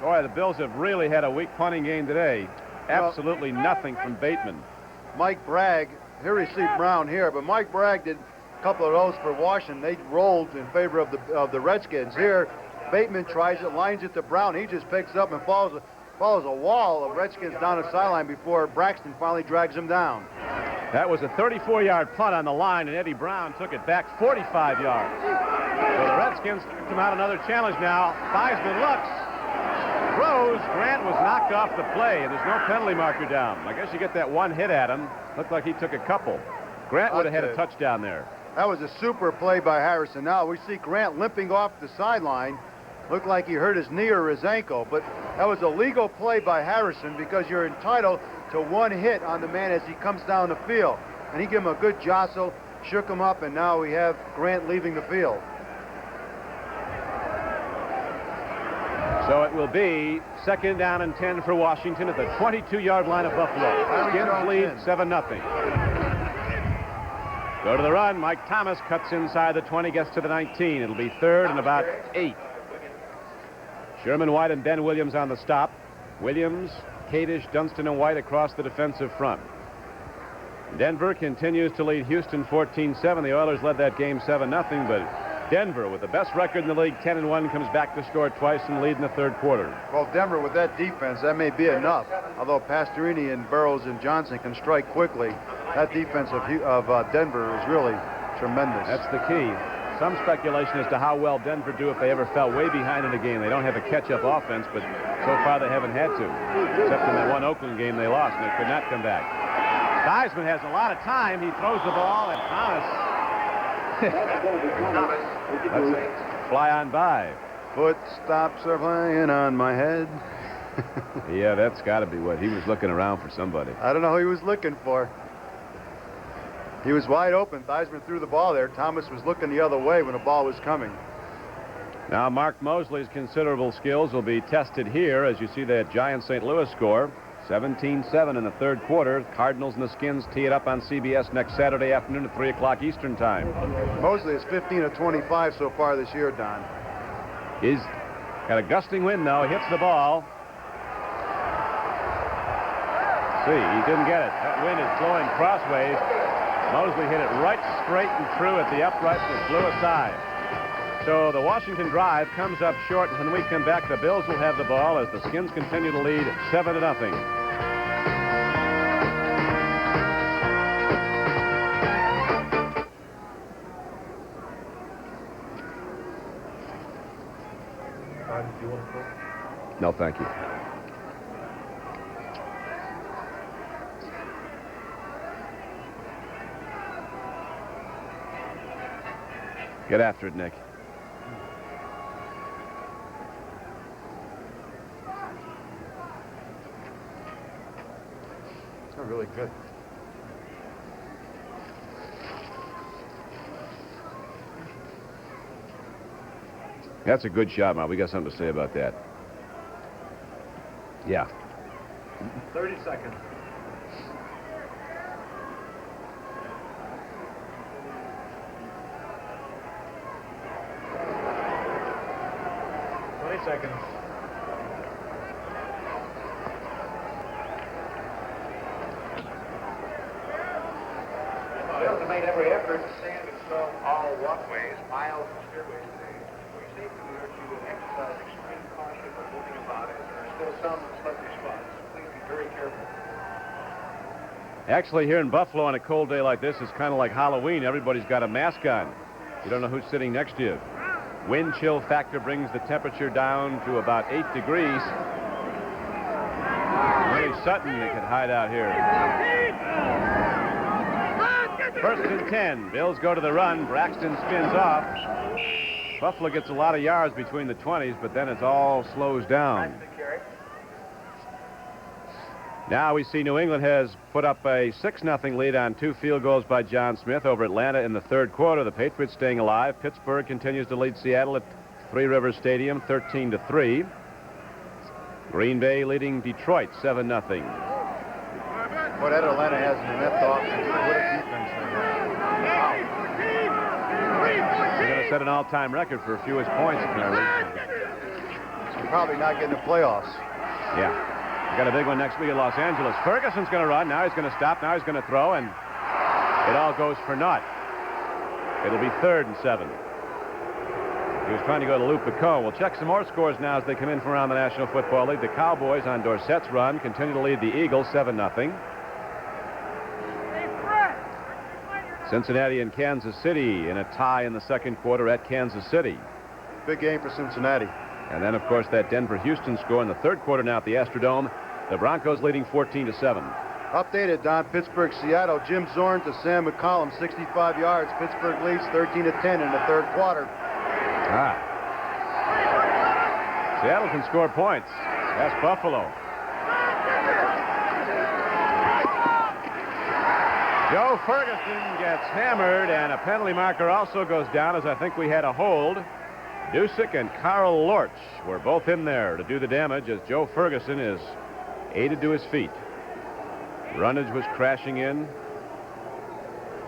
Boy, the Bills have really had a weak punting game today. Absolutely nothing from Bateman. Mike Bragg, here we see Brown here, but Mike Bragg did a couple of those for Washington. They rolled in favor of the Redskins. Here, Bateman tries it, lines it to Brown. He just picks up and follows a wall of Redskins down the sideline before Braxton finally drags him down. That was a 34-yard punt on the line, and Eddie Brown took it back 45 yards. So the Redskins come out another challenge now. Theismann looks, throws. Grant was knocked off the play, and there's no penalty marker down. I guess you get that one hit at him. Looked like he took a couple. Grant would have had a touchdown there. That was a super play by Harrison. Now we see Grant limping off the sideline. Looked like he hurt his knee or his ankle, but that was a legal play by Harrison because you're entitled to one hit on the man as he comes down the field. And he gave him a good jostle, shook him up, and now we have Grant leaving the field. So it will be 2nd down and 10 for Washington at the 22-yard line of Buffalo. Skins lead 7-0. Go to the run. Mike Thomas cuts inside the 20, gets to the 19. It'll be 3rd and about 8. Sherman White and Ben Williams on the stop. Williams, Kadish, Dunston, and White across the defensive front. Denver continues to lead Houston 14-7. The Oilers led that game 7-0, but Denver, with the best record in the league, 10-1, comes back to score twice and lead in the 3rd quarter. Well, Denver, with that defense, that may be enough. Although Pastorini and Burrows and Johnson can strike quickly, that defense of Denver is really tremendous. That's the key. Some speculation as to how well Denver do if they ever fell way behind in a game. They don't have a catch-up offense, but so far they haven't had to. Except in that one Oakland game they lost, and they could not come back. Theismann has a lot of time. He throws the ball, and Thomas lets it fly on by. Footstops are flying on my head. Yeah, that's got to be what. He was looking around for somebody. I don't know who he was looking for. He was wide open. Theismann threw the ball there. Thomas was looking the other way when the ball was coming. Now Mark Mosley's considerable skills will be tested here as you see that giant St. Louis score. 17-7 in the 3rd quarter. Cardinals and the Skins tee it up on CBS next Saturday afternoon at 3 o'clock Eastern time. Mosley is 15 of 25 so far this year, Don. He's got a gusting wind, though. He hits the ball. See, he didn't get it. That wind is blowing crossways. Mosley hit it right straight and true at the upright and it blew aside. So the Washington drive comes up short, and when we come back, the Bills will have the ball as the Skins continue to lead 7-0. No, thank you. Get after it, Nick. They're really good. That's a good shot, Mark. We got something to say about that. Yeah. 30 seconds. Seconds. Bills have made every effort to sand and stone all walkways, miles and stairways today. We safety urge you to exercise extreme caution when moving about as there are still some slippery spots. Please be very careful. Actually, here in Buffalo on a cold day like this, it's kind of like Halloween. Everybody's got a mask on. You don't know who's sitting next to you. Wind chill factor brings the temperature down to about 8 degrees. Willie Sutton could hide out here. 1st and 10. Bills go to the run. Braxton spins off. Buffalo gets a lot of yards between the 20s, but then it all slows down. Now we see New England has put up a 6-0 lead on 2 field goals by John Smith over Atlanta in the 3rd quarter. The Patriots staying alive. Pittsburgh continues to lead Seattle at Three Rivers Stadium 13-3. Green Bay leading Detroit 7-0. What Atlanta has in the net offense, what a defense they have. They're going to set an all-time record for fewest points, apparently. So probably not getting the playoffs. Yeah. We got a big one next week in Los Angeles. Ferguson's going to run. Now he's going to stop. Now he's going to throw, and it all goes for naught. It'll be 3rd and 7. He was trying to go to Luke Bacot. We'll check some more scores now as they come in from around the National Football League. The Cowboys on Dorsett's run continue to lead the Eagles 7-0. Cincinnati and Kansas City in a tie in the second quarter at Kansas City. Big game for Cincinnati. And then, of course, that Denver-Houston score in the third quarter now at the Astrodome. The Broncos leading 14-7. Updated, Don. Pittsburgh, Seattle. Jim Zorn to Sam McCollum, 65 yards. Pittsburgh leads 13-10 in the third quarter. Seattle can score points. That's Buffalo. Joe Ferguson gets hammered, and a penalty marker also goes down, as I think we had a hold. Dusick and Carl Lorch were both in there to do the damage as Joe Ferguson is aided to his feet. Runnage was crashing in.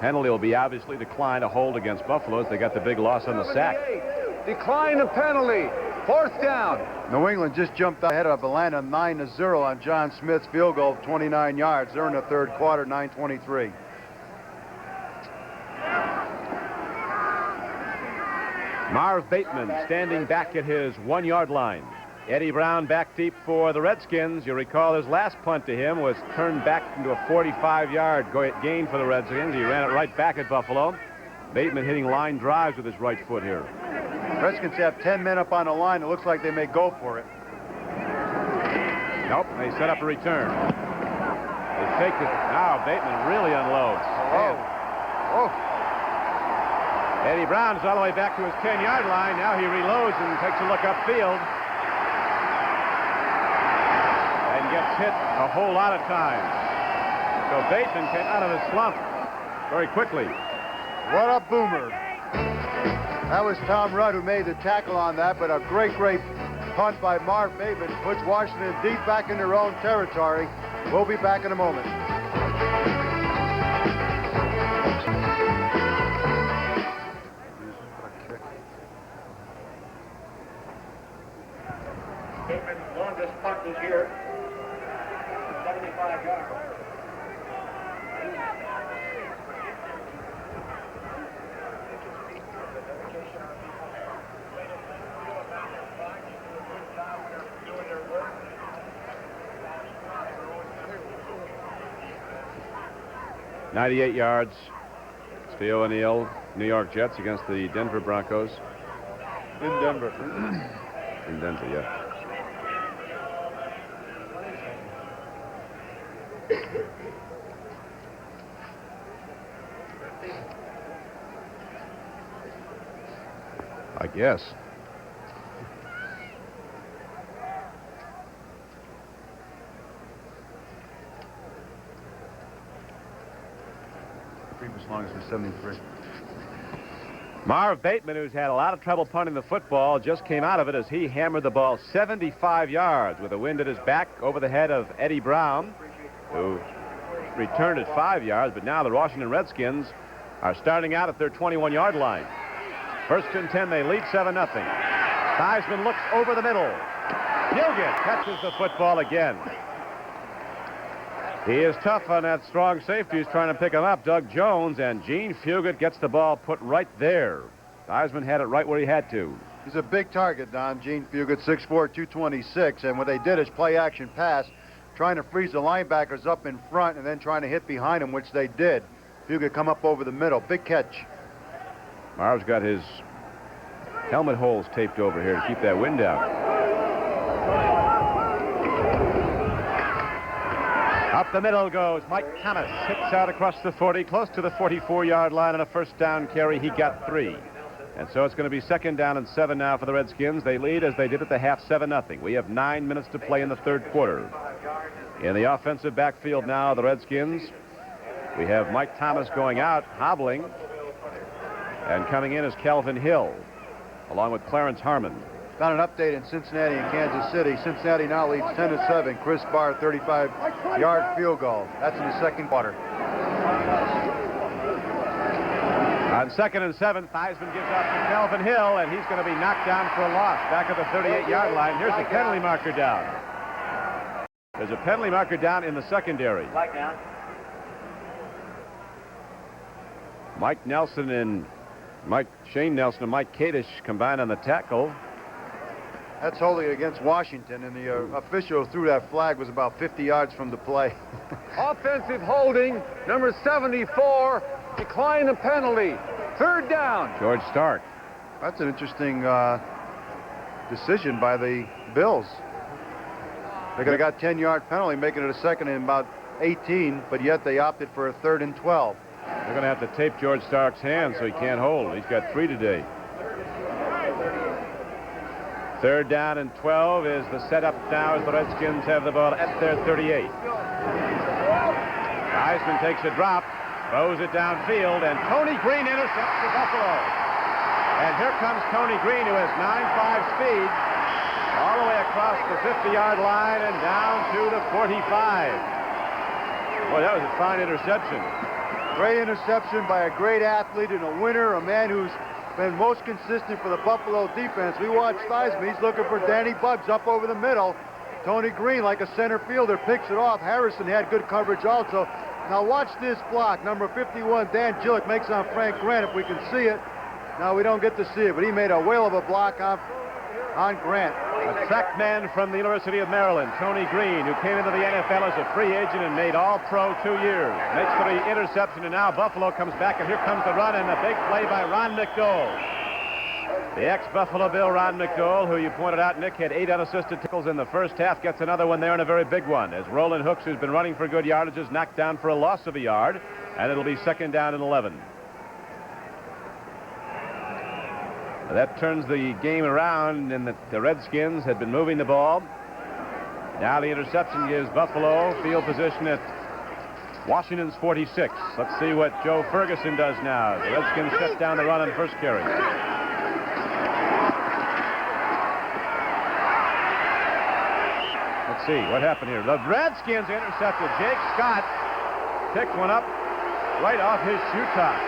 Penalty will be obviously declined, a hold against Buffalo as they got the big loss on the sack. Decline the penalty. 4th down. New England just jumped ahead of Atlanta 9-0 on John Smith's field goal of 29 yards. They're in the third quarter, 9:23. Marv Bateman standing back at his 1-yard line. Eddie Brown back deep for the Redskins. You recall his last punt to him was turned back into a 45-yard gain for the Redskins. He ran it right back at Buffalo. Bateman hitting line drives with his right foot here. Redskins have 10 men up on the line. It looks like they may go for it. Nope, they set up a return. They fake it. Now Bateman really unloads. Oh. Eddie Brown's all the way back to his 10-yard line. Now he reloads and takes a look upfield. And gets hit a whole lot of times. So Bateman came out of his slump very quickly. What a boomer. That was Tom Rudd who made the tackle on that, but a great punt by Marv Bateman puts Washington deep back in their own territory. We'll be back in a moment. Bateman's longest punt this year, 75 yards. 98 yards. Steve O'Neill, New York Jets against the Denver Broncos. In Denver. In Denver, yeah. I guess. Previous longest was 73. Marv Bateman, who's had a lot of trouble punting the football, just came out of it as he hammered the ball 75 yards with the wind at his back over the head of Eddie Brown, who returned at 5 yards. But now the Washington Redskins are starting out at their 21-yard line. 1st and 10, they lead 7-0. Theismann looks over the middle. Fugit catches the football again. He is tough on that strong safety who's trying to pick him up, Doug Jones, and Gene Fugit gets the ball put right there. Theismann had it right where he had to. He's a big target, Don. Gene Fugit, 6'4", 226, and what they did is play action pass, trying to freeze the linebackers up in front and then trying to hit behind him, which they did. Fugit come up over the middle. Big catch. Marv's got his helmet holes taped over here to keep that wind out. Up the middle goes Mike Thomas. Hits out across the 40, close to the 44-yard line on a 1st down carry. He got 3. And so it's going to be 2nd down and 7 now for the Redskins. They lead as they did at the half, 7-0. We have 9 minutes to play in the third quarter. In the offensive backfield now, the Redskins. We have Mike Thomas going out, hobbling. And coming in is Calvin Hill, along with Clarence Harmon. Found an update in Cincinnati and Kansas City. Cincinnati now leads 10-7. Chris Barr, 35-yard field goal. That's in the second quarter. On 2nd and 7, Theismann gives off to Melvin Hill, and he's going to be knocked down for a loss back at the 38-yard line. Here's the penalty marker down. There's a penalty marker down in the secondary. Shane Nelson and Mike Kadish combined on the tackle. That's holding against Washington, and the official who threw that flag was about 50 yards from the play. Offensive holding, number 74, decline the penalty. 3rd down. George Stark. That's an interesting decision by the Bills. They could have got 10-yard penalty, making it a 2nd and about 18, but yet they opted for a 3rd and 12. They're going to have to tape George Stark's hands so he can't hold. He's got 3 today. 3rd down and 12 is the setup now as the Redskins have the ball at their 38. Theismann takes a drop, throws it downfield, and Tony Green intercepts for Buffalo. And here comes Tony Green, who has 9.5 speed, all the way across the 50-yard line and down to the 45. Boy, that was a fine interception. Great interception by a great athlete and a winner, a man who's been most consistent for the Buffalo defense. We watched Theismann. He's looking for Danny Bugs up over the middle. Tony Green, like a center fielder, picks it off. Harrison had good coverage also. Now watch this block. Number 51, Dan Gillick, makes on Frank Grant, if we can see it. Now we don't get to see it, but he made a whale of a block on Grant. A track man from the University of Maryland, Tony Green, who came into the NFL as a free agent and made All-Pro 2 years. Makes the interception, and now Buffalo comes back, and here comes the run and the big play by Ron McDowell. The ex-Buffalo Bill, Ron McDowell, who you pointed out, Nick, had 8 unassisted tackles in the first half, gets another one there and a very big one, as Roland Hooks, who's been running for good yardage, is knocked down for a loss of a yard, and it'll be 2nd down and 11. That turns the game around, and the Redskins had been moving the ball. Now the interception gives Buffalo field position at Washington's 46. Let's see what Joe Ferguson does now. The Redskins shut down the run on first carry. Let's see what happened here. The Redskins intercepted. Jake Scott picked one up right off his shoe tops.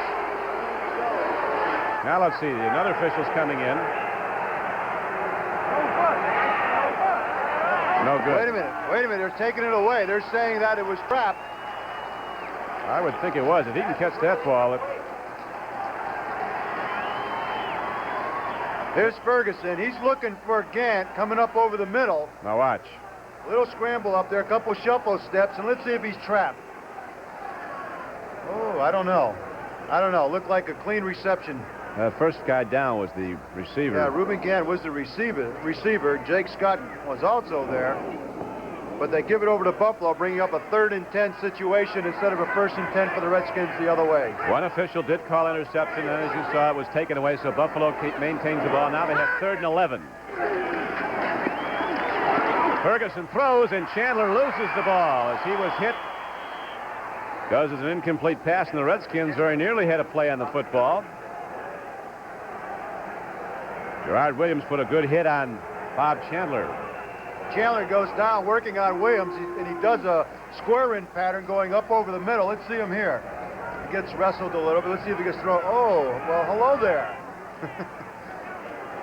Now let's see, another official's coming in. No good. Wait a minute, they're taking it away. They're saying that it was trapped. I would think it was. If he can catch that ball. Here's Ferguson. He's looking for Gant coming up over the middle. Now watch. A little scramble up there, a couple shuffle steps, and let's see if he's trapped. Oh, I don't know. Looked like a clean reception. First guy down was the receiver. Yeah, Reuben Gant was the receiver. Jake Scott was also there. But they give it over to Buffalo, bringing up a 3rd and 10 situation instead of a 1st and 10 for the Redskins the other way. One official did call interception, and as you saw, it was taken away, so Buffalo maintains the ball. Now they have 3rd and 11. Ferguson throws, and Chandler loses the ball as he was hit. Goes as an incomplete pass, and the Redskins very nearly had a play on the football. Gerard Williams put a good hit on Bob Chandler. Chandler goes down working on Williams, and he does a square-in pattern going up over the middle. Let's see him here. He gets wrestled a little bit. Let's see if he gets thrown. Oh, well, hello there.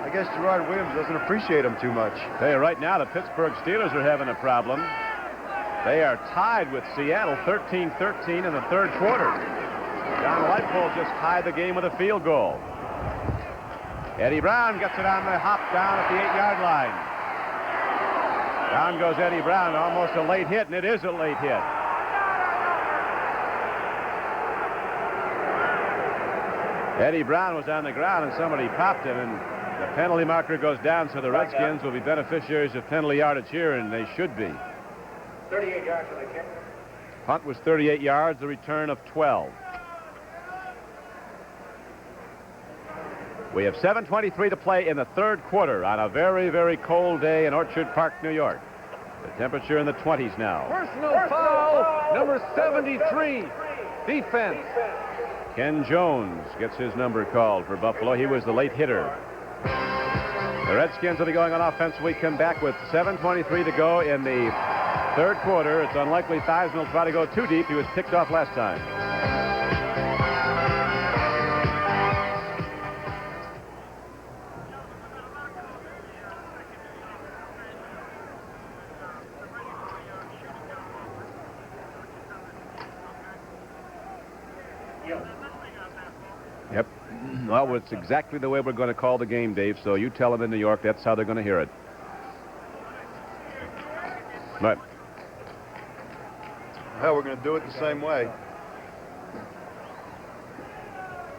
I guess Gerard Williams doesn't appreciate him too much. Hey, right now the Pittsburgh Steelers are having a problem. They are tied with Seattle 13-13 in the 3rd quarter. John Lightfoot just tied the game with a field goal. Eddie Brown gets it on the hop down at the 8-yard line. Down goes Eddie Brown, almost a late hit, and it is a late hit. Eddie Brown was on the ground, and somebody popped him, and the penalty marker goes down, so the Redskins will be beneficiaries of penalty yardage here, and they should be. 38 yards for the kick. Punt was 38 yards, the return of 12. We have 7:23 to play in the 3rd quarter on a very, very cold day in Orchard Park, New York. The temperature in the 20s now. Personal foul, number 73, defense. Ken Jones gets his number called for Buffalo. He was the late hitter. The Redskins will be going on offense. We come back with 7:23 to go in the third quarter. It's unlikely Theismann will try to go too deep. He was picked off last time. Yep. Well, it's exactly the way we're going to call the game, Dave, so you tell them in New York that's how they're going to hear it. Right. Well, we're going to do it the same way.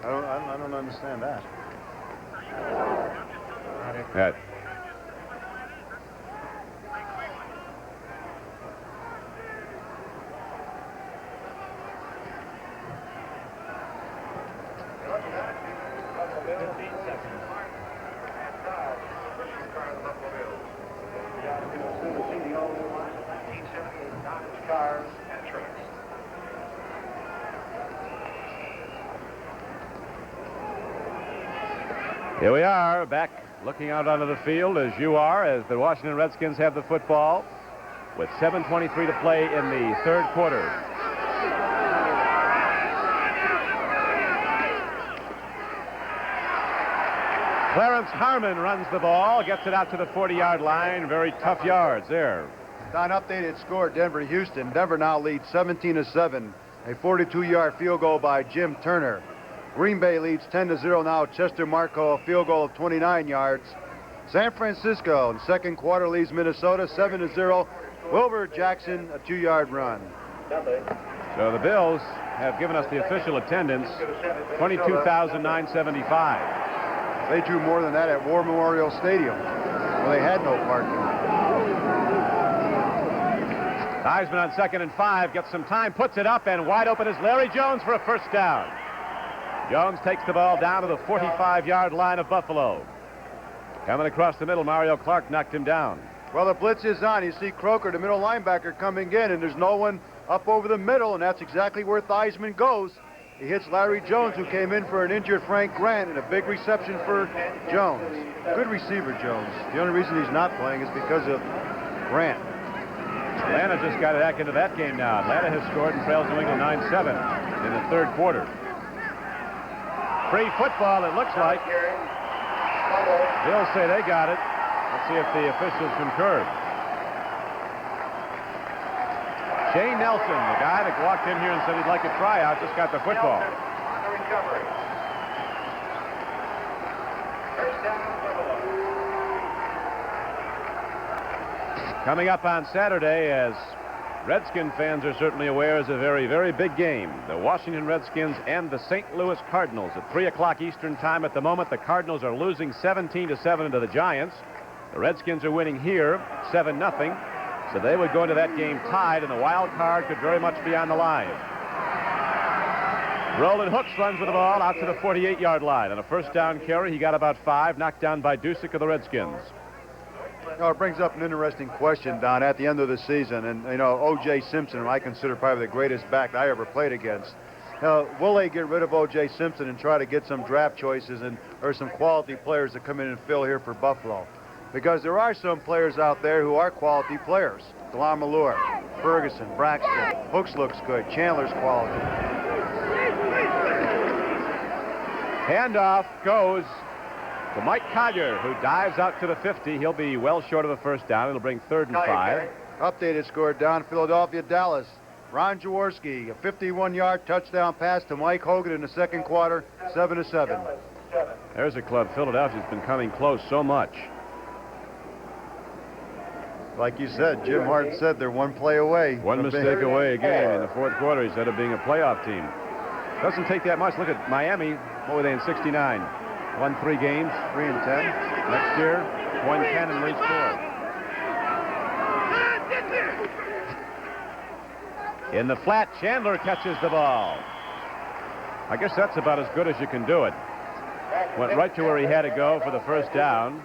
I don't understand that. Right. Here we are, back looking out onto the field as you are, as the Washington Redskins have the football with 7:23 to play in the third quarter. Clarence Harmon runs the ball, gets it out to the 40-yard line. Very tough yards there. Don, updated score, Denver-Houston. Denver now leads 17-7. A 42-yard field goal by Jim Turner. Green Bay leads 10-0 now. Chester Marco, a field goal of 29 yards. San Francisco in second quarter leads Minnesota 7-0. Wilbur Jackson, a 2-yard run. So the Bills have given us the official attendance, 22,975. They drew more than that at War Memorial Stadium, where they had no parking. Theismann on 2nd and 5, gets some time, puts it up, and wide open is Larry Jones for a first down. Jones takes the ball down to the 45-yard line of Buffalo. Coming across the middle, Mario Clark knocked him down. Well, the blitz is on. You see Croker, the middle linebacker, coming in, and there's no one up over the middle, and that's exactly where Theismann goes. He hits Larry Jones, who came in for an injured Frank Grant, and a big reception for Jones. Good receiver, Jones. The only reason he's not playing is because of Grant. Atlanta just got back into that game now. Atlanta has scored and trails New England 9-7 in the third quarter. Free football, it looks like. They'll say they got it. Let's see if the officials concur. Shane Nelson, the guy that walked in here and said he'd like a tryout, just got the football. Coming up on Saturday, as Redskin fans are certainly aware, is a very, very big game. The Washington Redskins and the St. Louis Cardinals at 3 o'clock Eastern time. At the moment, the Cardinals are losing 17-7 to the Giants. The Redskins are winning here 7-0. So they would go into that game tied, and the wild card could very much be on the line. Roland Hooks runs with the ball out to the 48-yard line. On a first down carry, he got about 5, knocked down by Dusick of the Redskins. You know, it brings up an interesting question, Don, at the end of the season. And, you know, O.J. Simpson, who I consider probably the greatest back I ever played against. Will they get rid of O.J. Simpson and try to get some draft choices or some quality players to come in and fill here for Buffalo? Because there are some players out there who are quality players. DeLon Malure, Ferguson, Braxton. Hooks looks good. Chandler's quality. Handoff goes to Mike Collier, who dives out to the 50. He'll be well short of the first down. It'll bring 3rd and 5. Updated score down Philadelphia, Dallas. Ron Jaworski, a 51-yard touchdown pass to Mike Hogan in the second quarter, 7-7. There's a club Philadelphia's been coming close so much. Like you said, Jim Hart said they're one play away. One mistake away again in the fourth quarter, he said, of being a playoff team. Doesn't take that much. Look at Miami. What were they in 69? Won 3 games. 3-10. Next year, 1-10 and lose 4. In the flat, Chandler catches the ball. I guess that's about as good as you can do it. Went right to where he had to go for the first down,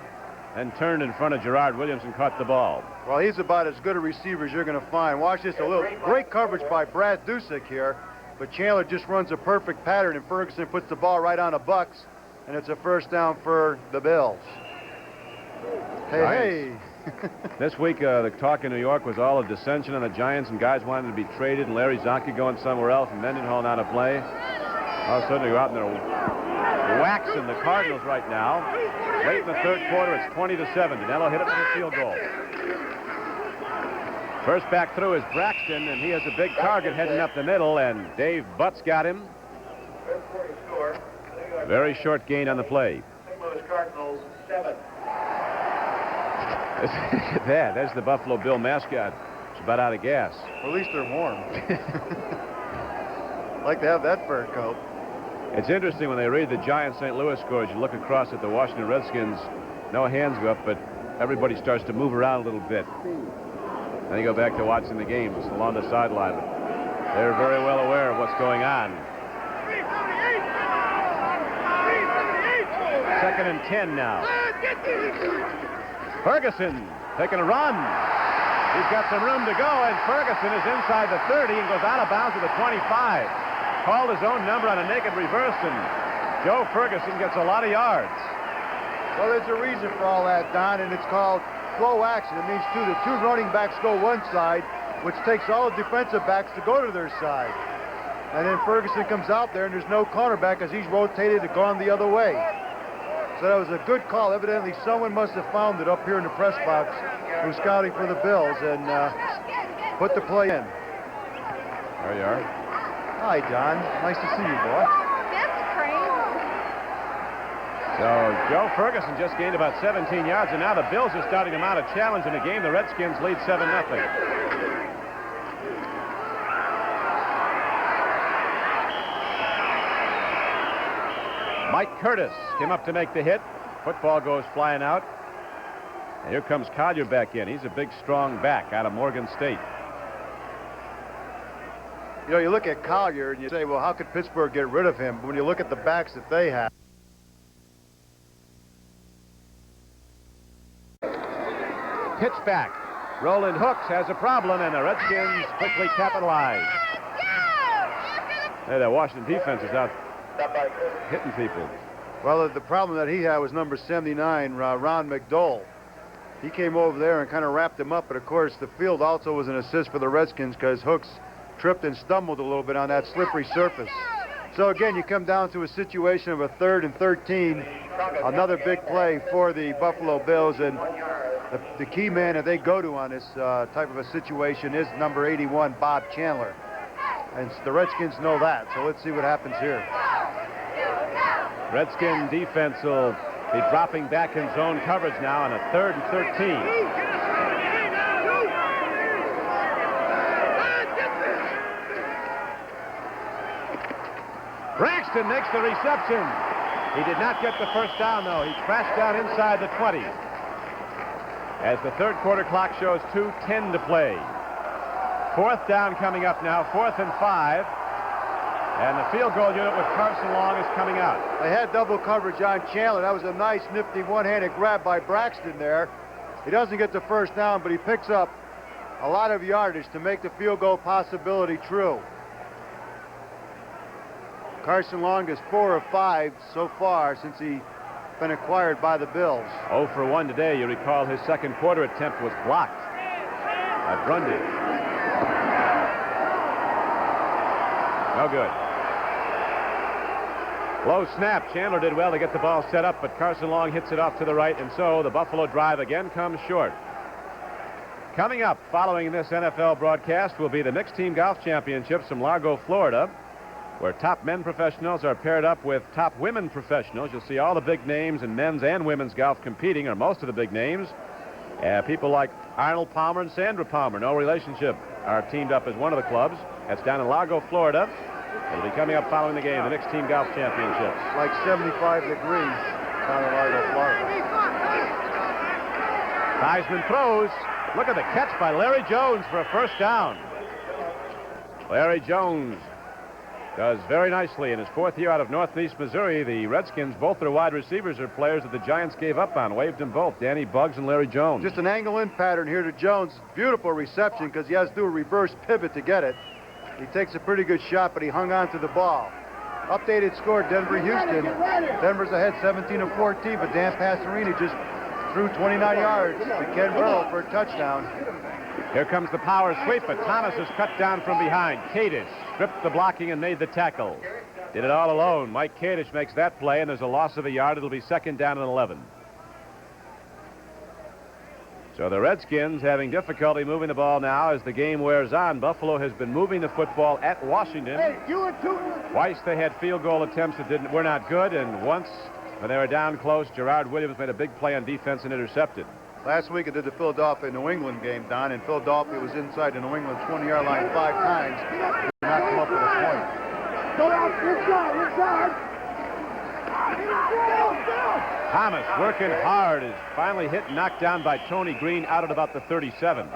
and turned in front of Gerard Williams and caught the ball. Well, he's about as good a receiver as you're going to find. Watch this, a little great coverage by Brad Dusick here, but Chandler just runs a perfect pattern, and Ferguson puts the ball right on the Bucks, and it's a first down for the Bills. Hey. This week, the talk in New York was all of dissension on the Giants, and guys wanted to be traded, and Larry Zonka going somewhere else, and Mendenhall not to play. All of a sudden, they go out and they're waxing the Cardinals right now. Late in the third quarter, it's 20-7. Danilo hit it with a field goal. First back through is Braxton, and he has a big target heading up the middle, and Dave Butts got him. Very short gain on the play. St. Louis Cardinals 7. That's the Buffalo Bill mascot. It's about out of gas. At least they're warm. Like to have that fur coat. It's interesting when they read the Giants St. Louis scores, you look across at the Washington Redskins, no hands go up, but everybody starts to move around a little bit. Then you go back to watching the games along the sideline. They're very well aware of what's going on. 2nd and 10 now. Ferguson taking a run. He's got some room to go, and Ferguson is inside the 30 and goes out of bounds to the 25. Called his own number on a naked reverse, and Joe Ferguson gets a lot of yards. Well, there's a reason for all that, Don, and it's called flow action. It means the two running backs go one side, which takes all the defensive backs to go to their side. And then Ferguson comes out there, and there's no cornerback as he's rotated and gone the other way. So that was a good call. Evidently, someone must have found it up here in the press box who's scouting for the Bills and put the play in. There you are. Hi, Don. Nice to see you, boy. That's crazy. So Joe Ferguson just gained about 17 yards, and now the Bills are starting to mount a challenge in the game. The Redskins lead 7-0. Mike Curtis came up to make the hit. Football goes flying out. And here comes Collier back in. He's a big, strong back out of Morgan State. You know, you look at Collier and you say, well, how could Pittsburgh get rid of him? But when you look at the backs that they have. Pitch back. Roland Hooks has a problem, and the Redskins quickly capitalize. Hey, that Washington defense is out hitting people. Well, the problem that he had was number 79, Ron McDowell. He came over there and kind of wrapped him up, but of course the field also was an assist for the Redskins because Hooks tripped and stumbled a little bit on that slippery surface. So again, you come down to a situation of a 3rd and 13, another big play for the Buffalo Bills, and the key man that they go to on this type of a situation is number 81, Bob Chandler. And the Redskins know that, so let's see what happens here. Redskin defense will be dropping back in zone coverage now on a 3rd and 13. Braxton makes the reception. He did not get the first down, though. He crashed down inside the 20. As the third quarter clock shows 2:10 to play. 4th down coming up now, 4th and 5. And the field goal unit with Carson Long is coming out. They had double coverage on Chandler. That was a nice, nifty one-handed grab by Braxton there. He doesn't get the first down, but he picks up a lot of yardage to make the field goal possibility true. Carson Long is 4 of 5 so far since he's been acquired by the Bills. 0 for 1 today. You recall his second quarter attempt was blocked by Grundy. No good. Low snap. Chandler did well to get the ball set up, but Carson Long hits it off to the right, and so the Buffalo drive again comes short. Coming up following this NFL broadcast will be the Mixed Team Golf Championships from Largo, Florida, where top men professionals are paired up with top women professionals. You'll see all the big names in men's and women's golf competing, or most of the big names. People like Arnold Palmer and Sandra Palmer, no relationship, are teamed up as one of the clubs. That's down in Largo, Florida. It'll be coming up following the game, the Mixed Team Golf Championships. Like 75 degrees down in Largo, Florida. Heisman throws. Look at the catch by Larry Jones for a first down. Larry Jones does very nicely in his 4th year out of Northeast Missouri. The Redskins, both their wide receivers are players that the Giants gave up on. Waived them both, Danny Buggs and Larry Jones. Just an angle-in pattern here to Jones. Beautiful reception because he has to do a reverse pivot to get it. He takes a pretty good shot, but he hung on to the ball. Updated score, Denver-Houston. Denver's ahead 17-14, but Dan Passerini just threw 29 yards to Ken Burrow for a touchdown. Here comes the power sweep, but Thomas is cut down from behind. Kadish stripped the blocking and made the tackle. Did it all alone. Mike Kadish makes that play, and there's a loss of a yard. It'll be 2nd down and 11. So the Redskins having difficulty moving the ball now as the game wears on. Buffalo has been moving the football at Washington. Twice they had field goal attempts that were not good, and once when they were down close, Gerard Williams made a big play on defense and intercepted. Last week I did the Philadelphia-New England game, Don, and Philadelphia was inside the New England 20-yard line 5 times. Did not come up with a point. Thomas working hard is finally hit and knocked down by Tony Green out at about the 37.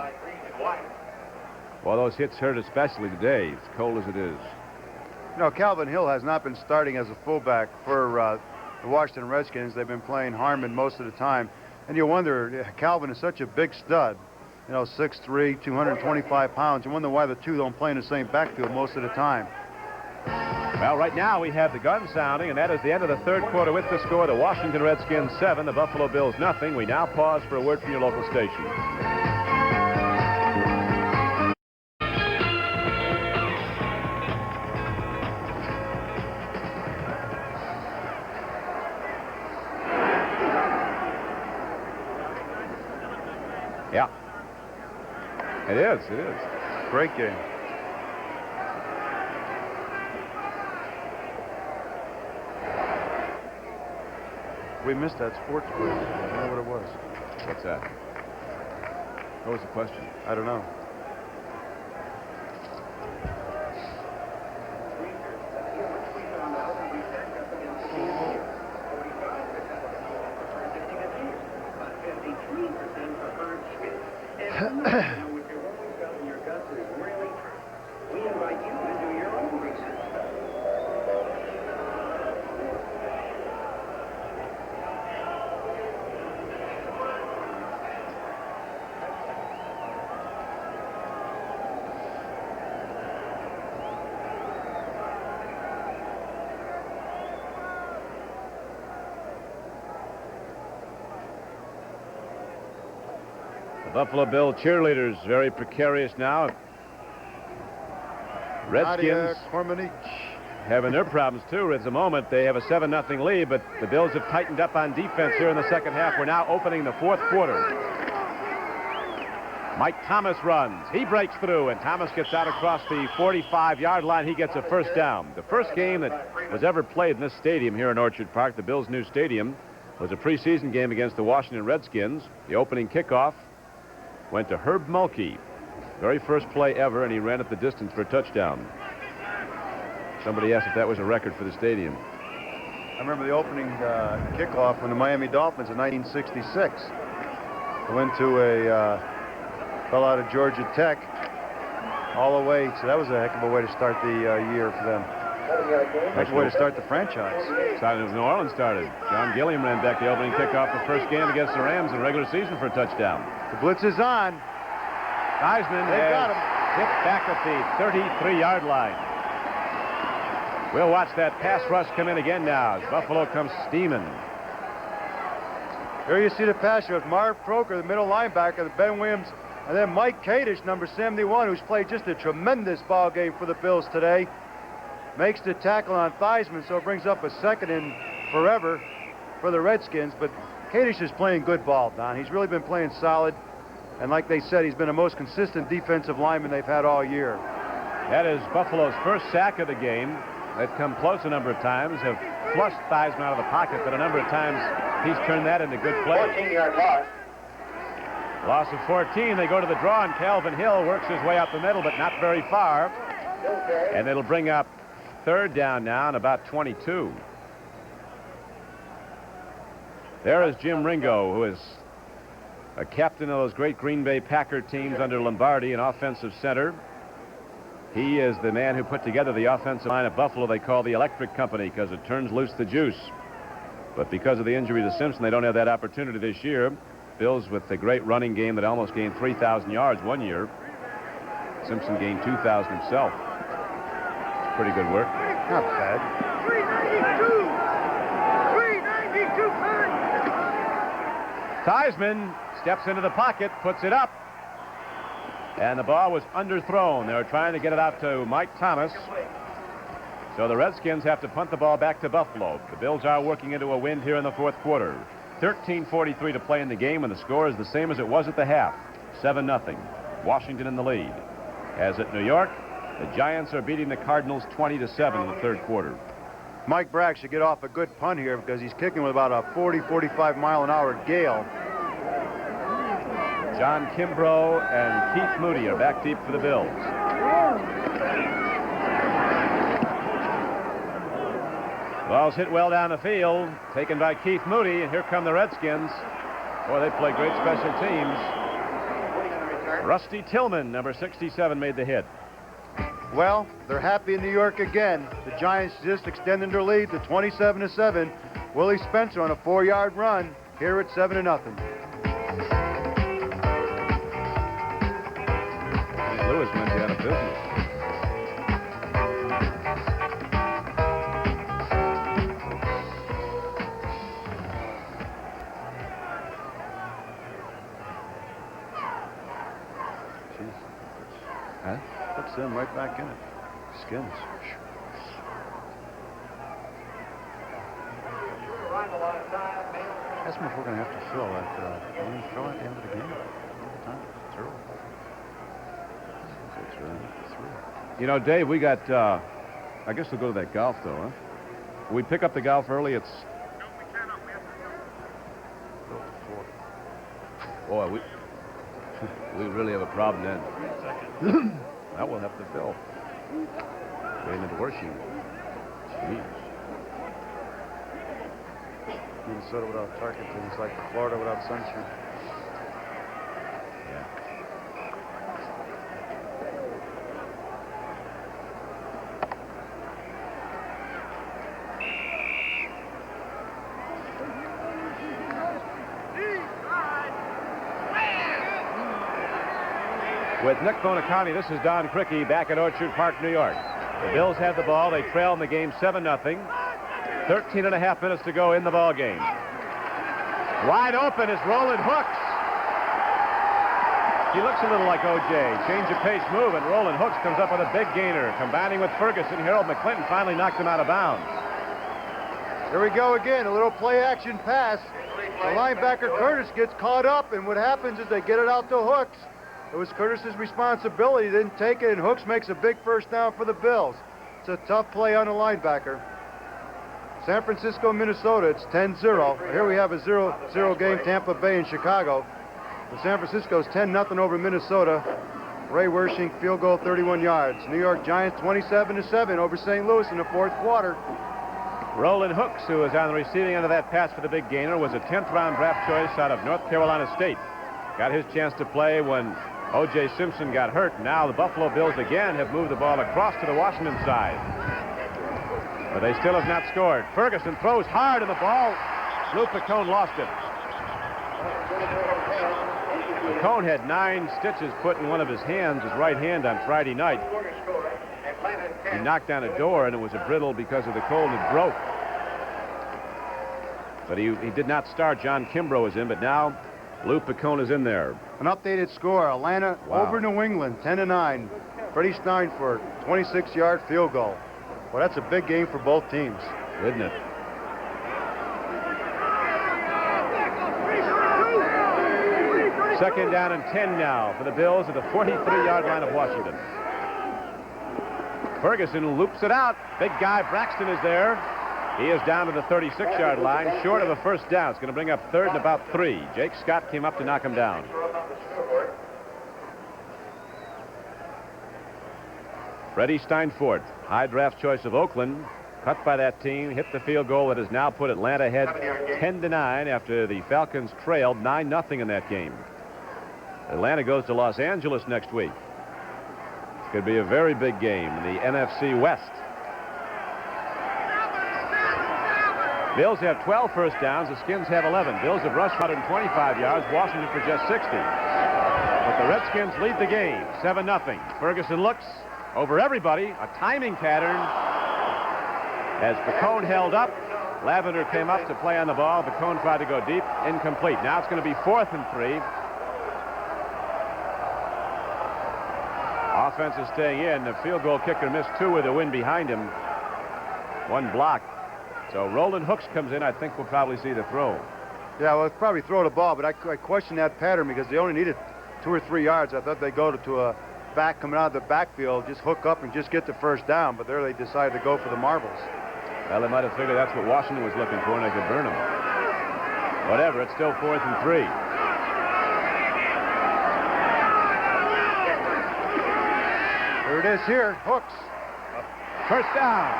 Well, those hits hurt especially today, as cold as it is. You know, Calvin Hill has not been starting as a fullback for the Washington Redskins. They've been playing Harmon most of the time. And you wonder, Calvin is such a big stud, you know, 6'3", 225 pounds. You wonder why the two don't play in the same backfield most of the time. Well, right now we have the gun sounding, and that is the end of the 3rd quarter with the score. The Washington Redskins 7, the Buffalo Bills nothing. We now pause for a word from your local station. Yeah. It is. It is. Great game. We missed that sports quiz. I don't know what it was. What's that? What was the question? I don't know. Buffalo Bill cheerleaders very precarious now. Redskins having their problems too. At the moment they have a 7-0 lead, but the Bills have tightened up on defense here in the second half. We're now opening the 4th quarter. Mike Thomas runs. He breaks through, and Thomas gets out across the 45-yard line. He gets a first down. The first game that was ever played in this stadium here in Orchard Park, the Bills' new stadium, was a preseason game against the Washington Redskins. The opening kickoff went to Herb Mulkey. Very first play ever, and he ran at the distance for a touchdown. Somebody asked if that was a record for the stadium. I remember the opening kickoff when the Miami Dolphins in 1966 went to a fell out of Georgia Tech all the way. So that was a heck of a way to start the year for them. Heck of a way to start the franchise. Started as New Orleans started. John Gilliam ran back the opening kickoff the first game against the Rams in regular season for a touchdown. The blitz is on. Heisman has hit back at the 33-yard line. We'll watch that pass rush come in again now as Buffalo comes steaming. Here you see the pass rush. Marv Croker, the middle linebacker, Ben Williams, and then Mike Kadish, number 71, who's played just a tremendous ball game for the Bills today, makes the tackle on Theismann, so it brings up a second and forever for the Redskins. But Kadish is playing good ball, Don. He's really been playing solid. And like they said, he's been the most consistent defensive lineman they've had all year. That is Buffalo's first sack of the game. They've come close a number of times, have flushed Theismann out of the pocket, but a number of times he's turned that into good play. 14-yard loss. Loss of 14. They go to the draw, and Calvin Hill works his way up the middle, but not very far. And it'll bring up third down now and about 22. There is Jim Ringo, who is a captain of those great Green Bay Packer teams under Lombardi, an offensive center. He is the man who put together the offensive line at Buffalo they call the Electric Company because it turns loose the juice. But because of the injury to Simpson, they don't have that opportunity this year. Bills with the great running game that almost gained 3,000 yards one year. Simpson gained 2,000 himself. It's pretty good work. Not bad. 392 pounds. Theismann steps into the pocket, puts it up, and the ball was underthrown. They were trying to get it out to Mike Thomas. So the Redskins have to punt the ball back to Buffalo. The Bills are working into a wind here in the fourth quarter. 13:43 to play in the game, and the score is the same as it was at the half. 7-0. Washington in the lead. As at New York, the Giants are beating the Cardinals 20-7 in the third quarter. Mike Bragg should get off a good punt here because he's kicking with about a 40-45 mile an hour gale. John Kimbrough and Keith Moody are back deep for the Bills. Ball's hit well down the field, taken by Keith Moody, and here come the Redskins. Boy, they play great special teams. Rusty Tillman, number 67, made the hit. Well, they're happy in New York again. The Giants just extended their lead to 27-7. Willie Spencer on a 4-yard run here at 7-0. Lewis went out of business. Huh? Puts them right back in it. Skins. Ask me if we're going to have to fill that. Fill at the end of the game. Time. It's early. It's right. You know, Dave, we got, I guess we'll go to that golf, though, huh? We pick up the golf early. It's... Boy, we really have a problem then. Now we'll have to fill. Waiting at the horseshoe. Jeez. Minnesota without Tarkenton is like Florida without sunshine. Yeah. With Nick Bonacani, this is Don Crickey back at Orchard Park, New York. The Bills have the ball. They trail in the game 7-0. 13 and a half minutes to go in the ball game. Wide open is Roland Hooks. He looks a little like O.J. Change of pace move, and Roland Hooks comes up with a big gainer. Combining with Ferguson, Harold McClinton finally knocked him out of bounds. Here we go again, a little play-action pass. The linebacker Curtis gets caught up, and what happens is they get it out to Hooks. It was Curtis's responsibility. He didn't take it, and Hooks makes a big first down for the Bills. It's a tough play on the linebacker. San Francisco, Minnesota, it's 10-0. Here we have a 0-0 game, Tampa Bay and Chicago. The San Francisco's 10-0 over Minnesota. Ray Wersching, field goal, 31 yards. New York Giants 27-7 over St. Louis in the fourth quarter. Roland Hooks, who was on the receiving end of that pass for the big gainer, was a 10th round draft choice out of North Carolina State. Got his chance to play when O.J. Simpson got hurt. Now the Buffalo Bills again have moved the ball across to the Washington side. But they still have not scored. Ferguson throws hard and the ball. Lou Picone lost it. Picone had 9 stitches put in one of his hands, his right hand, on Friday night. He knocked down a door and it was a brittle because of the cold and it broke. But he did not start. John Kimbrough was in, but now Lou Picone is in there. An updated score, Atlanta over New England, 10-9. Freddie Steinfort, 26-yard field goal. Well, that's a big game for both teams. Isn't it? Second down and 10 now for the Bills at the 43-yard line of Washington. Ferguson loops it out. Big guy Braxton is there. He is down to the 36-yard line, short of a first down. It's going to bring up third and about 3. Jake Scott came up to knock him down. Freddie Steinfort, high draft choice of Oakland, cut by that team, hit the field goal that has now put Atlanta ahead 10-9 after the Falcons trailed 9-0 in that game. Atlanta goes to Los Angeles next week. It's going to be a very big game in the NFC West. Bills have 12 first downs. The Skins have 11. Bills have rushed 125 yards. Washington for just 60. But the Redskins lead the game, 7-0. Ferguson looks over everybody. A timing pattern as Picone held up. Lavender came up to play on the ball, but Cohn tried to go deep. Incomplete. Now it's going to be 4th and 3. Offense is staying in. The field goal kicker missed 2 with the wind behind him. 1 block. So Roland Hooks comes in. I think we'll probably see the throw. Yeah, well, probably throw the ball, but I question that pattern because they only needed 2 or 3 yards. I thought they'd go to a back coming out of the backfield, just hook up and just get the first down, but there they decided to go for the marbles. Well, they might have figured that's what Washington was looking for, and they could burn them. Whatever, it's still 4th and 3. There it is here, Hooks. First down.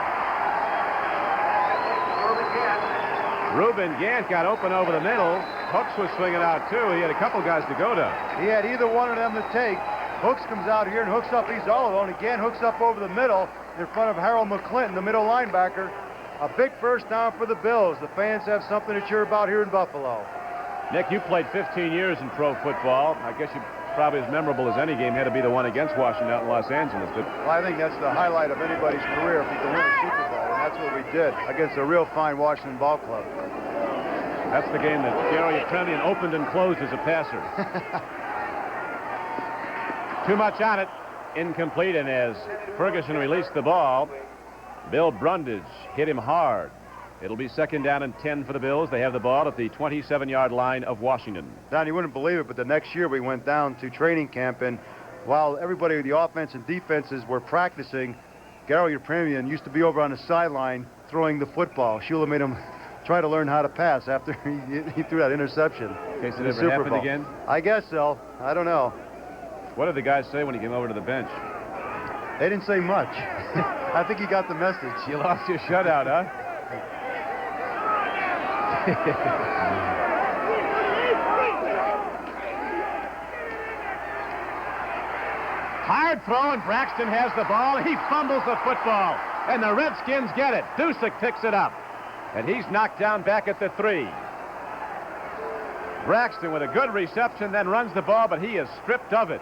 Reuben Gant got open over the middle. Hooks was swinging out, too. He had a couple guys to go to. He had either one of them to take. Hooks comes out here and hooks up. He's all alone. Again, hooks up over the middle in front of Harold McClinton, the middle linebacker. A big first down for the Bills. The fans have something to cheer about here in Buffalo. Nick, you played 15 years in pro football. I guess you probably as memorable as any game had to be the one against Washington out in Los Angeles. Well, I think that's the highlight of anybody's career if you can win a Super Bowl, and that's what we did against a real fine Washington ball club. That's the game that Gary Tremian opened and closed as a passer. Too much on it. Incomplete, and as Ferguson released the ball, Bill Brundage hit him hard. It'll be 2nd down and 10 for the Bills. They have the ball at the 27-yard line of Washington. Don, you wouldn't believe it, but the next year we went down to training camp, and while everybody, the offense and defenses were practicing, Gary Tremian used to be over on the sideline throwing the football. Shula made him try to learn how to pass after he threw that interception. In case it ever happened again? I guess so. I don't know. What did the guys say when he came over to the bench? They didn't say much. I think he got the message. You lost your shutout, huh? Hard throw, and Braxton has the ball. He fumbles the football, and the Redskins get it. Dusick picks it up, and he's knocked down back at the 3. Braxton with a good reception, then runs the ball, but he is stripped of it.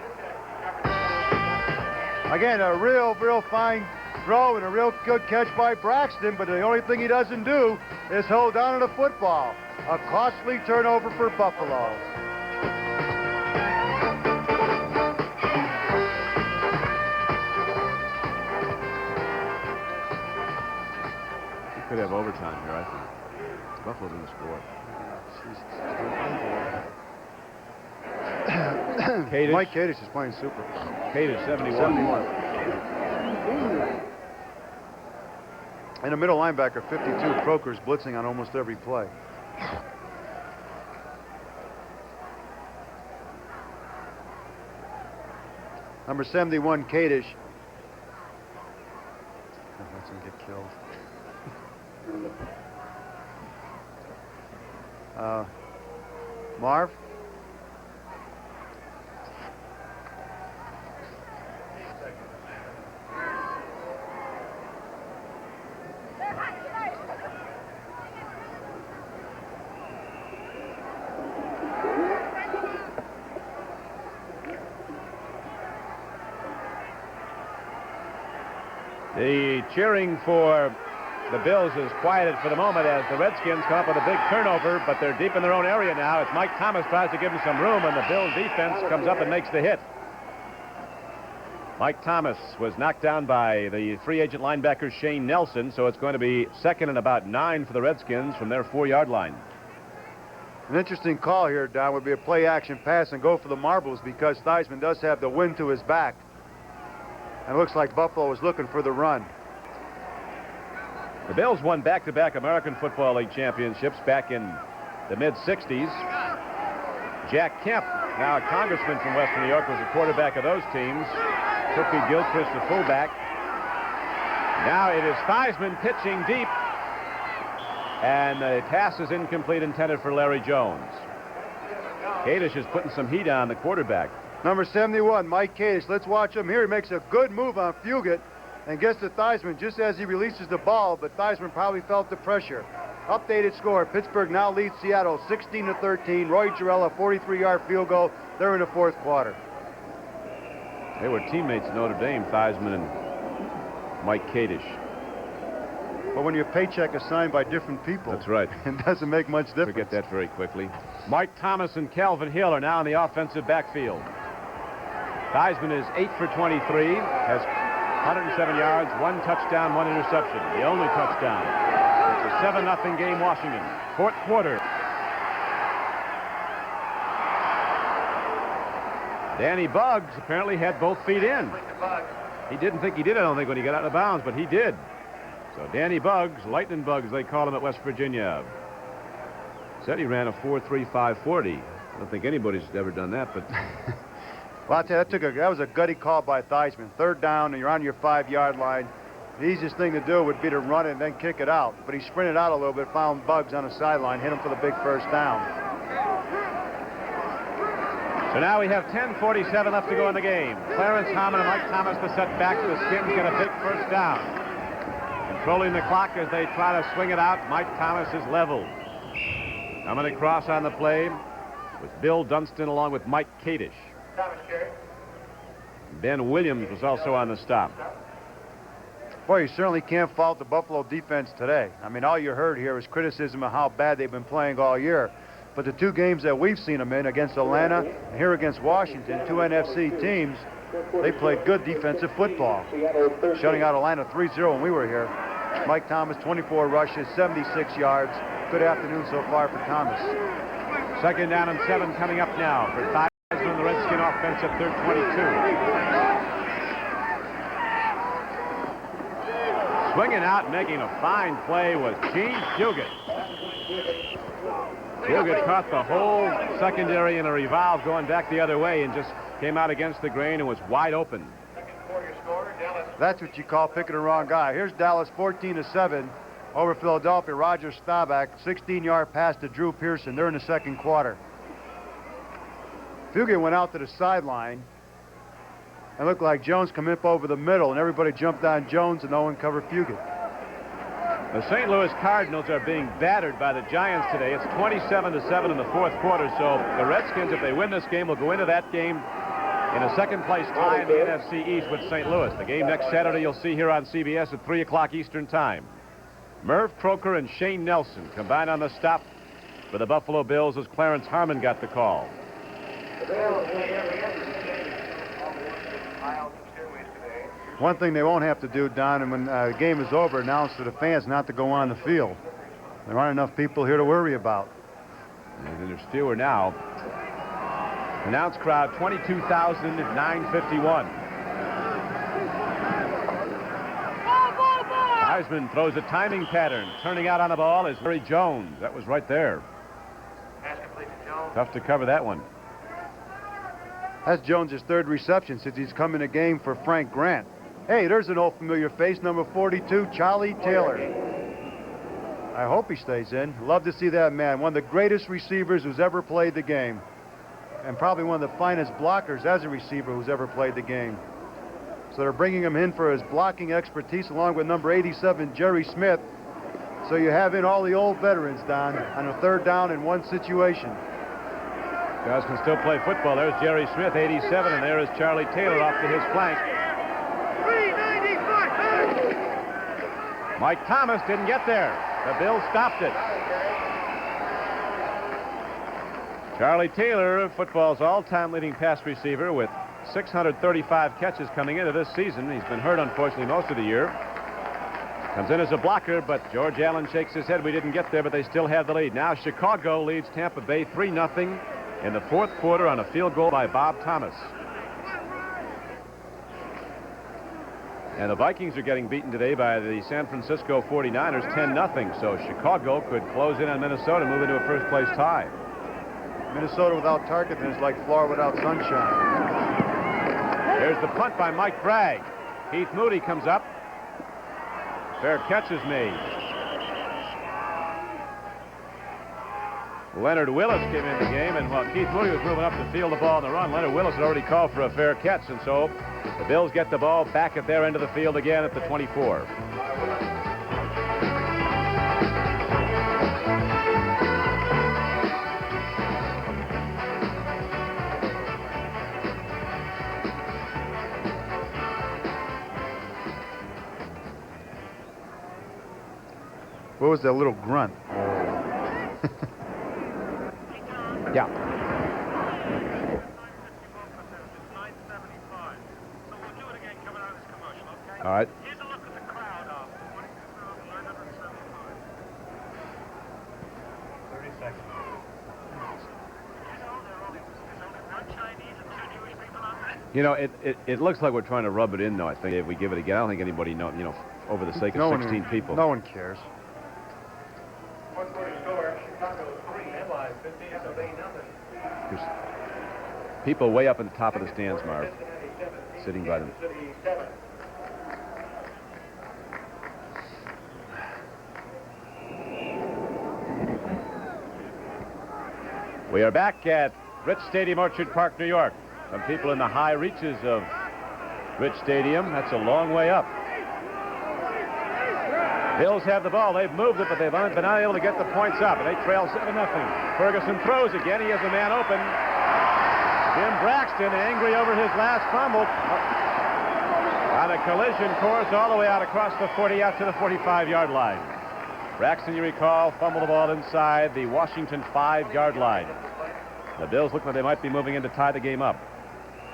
Again, a real fine throw and a real good catch by Braxton, but the only thing he doesn't do is hold on to the football. A costly turnover for Buffalo. You could have overtime here, I think. Buffalo's in the score. Kadish. Mike Kadish is playing super. Kadish, 71. And a middle linebacker, 52, Croker's blitzing on almost every play. Number 71, Kadish. Let's him get killed. Marv? The cheering for the Bills is quieted for the moment as the Redskins come up with a big turnover, but they're deep in their own area now as Mike Thomas tries to give them some room, and the Bills defense comes up and makes the hit. Mike Thomas was knocked down by the free agent linebacker Shane Nelson, so it's going to be 2nd and about 9 for the Redskins from their 4-yard line. An interesting call here, Don, would be a play action pass and go for the marbles because Theismann does have the wind to his back. And it looks like Buffalo is looking for the run. The Bills won back-to-back American Football League championships back in the mid-60s. Jack Kemp, now a congressman from Western New York, was the quarterback of those teams. Cookie Gilchrist, the fullback. Now it is Theismann pitching deep. And the pass is incomplete, intended for Larry Jones. Kadish is putting some heat on the quarterback. Number 71, Mike Kadish. Let's watch him here. He makes a good move on Fugit and gets to Theismann just as he releases the ball, but Theismann probably felt the pressure. Updated score, Pittsburgh now leads Seattle 16-13. Roy Jarrell, a 43-yard field goal. They're in the 4th quarter. They were teammates at Notre Dame, Theismann and Mike Kadish. But when your paycheck is signed by different people, That's right. It doesn't make much difference. Forget that very quickly. Mike Thomas and Calvin Hill are now in the offensive backfield. Theismann is 8 for 23, has 107 yards, 1 touchdown, 1 interception. The only touchdown. It's a 7-0 game, Washington. Fourth quarter. Danny Buggs apparently had both feet in. He didn't think he did, I don't think, when he got out of bounds, but he did. So Danny Buggs, Lightning Buggs, they call him at West Virginia. Said he ran a 4.35 40. I don't think anybody's ever done that, but... Well, I'll tell you, that was a gutty call by Theismann. Third down, and you're on your 5-yard line. The easiest thing to do would be to run it and then kick it out. But he sprinted out a little bit, found Buggs on the sideline, hit him for the big first down. So now we have 10:47 left to go in the game. Clarence Harmon and Mike Thomas to set back. The Skins get a big first down. Controlling the clock as they try to swing it out. Mike Thomas is leveled. Coming across on the play was Bill Dunston along with Mike Kadish. Ben Williams was also on the stop. Boy, you certainly can't fault the Buffalo defense today. I mean, all you heard here is criticism of how bad they've been playing all year. But the 2 games that we've seen them in, against Atlanta and here against Washington, 2 NFC teams, they played good defensive football. Shutting out Atlanta 3-0 when we were here. Mike Thomas, 24 rushes, 76 yards. Good afternoon so far for Thomas. Second down and 7 coming up now for Theismann, the Redskin offense at third 22. Swinging out, making a fine play was Gene Fugit. Fugit caught the whole secondary in a revolve going back the other way and just came out against the grain and was wide open. That's what you call picking the wrong guy. Here's Dallas 14-7 over Philadelphia. Roger Staubach, 16-yard pass to Drew Pearson. They're in the second quarter. Fugit went out to the sideline and looked like Jones come up over the middle, and everybody jumped on Jones and no one covered Fugit. The St. Louis Cardinals are being battered by the Giants today. It's 27-7 in the fourth quarter, so the Redskins, if they win this game, will go into that game in a second-place tie in the NFC East with St. Louis. The game next Saturday you'll see here on CBS at 3 o'clock Eastern Time. Merv Croker and Shane Nelson combined on the stop for the Buffalo Bills as Clarence Harmon got the call. One thing they won't have to do, Don, and when the game is over, announce to the fans not to go on the field. There aren't enough people here to worry about. And there's fewer now. Announced crowd 22,951. Theismann throws a timing pattern. Turning out on the ball is Larry Jones. That was right there. Tough to cover that one. That's Jones' 3rd reception since he's come in a game for Frank Grant. Hey, there's an old familiar face, number 42, Charlie Taylor. I hope he stays in. Love to see that man. One of the greatest receivers who's ever played the game. And probably one of the finest blockers as a receiver who's ever played the game. So they're bringing him in for his blocking expertise along with number 87, Jerry Smith. So you have in all the old veterans, Don, on a 3rd down in one situation. Guys can still play football. There's Jerry Smith, 87, and there is Charlie Taylor off to his flank. Mike Thomas didn't get there. The Bills stopped it. Charlie Taylor, football's all-time leading pass receiver with 635 catches coming into this season. He's been hurt, unfortunately, most of the year. Comes in as a blocker, but George Allen shakes his head. We didn't get there, but they still have the lead. Now Chicago leads Tampa Bay 3-0 in the fourth quarter on a field goal by Bob Thomas. And the Vikings are getting beaten today by the San Francisco 49ers 10-0. So Chicago could close in on Minnesota and move into a first-place tie. Minnesota without Tarkenton is like Florida without sunshine. There's the punt by Mike Bragg. Keith Moody comes up. Fair catch is made. Leonard Willis came in the game, and while Keith Moody was moving up to field the ball on the run, Leonard Willis had already called for a fair catch, and so the Bills get the ball back at their end of the field again at the 24. What was that little grunt? Yeah. All right. Here's a look at the crowd of 22,975. 30 seconds. There's only one Chinese and 2 Jewish people on there. You know, it looks like we're trying to rub it in, though. I think if we give it again, I don't think anybody over the sake of 16 people. No one cares. Fourth quarter score, Chicago 3, headline 15, Tampa Bay nothing. There's people way up in the top of the stands, Marv, sitting by them. City 7. We are back at Rich Stadium, Orchard Park, New York. Some people in the high reaches of Rich Stadium. That's a long way up. Bills have the ball. They've moved it, but they've been unable to get the points up, and they trail 7-0. Ferguson throws again. He has a man open. Jim Braxton, angry over his last fumble, on a collision course all the way out across the 40 out to the 45-yard line. Braxton, you recall, fumbled the ball inside the Washington 5-yard line. The Bills look like they might be moving in to tie the game up.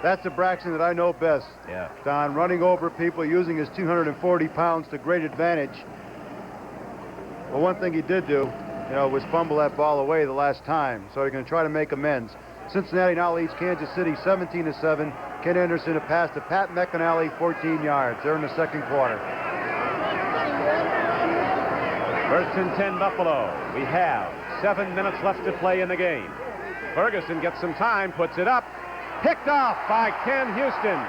That's the Braxton that I know best. Yeah. Don, running over people, using his 240 pounds to great advantage. Well, one thing he did do, was fumble that ball away the last time, so he's going to try to make amends. Cincinnati now leads Kansas City 17-7. Ken Anderson a pass to Pat McAnally, 14 yards. They're in the second quarter. First and 10, Buffalo. We have 7 minutes left to play in the game. Ferguson gets some time, puts it up. Picked off by Ken Houston.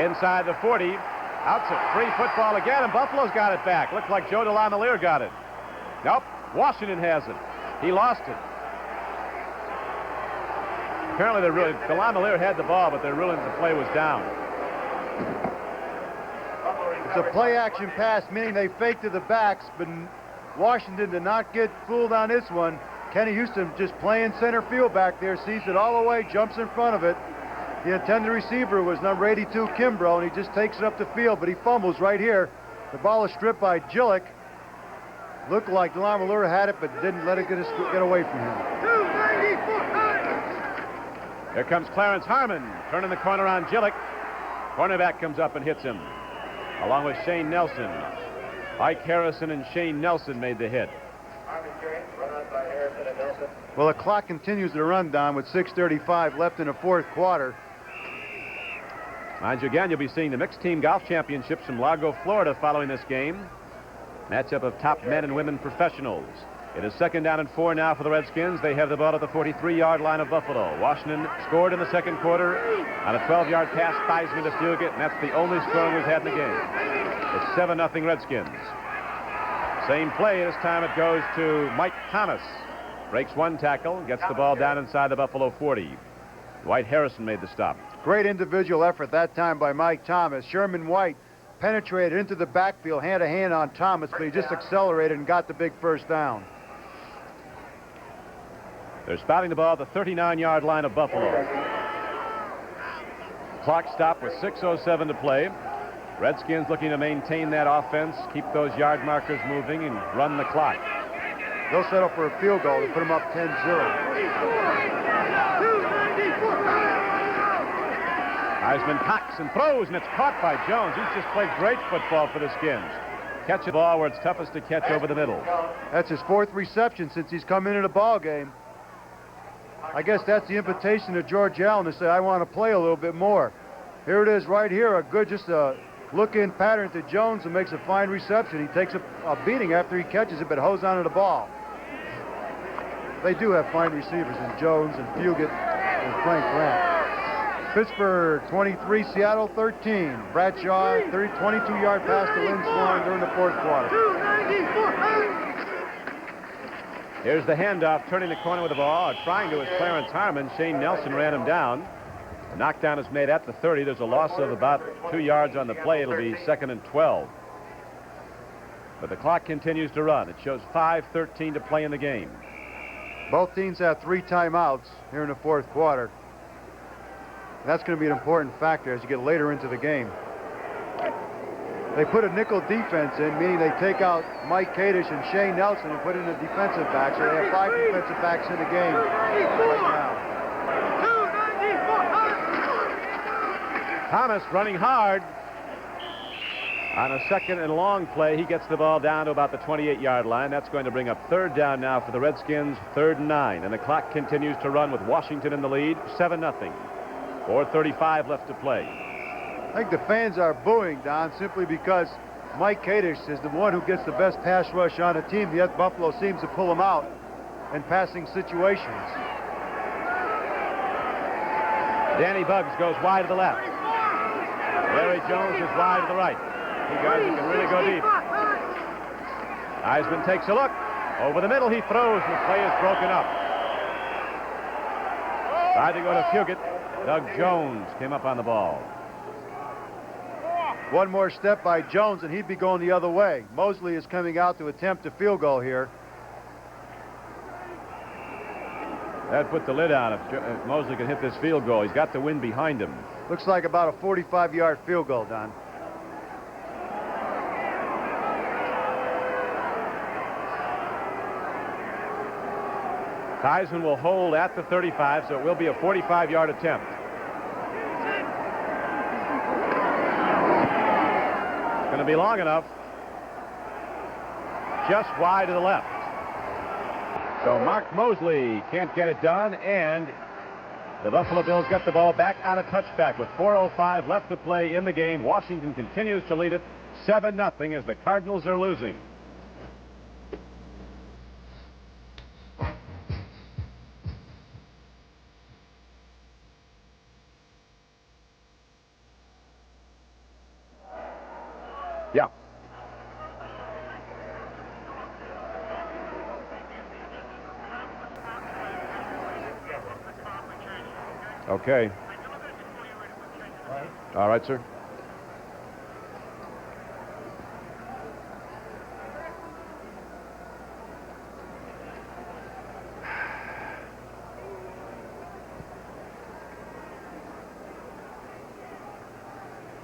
Inside the 40. Out to free football again, and Buffalo's got it back. Looks like Joe DeLamielleure got it. Nope, Washington has it. He lost it. Apparently, DeLamielleure had the ball, but they're ruling the play was down. It's a play-action pass, meaning they faked to the backs, but Washington did not get fooled on this one. Kenny Houston just playing center field back there, sees it all the way, jumps in front of it. The intended receiver was number 82, Kimbrough, and he just takes it up the field, but he fumbles right here. The ball is stripped by Gillick. Looked like DeLamielleure had it, but didn't let it get away from him. Here comes Clarence Harmon, turning the corner on Gillick. Cornerback comes up and hits him, along with Shane Nelson. Ike Harrison and Shane Nelson made the hit. Well, the clock continues to run, Don, with 6:35 left in the fourth quarter. Mind you, again, you'll be seeing the mixed team golf championships from Largo, Florida following this game. Matchup of top men and women professionals. It is 2nd down and 4 now for the Redskins. They have the ball at the 43-yard line of Buffalo. Washington scored in the second quarter on a 12-yard pass, Theismann to Fugit, and that's the only scoring we've had in the game. It's 7-0 Redskins. Same play, this time it goes to Mike Thomas. Breaks one tackle, gets the ball down inside the Buffalo 40. Dwight Harrison made the stop. Great individual effort that time by Mike Thomas. Sherman White penetrated into the backfield, hand-to-hand on Thomas, but he just accelerated and got the big first down. They're spouting the ball at the 39-yard line of Buffalo. Clock stopped with 6:07 to play. Redskins looking to maintain that offense, keep those yard markers moving, and run the clock. They'll settle for a field goal to put them up 10-0. Heisman cocks and throws, and it's caught by Jones. He's just played great football for the Skins. Catch a ball where it's toughest to catch over the middle. That's his 4th reception since he's come into the ball game. I guess that's the invitation to George Allen to say, I want to play a little bit more. Here it is right here, just a look-in pattern to Jones and makes a fine reception. He takes a beating after he catches it, but holds on to the ball. They do have fine receivers in Jones and Fugit and Frank Grant. Pittsburgh 23, Seattle 13. Bradshaw 22-yard pass to Lynn Swan during the fourth quarter. Here's the handoff, turning the corner with the ball. Trying to is Clarence Harmon. Shane Nelson ran him down. The knockdown is made at the 30. There's a loss of about 2 yards on the play. It'll be 2nd and 12. But the clock continues to run. It shows 5:13 to play in the game. Both teams have 3 timeouts here in the fourth quarter. And that's going to be an important factor as you get later into the game. They put a nickel defense in, meaning they take out Mike Kadish and Shane Nelson and put in a defensive back. So they have 5 defensive backs in the game right now. Thomas running hard. On a second and long play, he gets the ball down to about the 28-yard line. That's going to bring up third down now for the Redskins, 3rd and 9. And the clock continues to run with Washington in the lead, 7-0. 4:35 left to play. I think the fans are booing, Don, simply because Mike Kadish is the one who gets the best pass rush on the team, yet Buffalo seems to pull him out in passing situations. Danny Buggs goes wide to the left. Larry Jones is wide to the right. Two guys who can really go deep. Eisman takes a look. Over the middle he throws, and the play is broken up. Tried to go to Fugit. Doug Jones came up on the ball. One more step by Jones, and he'd be going the other way. Mosley is coming out to attempt a field goal here. That put the lid on if Mosley can hit this field goal. He's got the wind behind him. Looks like about a 45-yard field goal, Don. Eisman will hold at the 35, so it will be a 45-yard attempt. It's going to be long enough. Just wide to the left. So Mark Mosley can't get it done, and the Buffalo Bills got the ball back on a touchback with 4:05 left to play in the game. Washington continues to lead it 7-0 as the Cardinals are losing. Yeah. Okay. All right, sir.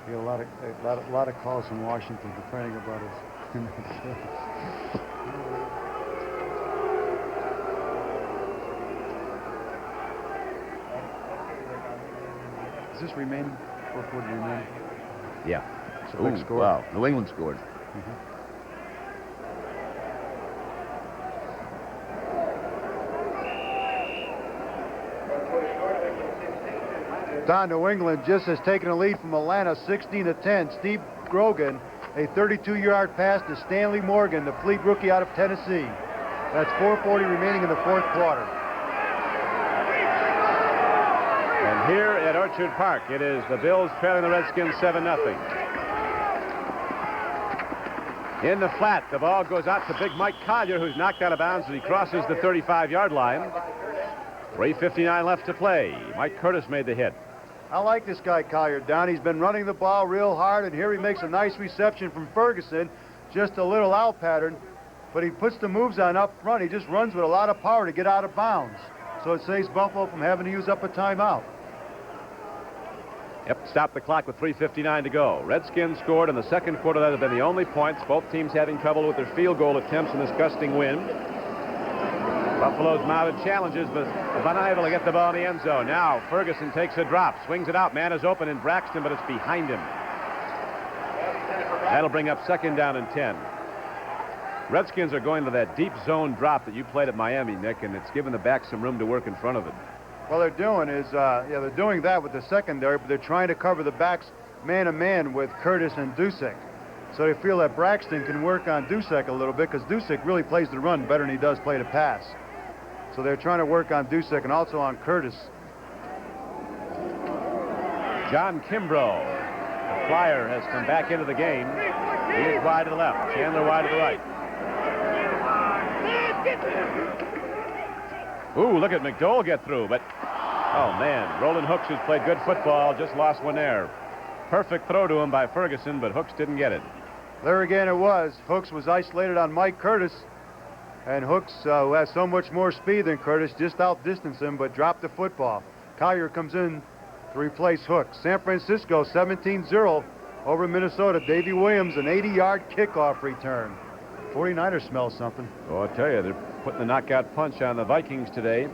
We get a lot of calls from Washington complaining about us. Is this remaining? 4:40 remaining? Yeah. So quick score. Wow. New England scored. Don, New England just has taken a lead from Atlanta 16-10. Steve Grogan, a 32-yard pass to Stanley Morgan, the fleet rookie out of Tennessee. That's 4:40 remaining in the 4th quarter. And here at Orchard Park, it is the Bills trailing the Redskins 7-0. In the flat, the ball goes out to big Mike Collier, who's knocked out of bounds as he crosses the 35-yard line. 3:59 left to play. Mike Curtis made the hit. I like this guy Collier, Don. He's been running the ball real hard, and here he makes a nice reception from Ferguson. Just a little out pattern, but he puts the moves on up front. He just runs with a lot of power to get out of bounds. So it saves Buffalo from having to use up a timeout. Yep, stop the clock with 3:59 to go. Redskins scored in the second quarter. That have been the only points. Both teams having trouble with their field goal attempts in this gusting wind. Buffalo's mounted challenges, but unable to get the ball in the end zone. Now Ferguson takes a drop, swings it out. Man is open in Braxton, but it's behind him. That'll bring up 2nd down and 10. Redskins are going to that deep zone drop that you played at Miami, Nick, and it's given the back some room to work in front of it. Well, they're doing is, they're doing that with the secondary, but they're trying to cover the backs man-to-man with Curtis and Dusek. So they feel that Braxton can work on Dusek a little bit because Dusek really plays the run better than he does play the pass. So they're trying to work on Dusek and also on Curtis. John Kimbrough, the flyer, has come back into the game. He is wide to the left. Chandler wide to the right. Ooh, look at McDowell get through, but, oh, man. Roland Hooks, who's played good football, just lost one there. Perfect throw to him by Ferguson, but Hooks didn't get it. There again it was. Hooks was isolated on Mike Curtis. And Hooks, who has so much more speed than Curtis, just outdistanced him, but dropped the football. Collier comes in to replace Hooks. San Francisco 17-0 over in Minnesota. Davey Williams, an 80-yard kickoff return. 49ers smell something. Oh, I tell you, they're putting the knockout punch on the Vikings today.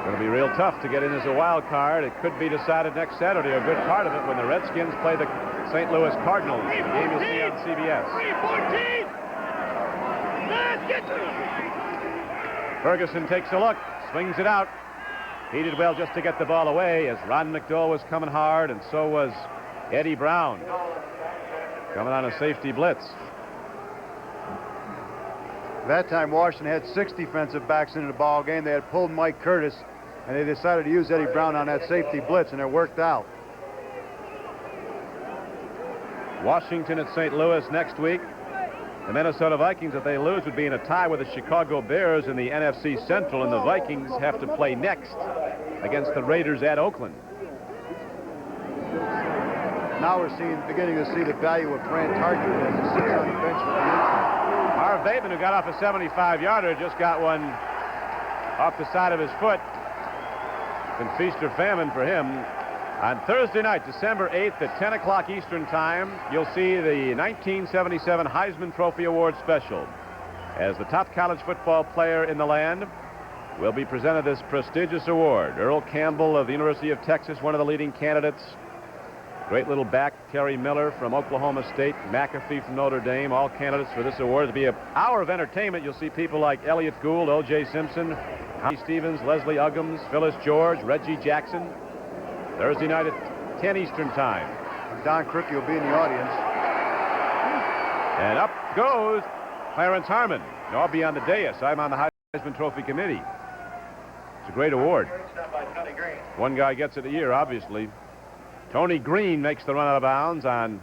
Going to be real tough to get in as a wild card. It could be decided next Saturday, a good part of it, when the Redskins play the St. Louis Cardinals. The game you'll see on CBS. 3-14. Ferguson takes a look, swings it out. He did well just to get the ball away, as Ron McDowell was coming hard, and so was Eddie Brown, coming on a safety blitz. That time, Washington had 6 defensive backs into the ball game. They had pulled Mike Curtis, and they decided to use Eddie Brown on that safety blitz, and it worked out. Washington at St. Louis next week. The Minnesota Vikings, if they lose, would be in a tie with the Chicago Bears in the NFC Central, and the Vikings have to play next against the Raiders at Oakland. Now we're beginning to see the value of Fran Tarkenton as he sits on the bench for the interim. Marv Bateman, who got off a 75-yarder, just got one off the side of his foot. It's been feast or famine for him. On Thursday night, December 8th at 10 o'clock Eastern Time, you'll see the 1977 Heisman Trophy Award special. As the top college football player in the land will be presented this prestigious award. Earl Campbell of the University of Texas, one of the leading candidates. Great little back, Terry Miller from Oklahoma State, McAfee from Notre Dame, all candidates for this award. It'll be an hour of entertainment. You'll see people like Elliott Gould, O.J. Simpson, Howie Stevens, Leslie Uggams, Phyllis George, Reggie Jackson. Thursday night at 10 Eastern Time. Don Criqui will be in the audience. And up goes Clarence Harmon. I'll be on the dais. I'm on the Heisman Trophy Committee. It's a great award. One guy gets it a year, obviously. Tony Green makes the run out of bounds on...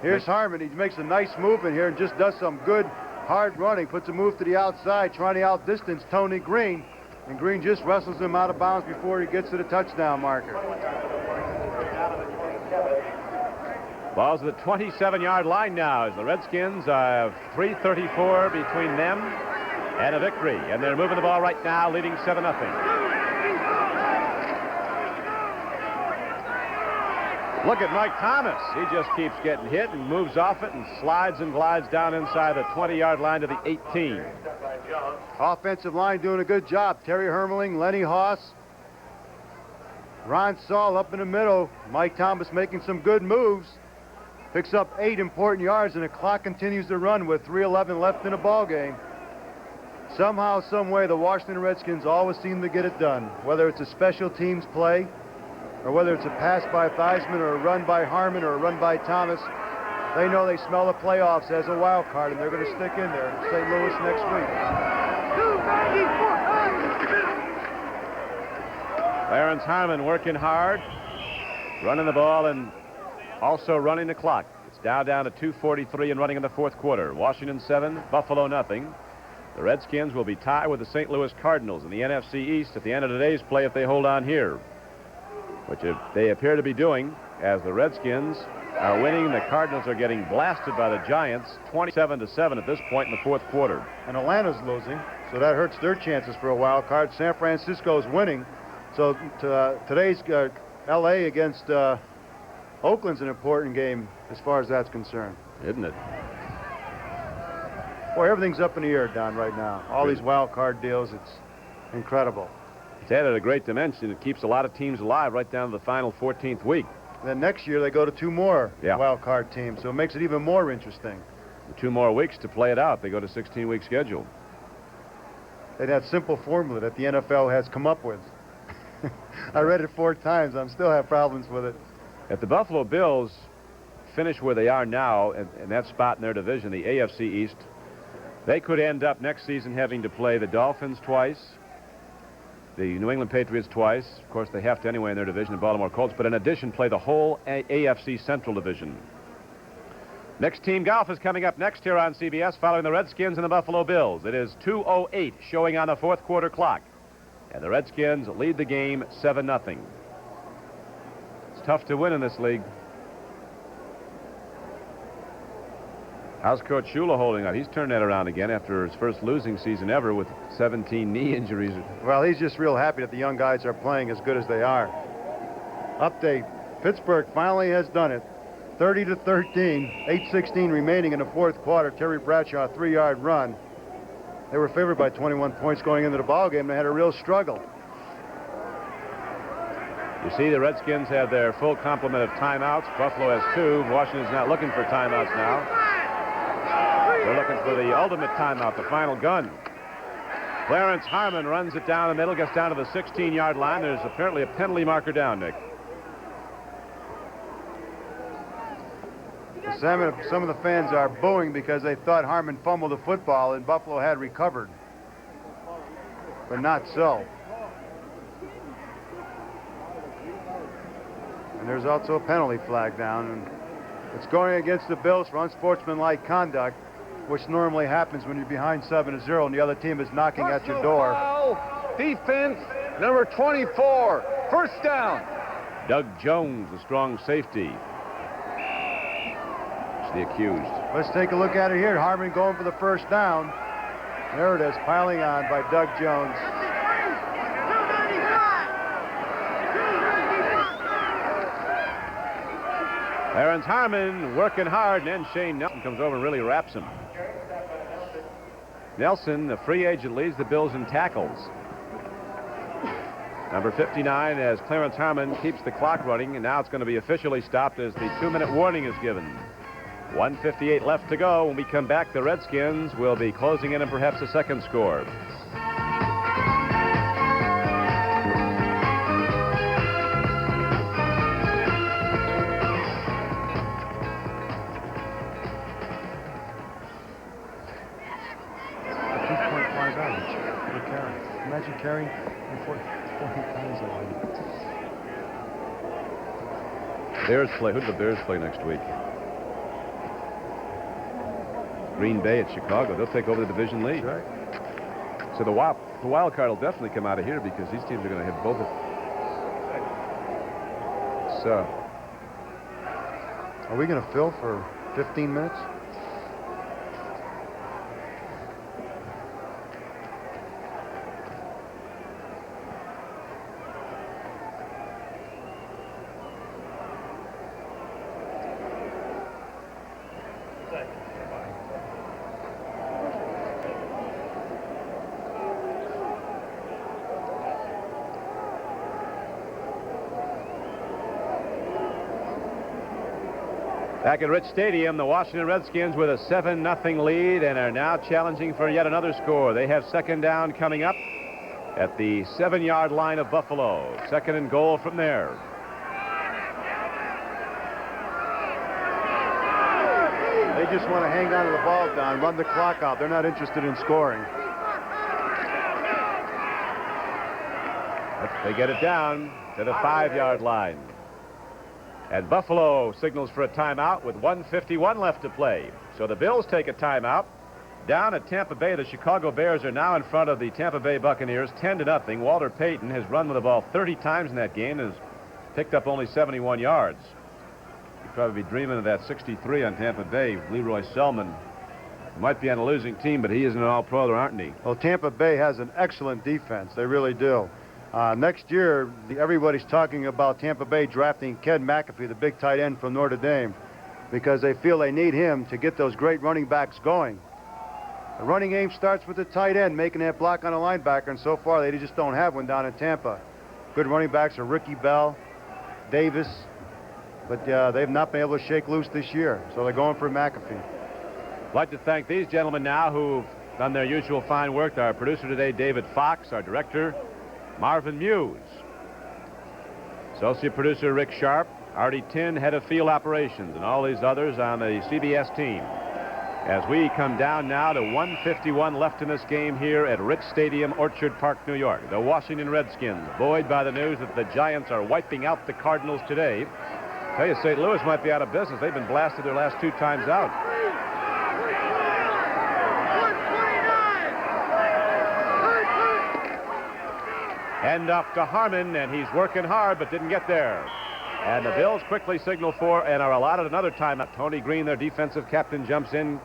Here's Harmon. He makes a nice move in here and just does some good hard running. Puts a move to the outside, trying to outdistance Tony Green. And Green just wrestles him out of bounds before he gets to the touchdown marker. Ball's at the 27-yard line now as the Redskins have 3:34 between them and a victory. And they're moving the ball right now, leading 7-0. Look at Mike Thomas. He just keeps getting hit and moves off it and slides and glides down inside the 20-yard line to the 18. Offensive line doing a good job. Terry Hermeling, Lenny Haas, Ron Saul up in the middle. Mike Thomas making some good moves. Picks up 8 important yards, and the clock continues to run with 3:11 left in the ball game. Somehow, some way, the Washington Redskins always seem to get it done. Whether it's a special teams play, or whether it's a pass by Theismann, or a run by Harmon, or a run by Thomas, they know they smell the playoffs as a wild card, and they're going to stick in there in St. Louis next week. Clarence Harmon working hard, running the ball and also running the clock. It's down to 2:43 and running in the fourth quarter. Washington 7, Buffalo nothing. The Redskins will be tied with the St. Louis Cardinals in the NFC East at the end of today's play if they hold on here, which they appear to be doing, as the Redskins are winning. The Cardinals are getting blasted by the Giants 27-7 at this point in the fourth quarter. And Atlanta's losing, so that hurts their chances for a wild card. San Francisco's winning, so today's L.A. against Oakland's an important game as far as that's concerned. Isn't it? Boy, everything's up in the air, Don, right now. All these wild card deals, it's incredible. It's added a great dimension. It keeps a lot of teams alive right down to the final 14th week. Then next year they go to 2 more wild card teams, so it makes it even more interesting. 2 more weeks to play it out. They go to 16-week schedule. And that simple formula that the NFL has come up with. I read it 4 times. I still have problems with it. If the Buffalo Bills finish where they are now in that spot in their division, the AFC East, they could end up next season having to play the Dolphins twice, the New England Patriots twice. Of course, they have to anyway in their division, the Baltimore Colts, but in addition, play the whole AFC Central Division. Next Team Golf is coming up next here on CBS, following the Redskins and the Buffalo Bills. It is 2:08 showing on the fourth quarter clock, and the Redskins lead the game 7-0. It's tough to win in this league. How's Coach Shula holding up? He's turned that around again after his first losing season ever with 17 knee injuries. Well, he's just real happy that the young guys are playing as good as they are. Update. Pittsburgh finally has done it. 30-13, 8:16 remaining in the fourth quarter. Terry Bradshaw, a 3-yard run. They were favored by 21 points going into the ball game. They had a real struggle. You see the Redskins have their full complement of timeouts. Buffalo has 2. Washington's not looking for timeouts now. They're looking for the ultimate timeout, the final gun. Clarence Harmon runs it down the middle, gets down to the 16-yard line. There's apparently a penalty marker down, Nick. Some of the fans are booing because they thought Harmon fumbled the football and Buffalo had recovered. But not so. And there's also a penalty flag down. And it's going against the Bills for unsportsmanlike conduct, which normally happens when you're behind 7-0 and the other team is knocking at your door. Defense, number 24. First down. Doug Jones, the strong safety. The accused. Let's take a look at it here. Harmon going for the first down. There it is, piling on by Doug Jones. Clarence Harmon working hard, and then Shane Nelson comes over and really wraps him. Nelson, the free agent, leads the Bills in tackles. Number 59, as Clarence Harmon keeps the clock running, and now it's going to be officially stopped as the 2-minute warning is given. 1:58 left to go. When we come back, the Redskins will be closing in on perhaps a second score. Imagine carrying 40 pounds of it. Bears play. Who do the Bears play next week? Green Bay at Chicago. They'll take over the division lead. That's right. So the wild card will definitely come out of here because these teams are going to have both. So, are we going to fill for 15 minutes? back at Rich Stadium, the Washington Redskins with a 7-0 lead and are now challenging for yet another score. They have second down coming up at the 7-yard line of Buffalo. Second and goal from there. They just want to hang on to the ball, Don, run the clock out. They're not interested in scoring. They get it down to the 5-yard line. And Buffalo signals for a timeout with 1:51 left to play. So the Bills take a timeout. Down at Tampa Bay, the Chicago Bears are now in front of the Tampa Bay Buccaneers 10-0. Walter Payton has run with the ball 30 times in that game and has picked up only 71 yards. You'd probably be dreaming of that 63 on Tampa Bay. Leroy Selman might be on a losing team, but he isn't an all-pro, aren't he? Well, Tampa Bay has an excellent defense. They really do. Next year, everybody's talking about Tampa Bay drafting Ken McAfee, the big tight end from Notre Dame, because they feel they need him to get those great running backs going. The running game starts with the tight end, making that block on a linebacker, and so far they just don't have one down in Tampa. Good running backs are Ricky Bell, Davis, but they've not been able to shake loose this year, so they're going for McAfee. I'd like to thank these gentlemen now who've done their usual fine work. Our producer today, David Fox, our director, Marvin Muse. Associate producer Rick Sharp, Artie Tin, head of field operations, and all these others on the CBS team. As we come down now to 1:51 left in this game here at Rich Stadium, Orchard Park, New York. The Washington Redskins, buoyed by the news that the Giants are wiping out the Cardinals today. I tell you, St. Louis might be out of business. They've been blasted their last 2 times out. Hand off to Harmon, and he's working hard but didn't get there. And the Bills quickly signal for and are allotted another timeout. Tony Green, their defensive captain, jumps in,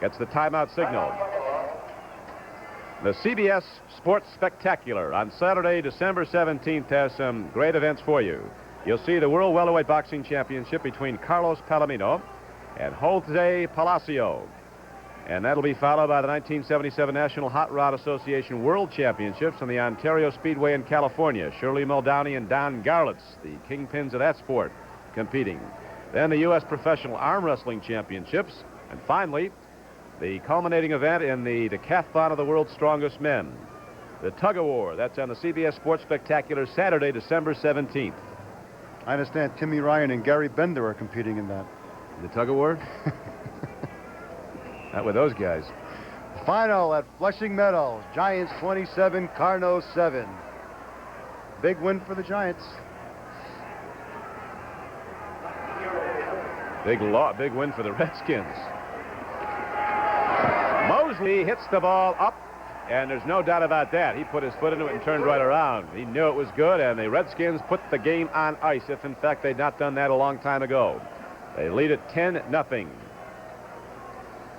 gets the timeout signal. The CBS Sports Spectacular on Saturday, December 17th has some great events for you. You'll see the World Welterweight Boxing Championship between Carlos Palomino and Jose Palacio. And that'll be followed by the 1977 National Hot Rod Association World Championships on the Ontario Speedway in California. Shirley Muldowney and Don Garlitz, the kingpins of that sport, competing. Then the U.S. Professional Arm Wrestling Championships. And finally, the culminating event in the decathlon of the world's strongest men, the Tug of War. That's on the CBS Sports Spectacular Saturday, December 17th. I understand Timmy Ryan and Gary Bender are competing in that. The Tug of War? Not with those guys. Final at Flushing Meadows. Giants 27, Cardinals 7. Big win for the Giants. Big win for the Redskins. Mosley hits the ball up, and there's no doubt about that. He put his foot into it and turned right around. He knew it was good, and the Redskins put the game on ice, if in fact they'd not done that a long time ago. They lead it 10-0.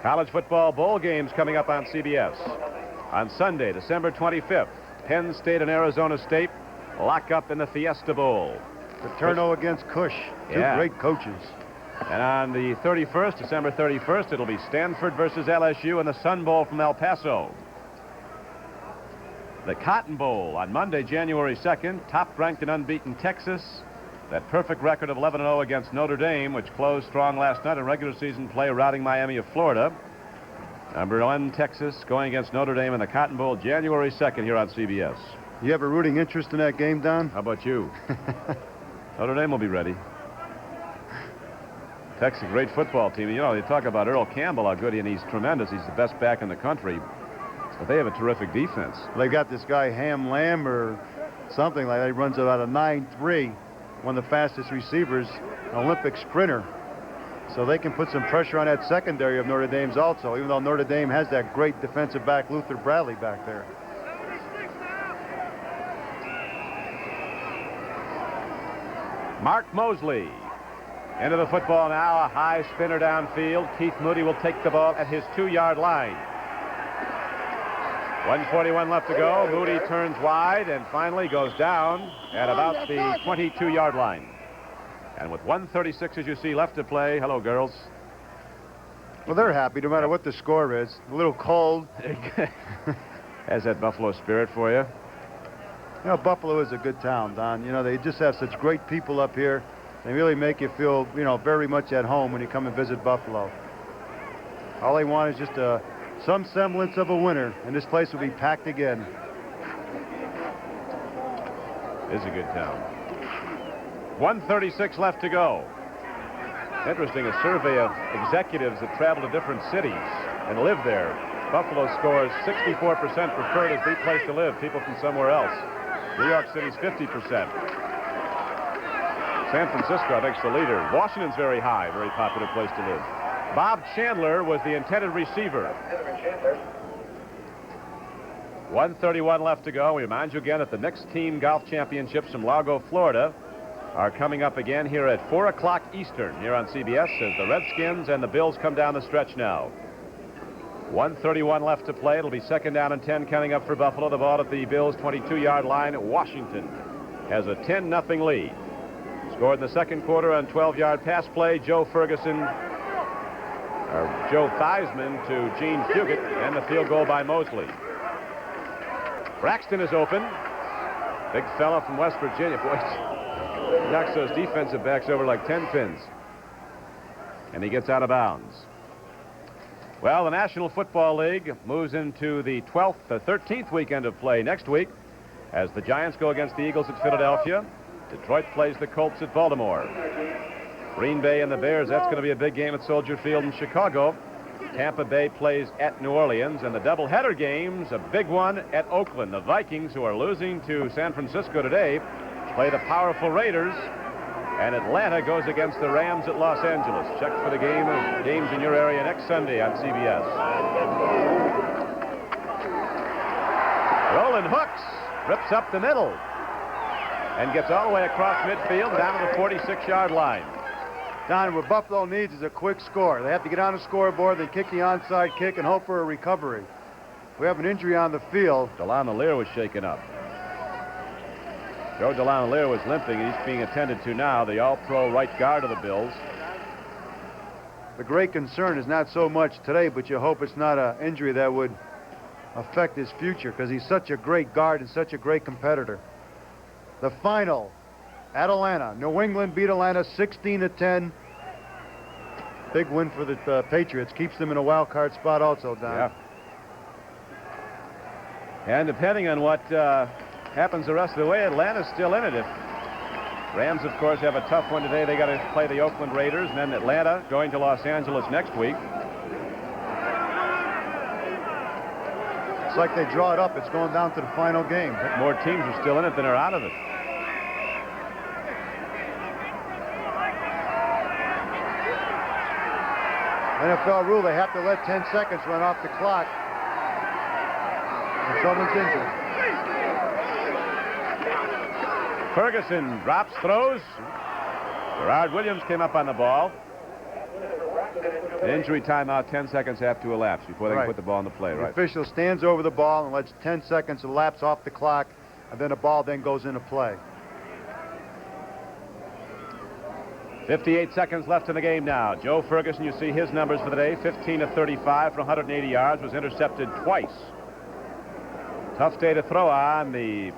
College football bowl games coming up on CBS. On Sunday, December 25th, Penn State and Arizona State lock up in the Fiesta Bowl. Paterno against Cush. Two great coaches. And on the 31st, December 31st, it'll be Stanford versus LSU in the Sun Bowl from El Paso. The Cotton Bowl on Monday, January 2nd, top-ranked and unbeaten Texas. That perfect record of 11-0 against Notre Dame, which closed strong last night in regular season play, routing Miami of Florida. Number 1, Texas, going against Notre Dame in the Cotton Bowl, January 2nd here on CBS. You have a rooting interest in that game, Don? How about you? Notre Dame will be ready. Texas, a great football team. You know, they talk about Earl Campbell, how good he is, and he's tremendous. He's the best back in the country. But they have a terrific defense. They got this guy, Ham Lamb, or something like that. He runs about a 9.3. One of the fastest receivers, an Olympic sprinter. So they can put some pressure on that secondary of Notre Dame's also, even though Notre Dame has that great defensive back, Luther Bradley, back there. Mark Mosley into the football now, a high spinner downfield. Keith Moody will take the ball at his 2-yard line. 1:41 left to go. Moody turns wide and finally goes down at about the 22-yard line. And with 1:36, as you see, left to play. Hello, girls. Well, they're happy no matter what the score is. A little cold. Has that Buffalo spirit for you? You know, Buffalo is a good town, Don. You know, they just have such great people up here. They really make you feel, you know, very much at home when you come and visit Buffalo. All they want is just some semblance of a winner, and this place will be packed again. It is a good town. 1:36 left to go. Interesting, a survey of executives that travel to different cities and live there. Buffalo scores 64% preferred as the place to live, people from somewhere else. New York City's 50%. San Francisco, I think, is the leader. Washington's very high, very popular place to live. Bob Chandler was the intended receiver. 1:31 left to go. We remind you again that the next team golf championships from Largo, Florida are coming up again here at 4 o'clock Eastern here on CBS as the Redskins and the Bills come down the stretch now. 1:31 left to play. It'll be 2nd down and 10 coming up for Buffalo. The ball at the Bills' 22-yard line. Washington has a 10-0 lead. Scored in the second quarter on 12-yard pass play. Joe Theismann to Gene Fugit, and the field goal by Mosley. Braxton is open. Big fella from West Virginia. Boy, knocks those defensive backs over like 10 pins. And he gets out of bounds. Well, the National Football League moves into the 13th weekend of play next week as the Giants go against the Eagles at Philadelphia. Detroit plays the Colts at Baltimore. Green Bay and the Bears, that's going to be a big game at Soldier Field in Chicago. Tampa Bay plays at New Orleans, and the doubleheader games, a big one at Oakland. The Vikings, who are losing to San Francisco today, play the powerful Raiders, and Atlanta goes against the Rams at Los Angeles. Check for the games in your area next Sunday on CBS. Roland Hooks rips up the middle and gets all the way across midfield down to the 46-yard line. Don, what Buffalo needs is a quick score. They have to get on the scoreboard, then kick the onside kick and hope for a recovery. We have an injury on the field. DeLon Lear was shaken up. Joe DeLaunier was limping. He's being attended to now, the all-pro right guard of the Bills. The great concern is not so much today, but you hope it's not an injury that would affect his future, because he's such a great guard and such a great competitor. The final at Atlanta. New England beat Atlanta 16-10. Big win for the Patriots. Keeps them in a wild card spot also, Don. Yeah. And depending on what happens the rest of the way, Atlanta's still in it. If Rams, of course, have a tough one today, they got to play the Oakland Raiders, and then Atlanta going to Los Angeles next week. It's like they draw it up. It's going down to the final game. More teams are still in it than are out of it. NFL rule, they have to let 10 seconds run off the clock if someone's injured. Ferguson drops, throws. Gerard Williams came up on the ball. The injury timeout, 10 seconds have to elapse before they can put the ball in the play, The right? official stands over the ball and lets 10 seconds elapse off the clock, and then the ball then goes into play. 58 seconds left in the game now. Joe Ferguson, you see his numbers for the day, 15 of 35 for 180 yards, was intercepted twice. Tough day to throw on. The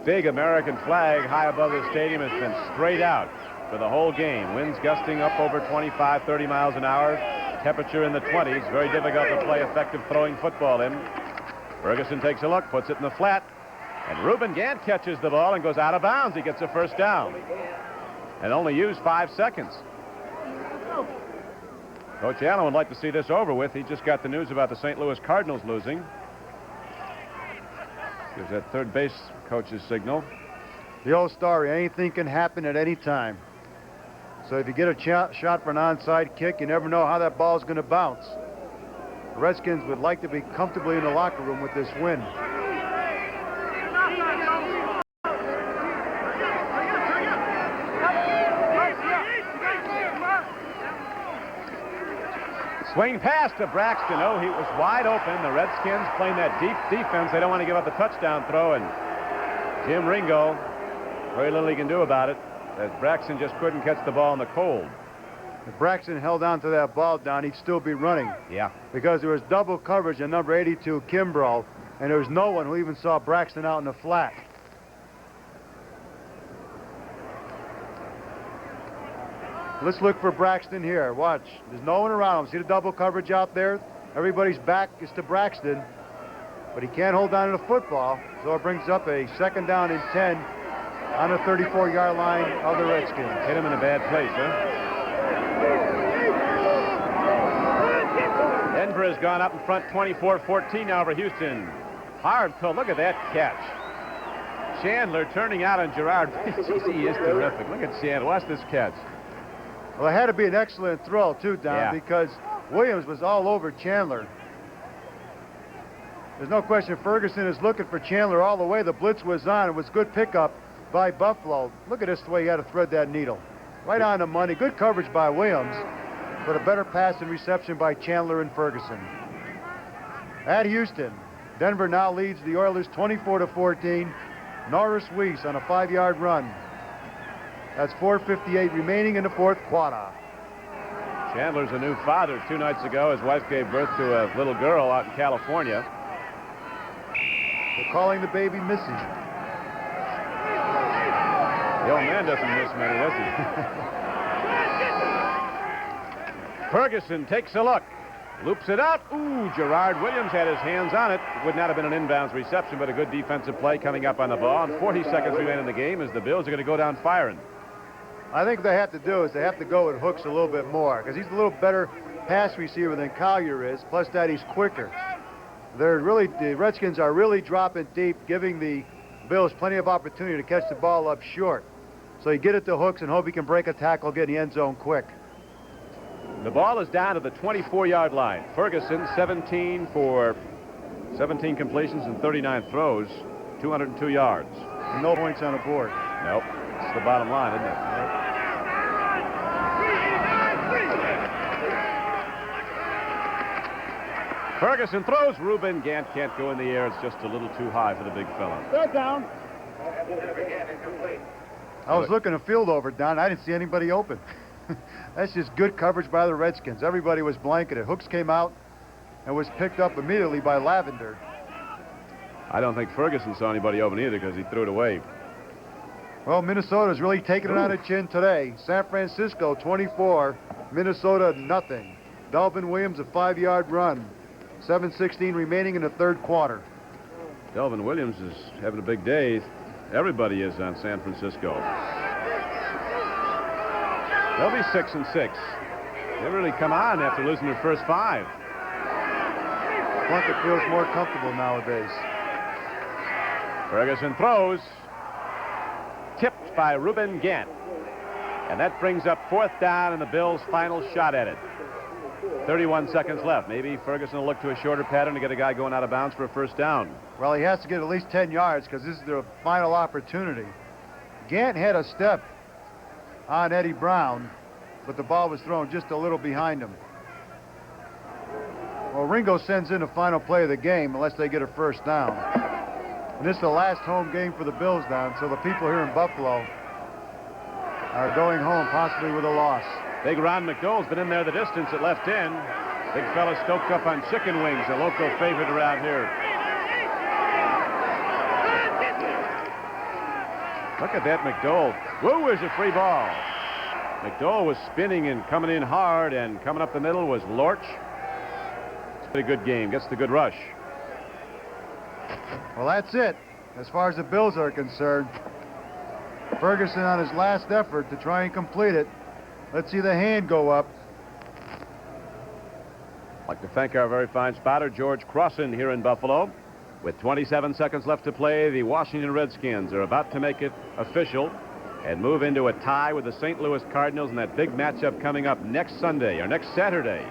big American flag high above the stadium has been straight out for the whole game. Winds gusting up over 25, 30 miles an hour. Temperature in the 20s. Very difficult to play effective throwing football in. Ferguson takes a look, puts it in the flat, and Reuben Gant catches the ball and goes out of bounds. He gets a first down and only used 5 seconds. Coach Allen would like to see this over with. He just got the news about the St. Louis Cardinals losing. Gives that third base coach's signal. The old story, anything can happen at any time. So if you get a shot for an onside kick, you never know how that ball's going to bounce. The Redskins would like to be comfortably in the locker room with this win. Swing pass to Braxton. Oh, he was wide open. The Redskins playing that deep defense. They don't want to give up the touchdown throw, and Jim Ringo, very little he can do about it, as Braxton just couldn't catch the ball in the cold. If Braxton held on to that ball down, he'd still be running. Yeah. Because there was double coverage on number 82, Kimbrough, and there was no one who even saw Braxton out in the flat. Let's look for Braxton here. Watch. There's no one around him. See the double coverage out there? Everybody's back is to Braxton, but he can't hold on to the football, so it brings up a 2nd down and 10 on the 34-yard line of the Redskins. Hit him in a bad place, huh? Denver has gone up in front 24-14 now over Houston. Hard throw. Look at that catch. Chandler turning out on Gerard. He is terrific. Look at Chandler. Watch this catch. Well, it had to be an excellent throw, too, Don, because Williams was all over Chandler. There's no question Ferguson is looking for Chandler all the way. The blitz was on. It was good pickup by Buffalo. Look at this, the way he had to thread that needle. Right on the money. Good coverage by Williams, but a better pass and reception by Chandler and Ferguson. At Houston, Denver now leads the Oilers 24-14. Norris Weiss on a 5-yard run. That's 4:58 remaining in the 4th quarter. Chandler's a new father. 2 nights ago, his wife gave birth to a little girl out in California. They're calling the baby Missy. The old man doesn't miss many, does he? Ferguson takes a look. Loops it out. Ooh, Gerard Williams had his hands on it. Would not have been an inbounds reception, but a good defensive play coming up on the ball. And 40 seconds remain in the game as the Bills are going to go down firing. I think what they have to do is they have to go with Hooks a little bit more, because he's a little better pass receiver than Collier is, plus that he's quicker. The Redskins are really dropping deep, giving the Bills plenty of opportunity to catch the ball up short. So you get it to Hooks and hope he can break a tackle, get in the end zone quick. The ball is down to the 24-yard line. Ferguson, 17 completions and 39 throws, 202 yards. And no points on the board. Nope. It's the bottom line, isn't it? Ferguson throws. Reuben Gant can't go in the air. It's just a little too high for the big fella. 3rd down. Again, incomplete. I was looking a field over, Don. I didn't see anybody open. That's just good coverage by the Redskins. Everybody was blanketed. Hooks came out and was picked up immediately by Lavender. I don't think Ferguson saw anybody open either because he threw it away. Well, Minnesota's really taking it on the chin today. San Francisco 24, Minnesota nothing. Delvin Williams a 5-yard run. 7:16 remaining in the third quarter. Delvin Williams is having a big day. Everybody is on San Francisco. They'll be 6-6. They really come on after losing their first 5. Plunkett feels more comfortable nowadays. Ferguson throws. Tipped by Reuben Gant. And that brings up 4th down and the Bills' final shot at it. 31 seconds left. Maybe Ferguson will look to a shorter pattern to get a guy going out of bounds for a first down. Well, he has to get at least 10 yards because this is their final opportunity. Gant had a step on Eddie Brown, but the ball was thrown just a little behind him. Well, Ringo sends in the final play of the game unless they get a first down. And this is the last home game for the Bills, Don, so the people here in Buffalo are going home possibly with a loss. Big Ron McDowell's been in there the distance at left end. Big fella stoked up on chicken wings, a local favorite around here. Look at that McDowell. Woo, is a free ball. McDowell was spinning and coming in hard, and coming up the middle was Lorch. It's been a good game, gets the good rush. Well, that's it as far as the Bills are concerned. Ferguson on his last effort to try and complete it. Let's see the hand go up. I'd like to thank our very fine spotter, George Crossan, here in Buffalo. With 27 seconds left to play, the Washington Redskins are about to make it official and move into a tie with the St. Louis Cardinals in that big matchup coming up next Sunday, or next Saturday.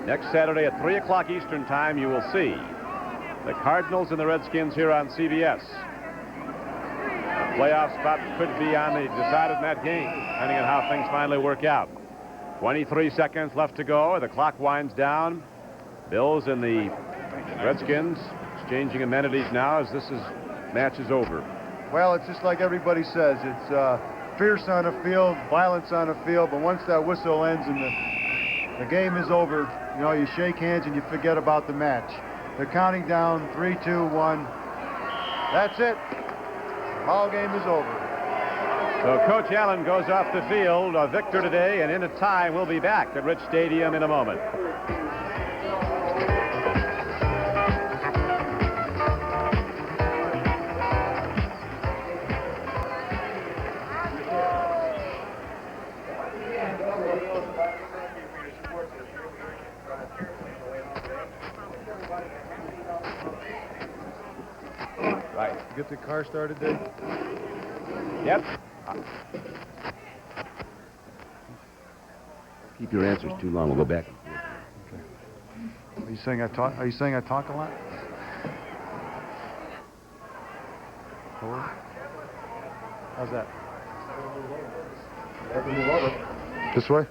Next Saturday at 3 o'clock Eastern Time, you will see the Cardinals and the Redskins here on CBS. The playoff spot could be on the decided in that game, depending on how things finally work out. 23 seconds left to go. The clock winds down. Bills and the Redskins exchanging amenities now as match is over. Well, it's just like everybody says. It's fierce on the field, violence on the field, but once that whistle ends and the game is over, you know, you shake hands and you forget about the match. They're counting down 3, 2, 1. That's it. Ball game is over. So Coach Allen goes off the field, a victor today, and in a tie, we'll be back at Rich Stadium in a moment. Right. Get the car started, Dave? Yep. Keep your answers too long. We'll go back. Okay. Are you saying I talk? Are you saying I talk a lot? Forward? How's that? This way?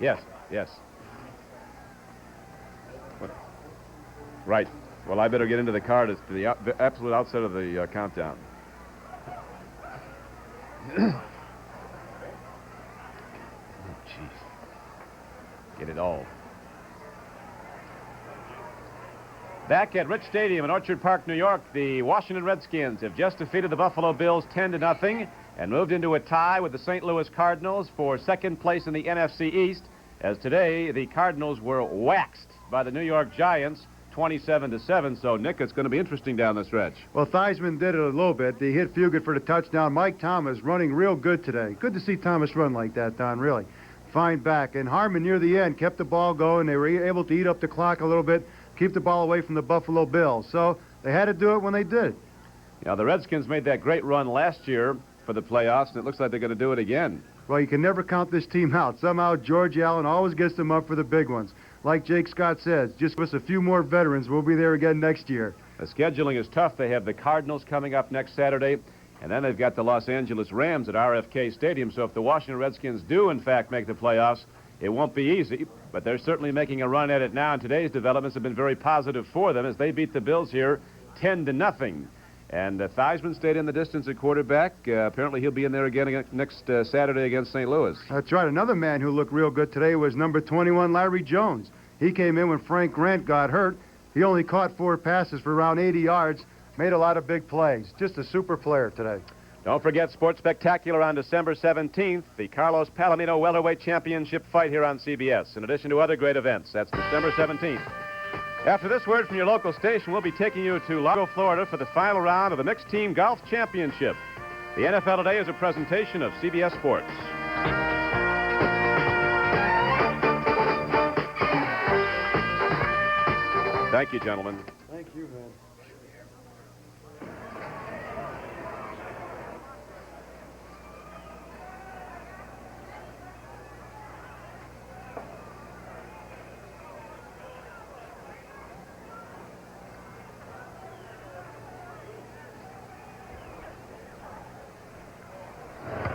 Yes. Yes. What? Right. Well, I better get into the car to the absolute outset of the countdown. Oh, jeez. Get it all. Back at Rich Stadium in Orchard Park, New York, the Washington Redskins have just defeated the Buffalo Bills 10-0 and moved into a tie with the St. Louis Cardinals for second place in the NFC East, as today the Cardinals were waxed by the New York Giants 27-7. So, Nick, it's going to be interesting down the stretch. Well, Theismann did it a little bit. He hit Fugit for the touchdown. Mike Thomas running real good today. Good to see Thomas run like that, Don, really. Fine back. And Harmon, near the end, kept the ball going. They were able to eat up the clock a little bit, keep the ball away from the Buffalo Bills. So they had to do it when they did. Now, the Redskins made that great run last year for the playoffs, and it looks like they're going to do it again. Well, you can never count this team out. Somehow George Allen always gets them up for the big ones. Like Jake Scott says, just give us a few more veterans. We'll be there again next year. The scheduling is tough. They have the Cardinals coming up next Saturday, and then they've got the Los Angeles Rams at RFK Stadium. So if the Washington Redskins do, in fact, make the playoffs, It won't be easy, but they're certainly making a run at it now, and today's developments have been very positive for them as they beat the Bills here 10-0. And Theismann stayed in the distance at quarterback. Apparently he'll be in there again next Saturday against St. Louis. That's right. Another man who looked real good today was number 21, Larry Jones. He came in when Frank Grant got hurt. He only caught 4 passes for around 80 yards, made a lot of big plays. Just a super player today. Don't forget Sports Spectacular on December 17th, the Carlos Palomino Welterweight Championship fight here on CBS, in addition to other great events. That's December 17th. After this word from your local station, we'll be taking you to Lago, Florida for the final round of the Mixed Team Golf Championship. The NFL Today is a presentation of CBS Sports. Thank you, gentlemen. Thank you, man.